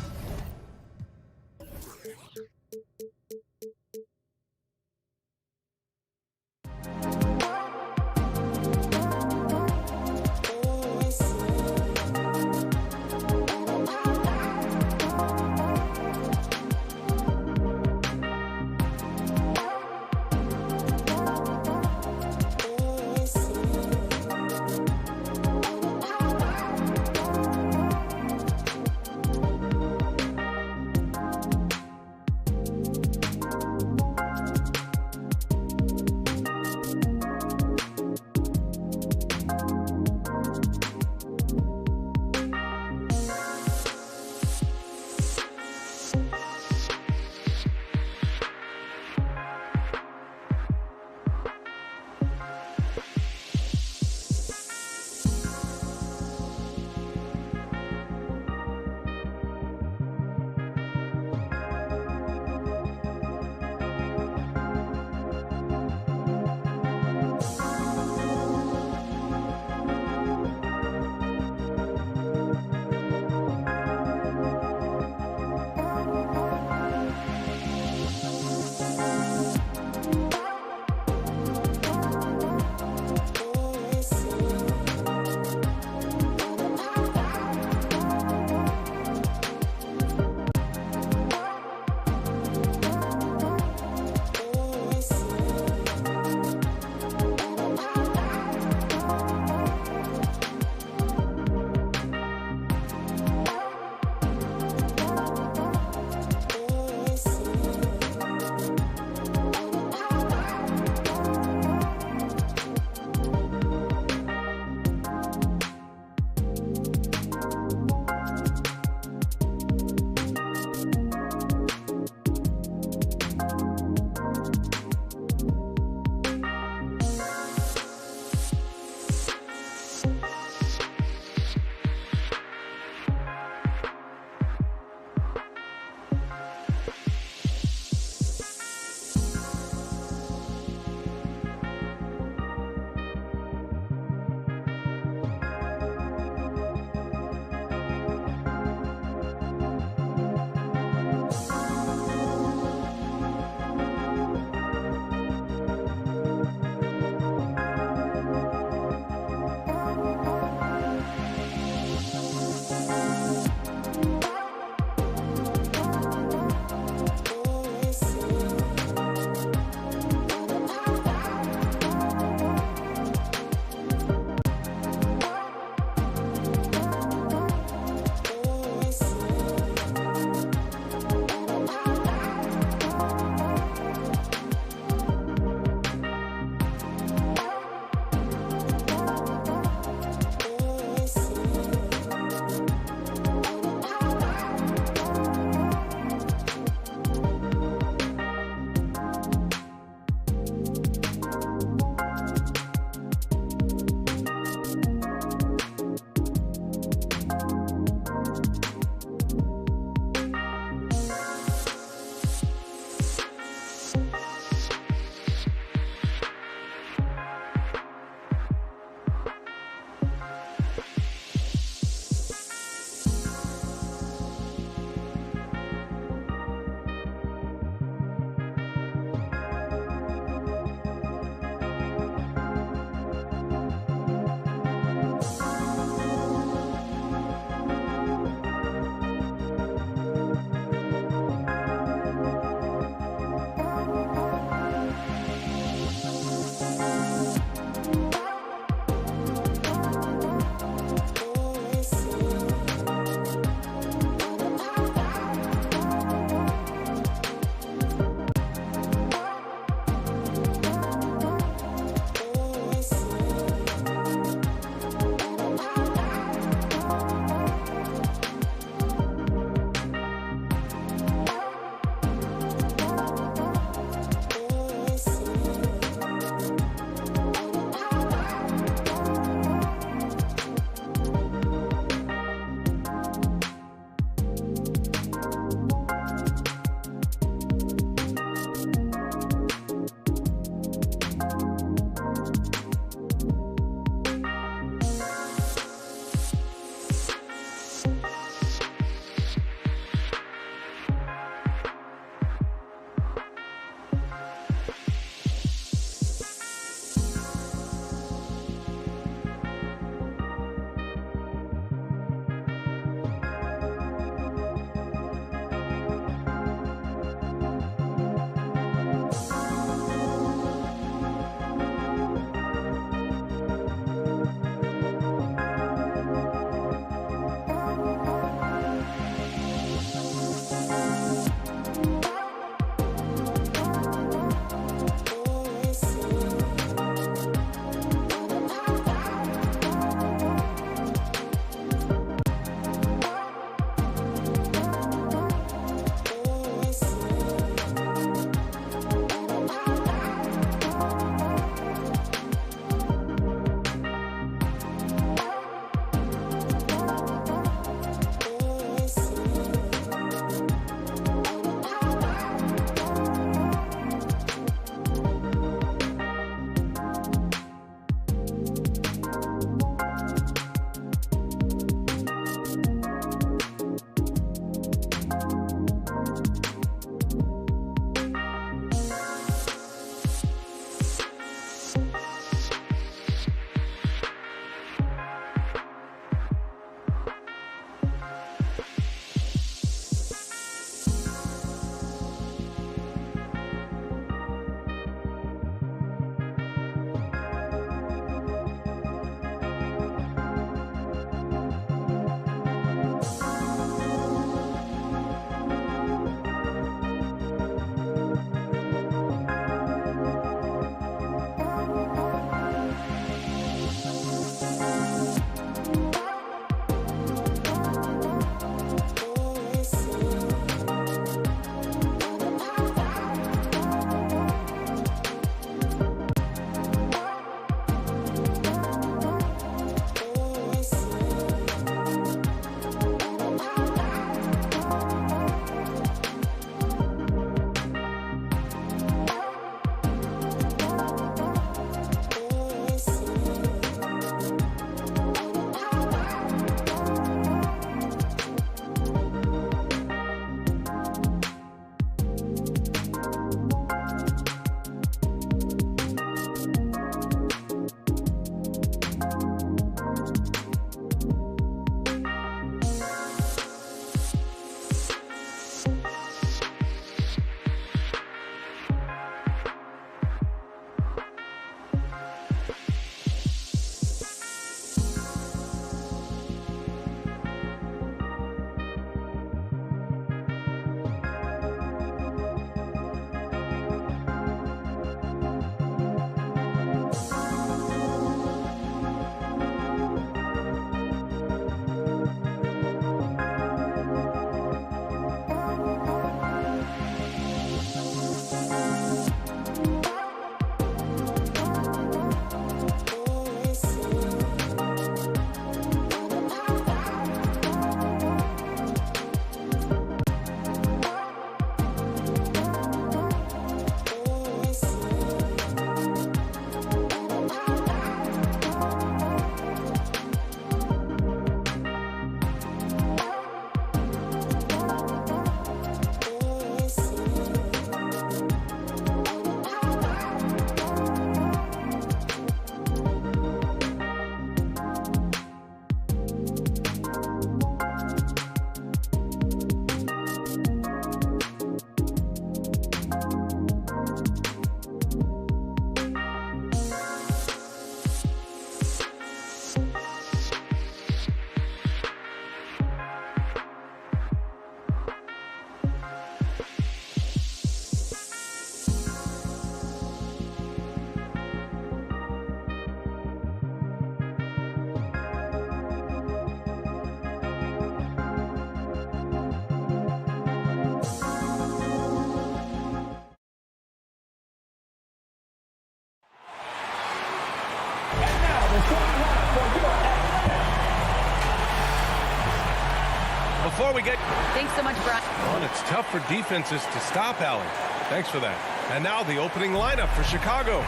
before we get... Thanks so much, Brian. Well, it's tough for defenses to stop Allen. Thanks for that. And now the opening lineup for Chicago.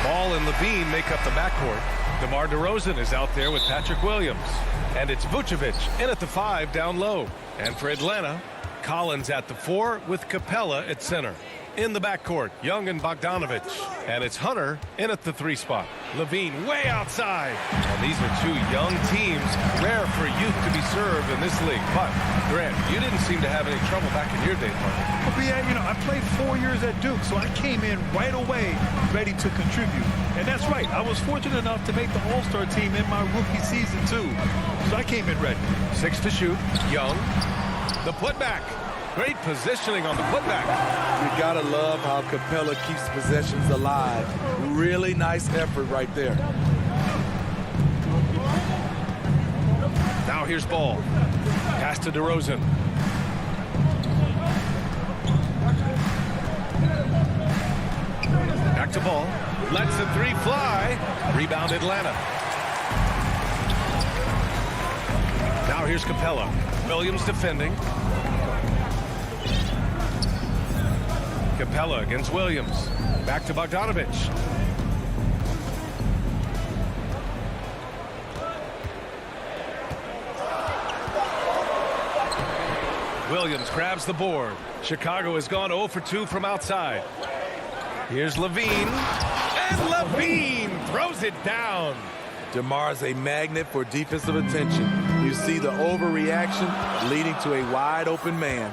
Ball and Levine make up the backcourt. DeMar DeRozan is out there with Patrick Williams. And it's Vucevic in at the 5 down low. And for Atlanta, Collins at the 4 with Capella at center. In the backcourt, Young and Bogdanovich. And it's Hunter in at the 3 spot. Levine way outside. And these are two young teams. Rare for youth to be served in this league. But, Grant, you didn't seem to have any trouble back in your day, partner. Well, yeah, I played 4 years at Duke, so I came in right away ready to contribute. And that's right. I was fortunate enough to make the All-Star team in my rookie season, too. So I came in ready. 6 to shoot. Young. The putback. Great positioning on the putback. You gotta love how Capella keeps possessions alive. Really nice effort right there. Now here's Ball. Pass to DeRozan. Back to Ball. Lets the 3 fly. Rebound Atlanta. Now here's Capella. Williams defending. Capella against Williams. Back to Bogdanovich. Williams grabs the board. Chicago has gone 0 for 2 from outside. Here's Levine. And Levine throws it down. DeMar's a magnet for defensive attention. You see the overreaction leading to a wide open man.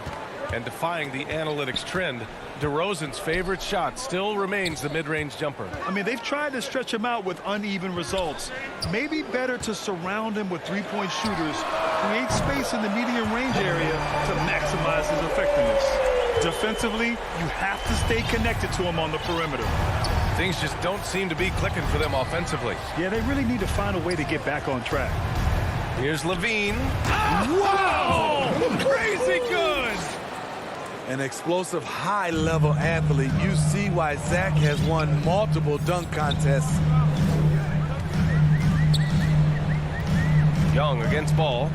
And defying the analytics trend, DeRozan's favorite shot still remains the mid-range jumper. I mean, they've tried to stretch him out with uneven results. Maybe better to surround him with three-point shooters, create space in the medium range area to maximize his effectiveness. Defensively, you have to stay connected to him on the perimeter. Things just don't seem to be clicking for them offensively. Yeah, they really need to find a way to get back on track. Here's Levine. Wow! Crazy good! An explosive, high-level athlete. You see why Zach has won multiple dunk contests. Young against Ball.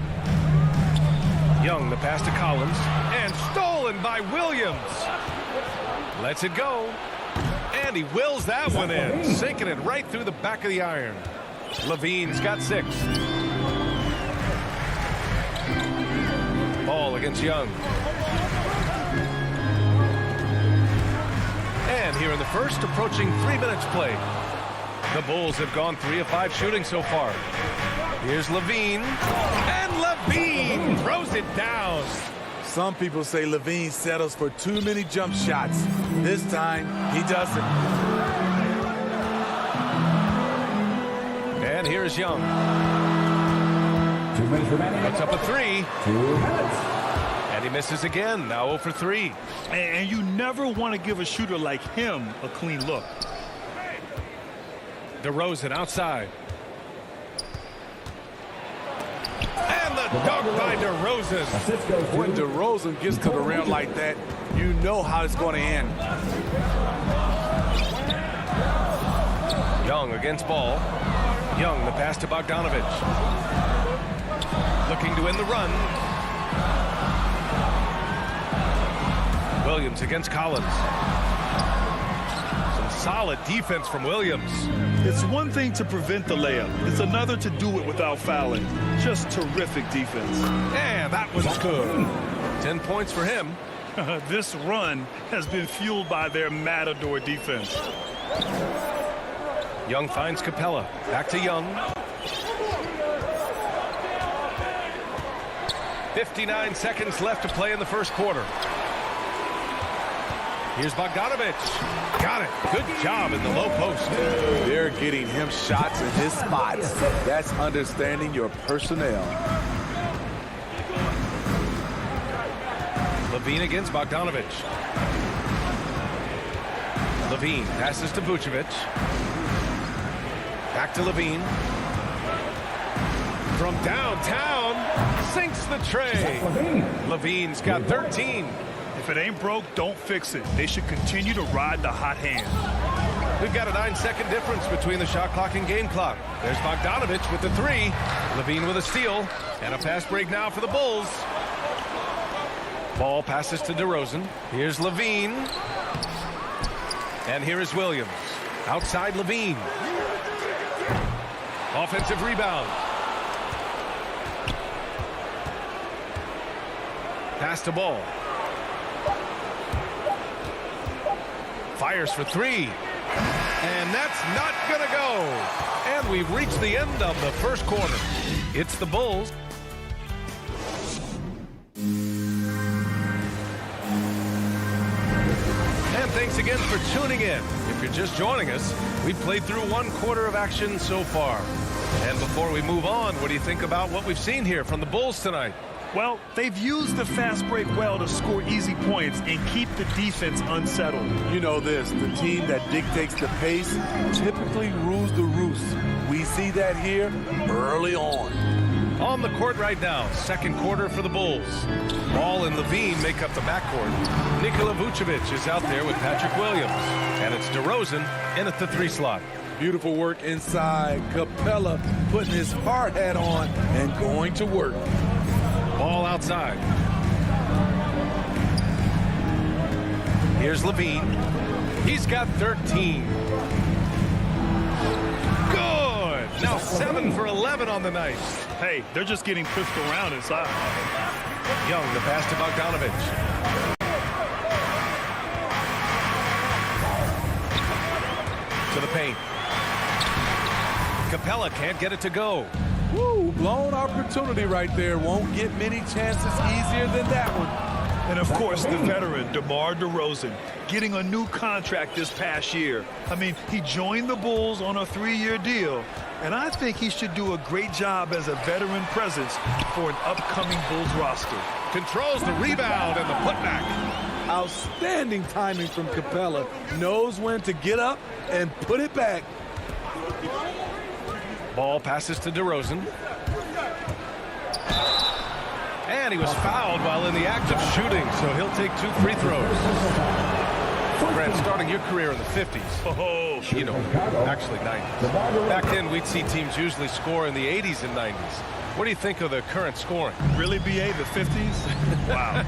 Young, the pass to Collins. And stolen by Williams. Lets it go. And he wills that one in. Sinking it right through the back of the iron. Levine's got 6. Ball against Young. And here in the first, approaching 3 minutes played. The Bulls have gone 3 of 5 shooting so far. Here's Levine. And Levine throws it down. Some people say Levine settles for too many jump shots. This time, he doesn't. And here's Young. 2 minutes remaining. Puts up a 3. 2 minutes. And he misses again, now 0 for 3. And you never want to give a shooter like him a clean look. DeRozan outside. And the dunk by DeRozan. When DeRozan gets to the rim like that, you know how it's going to end. Young against Ball. Young, the pass to Bogdanovich. Looking to end the run. Williams against Collins. Some solid defense from Williams. It's one thing to prevent the layup. It's another to do it without fouling. Just terrific defense. And that one's good. 10 points for him. This run has been fueled by their Matador defense. Young finds Capella. Back to Young. 59 seconds left to play in the first quarter. Here's Bogdanovich. Got it. Good job in the low post. They're getting him shots in his spots. That's understanding your personnel. Levine against Bogdanovich. Levine passes to Vucevic. Back to Levine. From downtown, sinks the tray. Levine's got 13. If it ain't broke, don't fix it. They should continue to ride the hot hand. We've got a 9-second difference between the shot clock and game clock. There's Bogdanovich with the 3. Levine with a steal. And a fast break now for the Bulls. Ball passes to DeRozan. Here's Levine. And here is Williams. Outside Levine. Offensive rebound. Pass to Ball. Fires for three. And that's not going to go. And we've reached the end of the first quarter. It's the Bulls. And thanks again for tuning in. If you're just joining us, we've played through one quarter of action so far. And before we move on, what do you think about what we've seen here from the Bulls tonight? Well, they've used the fast break well to score easy points and keep the defense unsettled. You know this, the team that dictates the pace typically rules the roost. We see that here early on. On the court right now, second quarter for the Bulls. Ball and Levine make up the backcourt. Nikola Vucevic is out there with Patrick Williams. And it's DeRozan in at the 3 slot. Beautiful work inside. Capella putting his hard hat on and going to work. Ball outside. Here's Levine. He's got 13. Good. Now 7 for 11 on the night. Hey, they're just getting pushed around inside. Young, the pass to Bogdanovich. To the paint. Capella can't get it to go. Woo, blown opportunity right there. Won't get many chances easier than that one. And of course, the veteran, DeMar DeRozan, getting a new contract this past year. I mean, he joined the Bulls on a 3-year deal, and I think he should do a great job as a veteran presence for an upcoming Bulls roster. Controls the rebound and the putback. Outstanding timing from Capella. Knows when to get up and put it back. Ball passes to DeRozan. And he was fouled while in the act of shooting, so he'll take 2 free throws. Brent, starting your career in the 50s. Oh, you know, actually 90s. Back then, we'd see teams usually score in the 80s and 90s. What do you think of the current scoring? Really, BA, the 50s? Wow.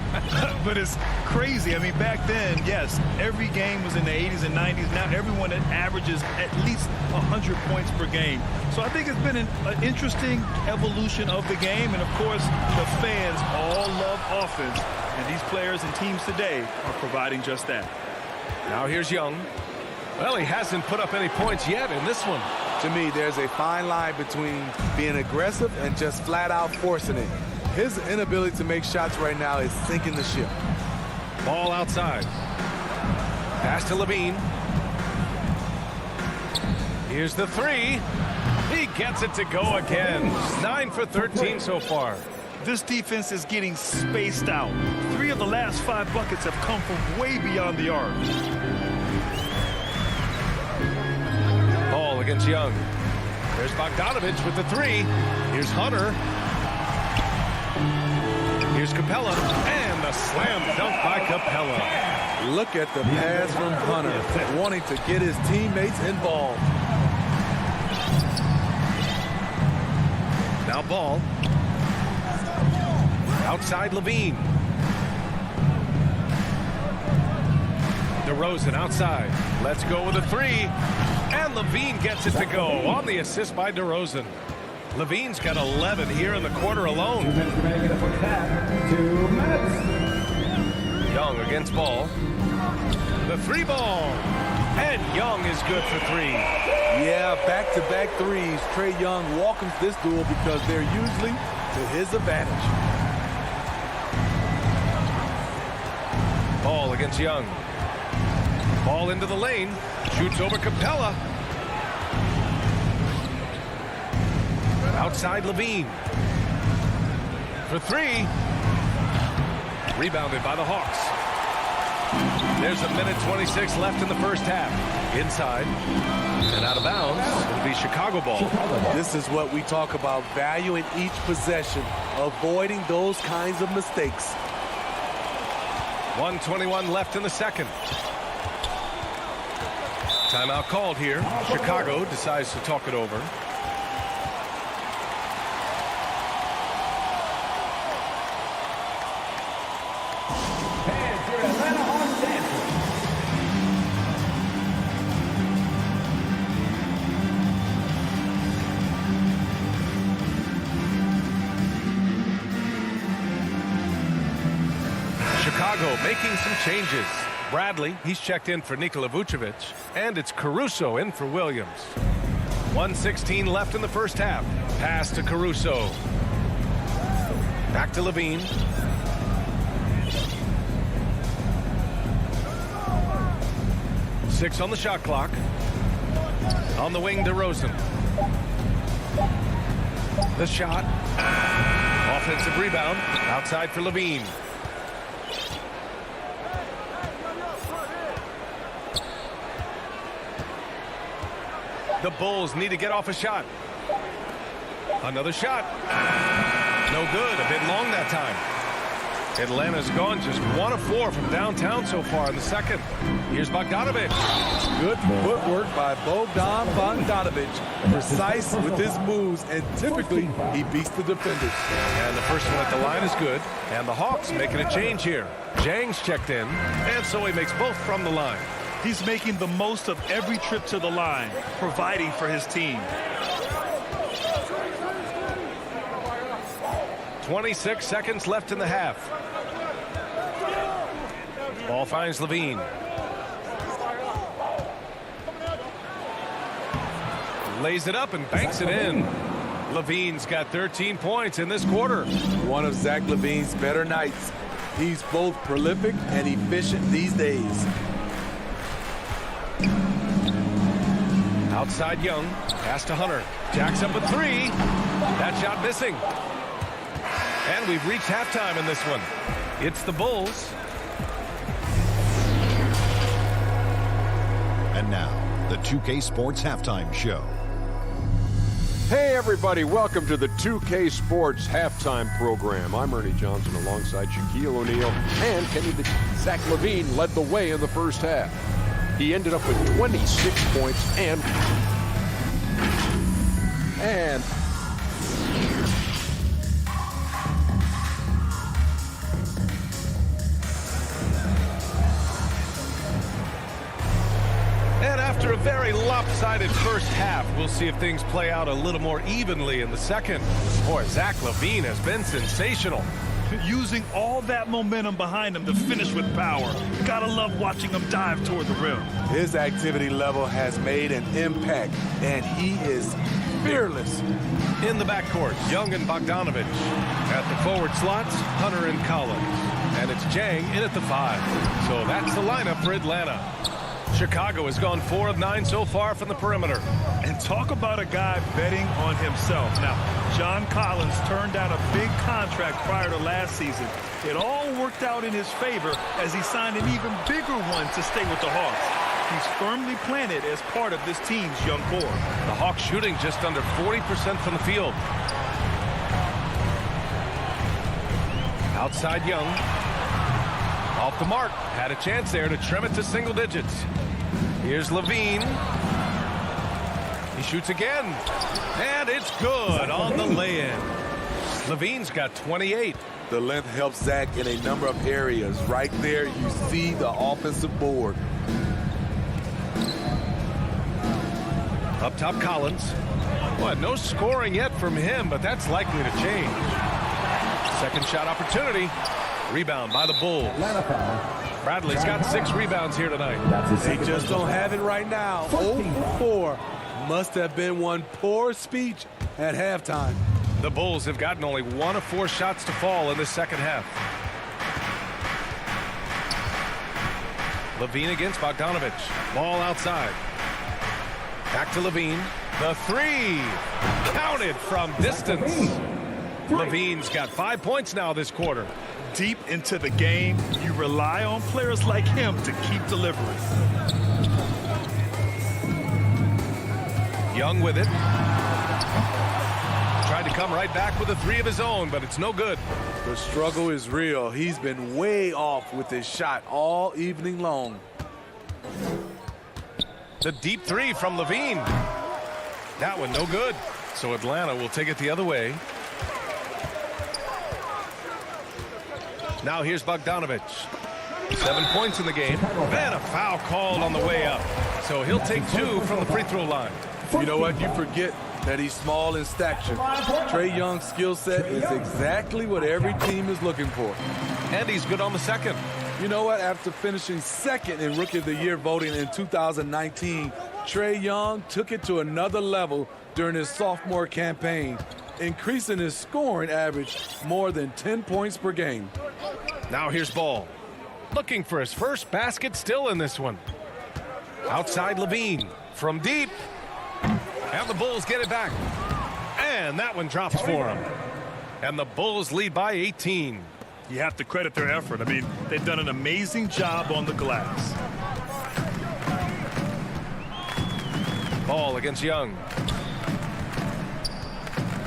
But it's crazy. I mean, back then, yes, every game was in the 80s and 90s. Now everyone averages at least 100 points per game. So I think it's been an interesting evolution of the game. And, of course, the fans all love offense. And these players and teams today are providing just that. Now here's Young. Well, he hasn't put up any points yet in this one. To me, there's a fine line between being aggressive and just flat out forcing it. His inability to make shots right now is sinking the ship. Ball outside. Pass to Levine. Here's the 3. He gets it to go again. 9 for 13 so far. This defense is getting spaced out. 3 of the last 5 buckets have come from way beyond the arc. Ball against Young. There's Bogdanovich with the 3. Here's Hunter. Here's Capella. And the slam dunk by Capella. Look at the pass from Hunter, wanting to get his teammates involved. Now Ball. Outside Levine. DeRozan outside. Let's go with a 3. And Levine gets it to go on the assist by DeRozan. Levine's got 11 here in the quarter alone. 2 minutes remaining in the first half. 2 minutes. Young against Ball. The 3 ball. And Young is good for 3. Yeah, back-to-back threes. Trae Young welcomes this duel because they're usually to his advantage. Ball against Young. Ball into the lane. Shoots over Capella. Outside Levine. For 3. Rebounded by the Hawks. There's 1:26 left in the first half. Inside. And out of bounds. It'll be Chicago ball. This is what we talk about, valuing each possession, avoiding those kinds of mistakes. 1:21 left in the second. Timeout called here. Chicago decides to talk it over. Chicago making some changes. Bradley, he's checked in for Nikola Vucevic, and it's Caruso in for Williams. 1:16 left in the first half. Pass to Caruso. Back to Levine. Six on the shot clock. On the wing to Rosen. The shot. Offensive rebound. Outside for Levine. The Bulls need to get off a shot. Another shot. No good. A bit long that time. Atlanta's gone just 1 of 4 from downtown so far in the second. Here's Bogdanovic. Good footwork by Bogdan Bogdanovic. Precise with his moves, and typically he beats the defenders. And the first one at the line is good. And the Hawks making a change here. Jang's checked in, and so he makes both from the line. He's making the most of every trip to the line, providing for his team. 26 seconds left in the half. Ball finds Levine. Lays it up and banks it in. Levine's got 13 points in this quarter. One of Zach LaVine's better nights. He's both prolific and efficient these days. Outside Young. Pass to Hunter. Jacks up a three. That shot missing. And we've reached halftime in this one. It's the Bulls. And now, the 2K Sports Halftime Show. Hey, everybody. Welcome to the 2K Sports Halftime Program. I'm Ernie Johnson alongside Shaquille O'Neal and Kenny. Zach LaVine led the way in the first half. He ended up with 26 points and after a very lopsided first half, we'll see if things play out a little more evenly in the second. Boy, Zach LaVine has been sensational. Using all that momentum behind him to finish with power. Gotta love watching him dive toward the rim. His activity level has made an impact, and he is fearless. In the backcourt, Young and Bogdanovic. At the forward slots, Hunter and Collins. And it's Jang in at the 5. So that's the lineup for Atlanta. Chicago has gone 4 of 9 so far from the perimeter. And talk about a guy betting on himself. Now, John Collins turned down a big contract prior to last season. It all worked out in his favor as he signed an even bigger one to stay with the Hawks. He's firmly planted as part of this team's young core. The Hawks shooting just under 40% from the field. Outside Young. Off the mark. Had a chance there to trim it to single digits. Here's Levine. He shoots again. And it's good on the lay-in. Levine's got 28. The length helps Zach in a number of areas. Right there, you see the offensive board. Up top, Collins. Well, no scoring yet from him, but that's likely to change. Second shot opportunity. Rebound by the Bulls. Bradley's got 6 rebounds here tonight. They just don't have it right now. 0-4. Must have been one poor speech at halftime. The Bulls have gotten only 1 of 4 shots to fall in the second half. Levine against Bogdanovic. Ball outside. Back to Levine. The 3. Counted from distance. Levine's got 5 points now this quarter. Deep into the game, you rely on players like him to keep delivering. Young with it. Tried to come right back with a 3 of his own, but it's no good. The struggle is real. He's been way off with his shot all evening long. The deep 3 from Levine. That one no good. So Atlanta will take it the other way. Now here's Bogdanovic. 7 points in the game. And a foul called on the way up. So he'll take 2 from the free throw line. You know what? You forget that he's small in stature. Trae Young's skill set is exactly what every team is looking for. And he's good on the second. You know what? After finishing second in Rookie of the Year voting in 2019, Trae Young took it to another level during his sophomore campaign, increasing his scoring average more than 10 points per game. Now here's Ball. Looking for his first basket still in this one. Outside Levine from deep. And the Bulls get it back. And that one drops for him. And the Bulls lead by 18. You have to credit their effort. I mean, they've done an amazing job on the glass. Ball against Young.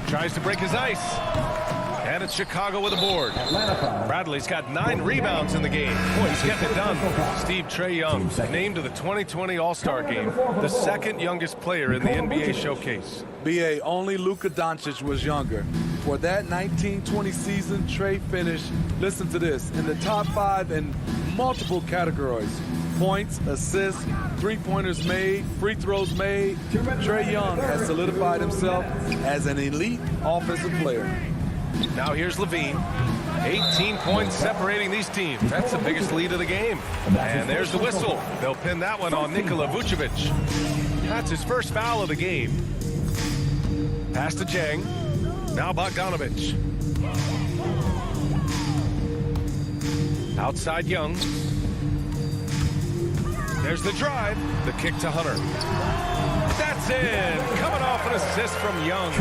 Tries to break his ice. And it's Chicago with a board. Bradley's got 9 rebounds in the game. Boy, he's getting it done. Steve Trae Young, named to the 2020 All-Star game, the second youngest player in the NBA showcase. B.A. only Luka Doncic was younger. For that 1920 season, Trae finished, listen to this, in the top 5 in multiple categories. Points, assists, three-pointers made, free throws made. Trae Young has solidified himself as an elite offensive player. Now here's Levine. 18 points separating these teams. That's the biggest lead of the game. And there's the whistle. They'll pin that one on Nikola Vucevic. That's his first foul of the game. Pass to Jang. Now Bogdanovic. Outside Young. There's the drive. The kick to Hunter. That's in. Coming off an assist from Young.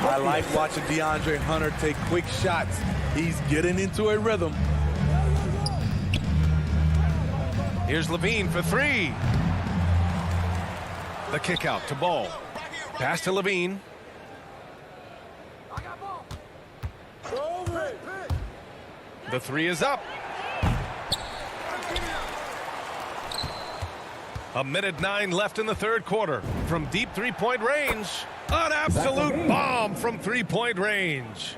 I like watching DeAndre Hunter take quick shots. He's getting into a rhythm. Here's Levine for 3. The kick out to Ball. Pass to Levine. The 3 is up. A minute 9 left in the third quarter. From deep three-point range, an absolute bomb from three-point range.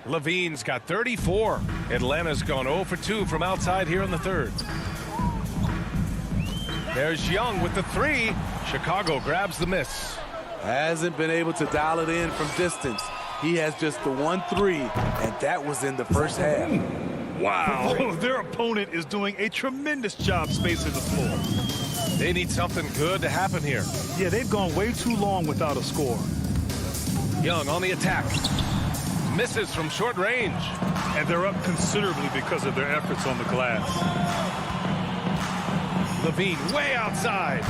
Levine's got 34. Atlanta's gone 0 for 2 from outside here in the third. There's Young with the 3. Chicago grabs the miss. Hasn't been able to dial it in from distance. He has just the 1 3, and that was in the first half. Wow, their opponent is doing a tremendous job spacing the floor. They need something good to happen here. Yeah, they've gone way too long without a score. Young on the attack. Misses from short range. And they're up considerably because of their efforts on the glass. Levine way outside.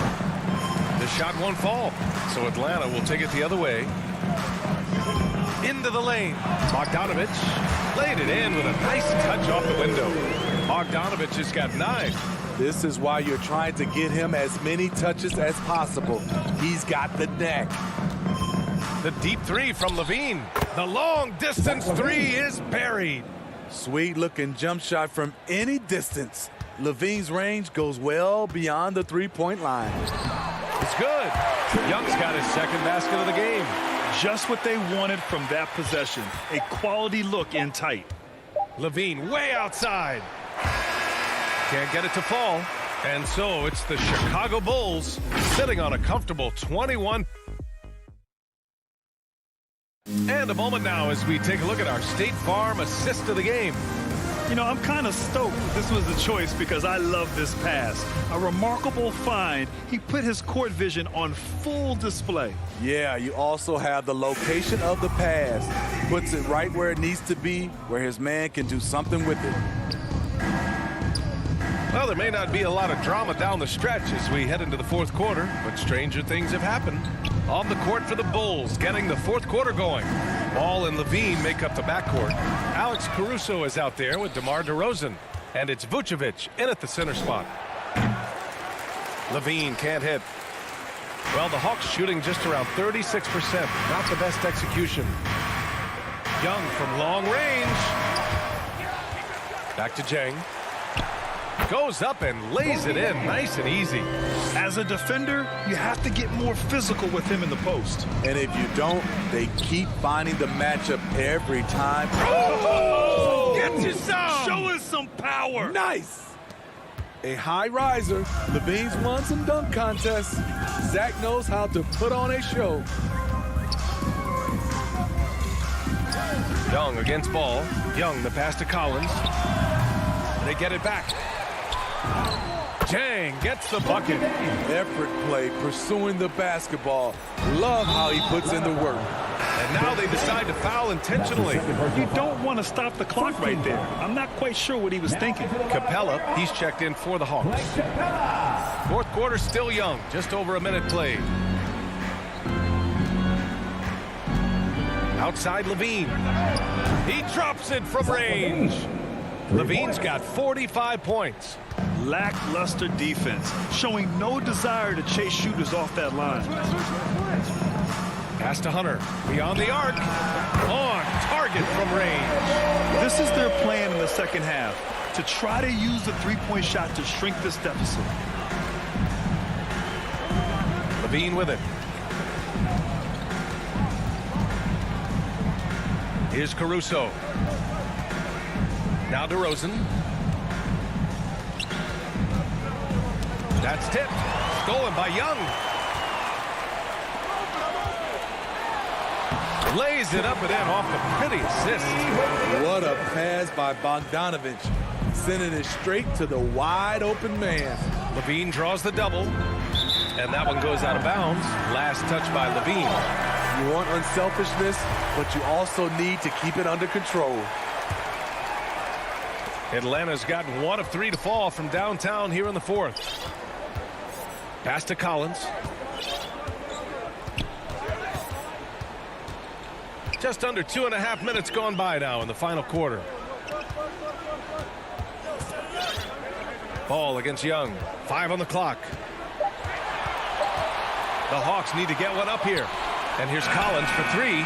The shot won't fall, so Atlanta will take it the other way. Into the lane. Bogdanovic laid it in with a nice touch off the window. Bogdanovic has got 9. This is why you're trying to get him as many touches as possible. He's got the knack. The deep 3 from Levine. The long distance 3 is buried. Sweet looking jump shot from any distance. Levine's range goes well beyond the three-point line. It's good. Young's got his second basket of the game. Just what they wanted from that possession. A quality look in tight. Levine way outside. Can't get it to fall. And so it's the Chicago Bulls sitting on a comfortable 21. And a moment now as we take a look at our State Farm assist of the game. You know, I'm kind of stoked this was the choice because I love this pass. A remarkable find. He put his court vision on full display. Yeah, you also have the location of the pass. Puts it right where it needs to be, where his man can do something with it. Well, there may not be a lot of drama down the stretch as we head into the fourth quarter, but stranger things have happened. On the court for the Bulls, getting the fourth quarter going. Ball and Levine make up the backcourt. Alex Caruso is out there with DeMar DeRozan, and it's Vucevic in at the center spot. Levine can't hit. Well, the Hawks shooting just around 36%. Not the best execution. Young from long range. Back to Jang. Goes up and lays it in nice and easy. As a defender, you have to get more physical with him in the post. And if you don't, they keep finding the matchup every time. Oh! Get you some! Show us some power! Nice! A high riser. Levine's won some dunk contests. Zach knows how to put on a show. Young against Ball. Young the pass to Collins. They get it back. Jang gets the bucket. Effort play, pursuing the basketball. Love how he puts in the work. And now they decide to foul intentionally. You don't want to stop the clock right there. I'm not quite sure what he was thinking. Capella, he's checked in for the Hawks. Fourth quarter still young, just over a minute played. Outside Levine. He drops it from range. Levine's got 45 points. Lackluster defense, showing no desire to chase shooters off that line. Pass to Hunter. Beyond the arc. On target from range. This is their plan in the second half, to try to use the three-point shot to shrink this deficit. Levine with it. Here's Caruso. Now DeRozan. That's tipped. Stolen by Young. Lays it up and in off the pretty assist. What a pass by Bogdanovich. Sending it straight to the wide open man. Levine draws the double. And that one goes out of bounds. Last touch by Levine. You want unselfishness, but you also need to keep it under control. Atlanta's gotten 1 of 3 to fall from downtown here in the fourth. Pass to Collins. Just under 2.5 minutes gone by now in the final quarter. Ball against Young. 5 on the clock. The Hawks need to get one up here. And here's Collins for 3.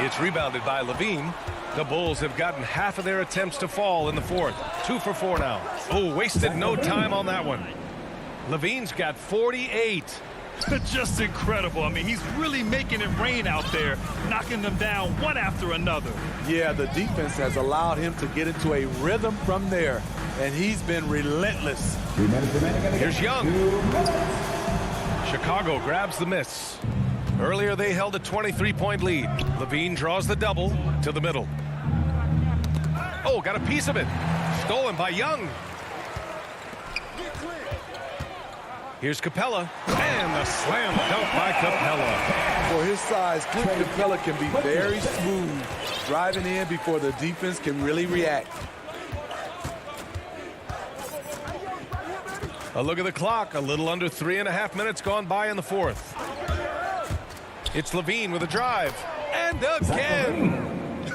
It's rebounded by Levine. The Bulls have gotten half of their attempts to fall in the fourth. 2 for 4 now. Oh, wasted no time on that one. Levine's got 48. Just incredible. I mean, he's really making it rain out there, knocking them down one after another. Yeah, the defense has allowed him to get into a rhythm from there, and he's been relentless. Here's Young. Chicago grabs the miss. Earlier they held a 23-point lead. Levine draws the double to the middle. Oh, got a piece of it. Stolen by Young. Here's Capella. And the slam dunk by Capella. For his size, Clint Capella can be very smooth, driving in before the defense can really react. A look at the clock. A little under 3.5 minutes gone by in the fourth. It's Levine with a drive. And again.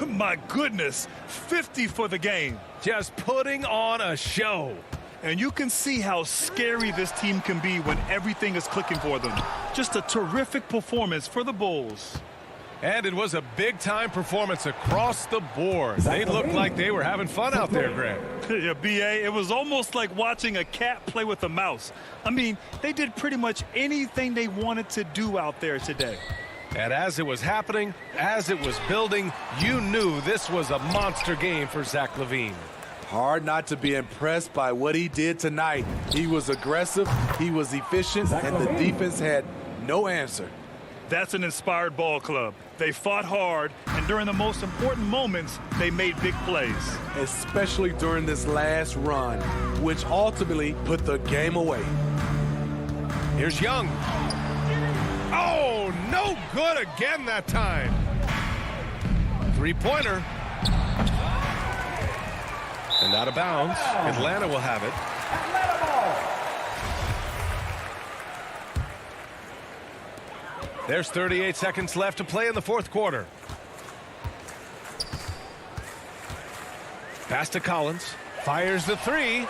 My goodness. 50 for the game. Just putting on a show. And you can see how scary this team can be when everything is clicking for them. Just a terrific performance for the Bulls. And it was a big-time performance across the board. They looked like they were having fun out there, Grant. Yeah, B.A., it was almost like watching a cat play with a mouse. I mean, they did pretty much anything they wanted to do out there today. And as it was happening, as it was building, you knew this was a monster game for Zach LaVine. Hard not to be impressed by what he did tonight. He was aggressive, he was efficient, and the defense had no answer. That's an inspired ball club. They fought hard, and during the most important moments, they made big plays. Especially during this last run, which ultimately put the game away. Here's Young. Oh, no good again that time. Three-pointer. And out of bounds. Atlanta will have it. There's 38 seconds left to play in the fourth quarter. Pass to Collins. Fires the 3.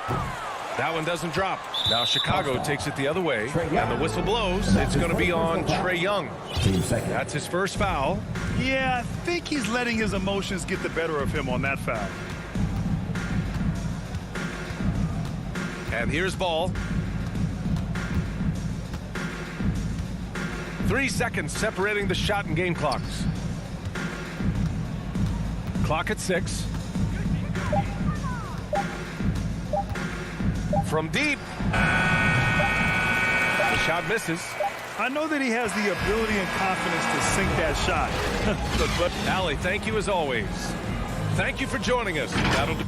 That one doesn't drop. Now Chicago takes it the other way. And the whistle blows. It's going to be on Trae Young. That's his first foul. Yeah, I think he's letting his emotions get the better of him on that foul. And here's Ball. 3 seconds separating the shot and game clocks. Clock at 6. From deep. The shot misses. I know that he has the ability and confidence to sink that shot. But Allie, thank you as always. Thank you for joining us. That'll do.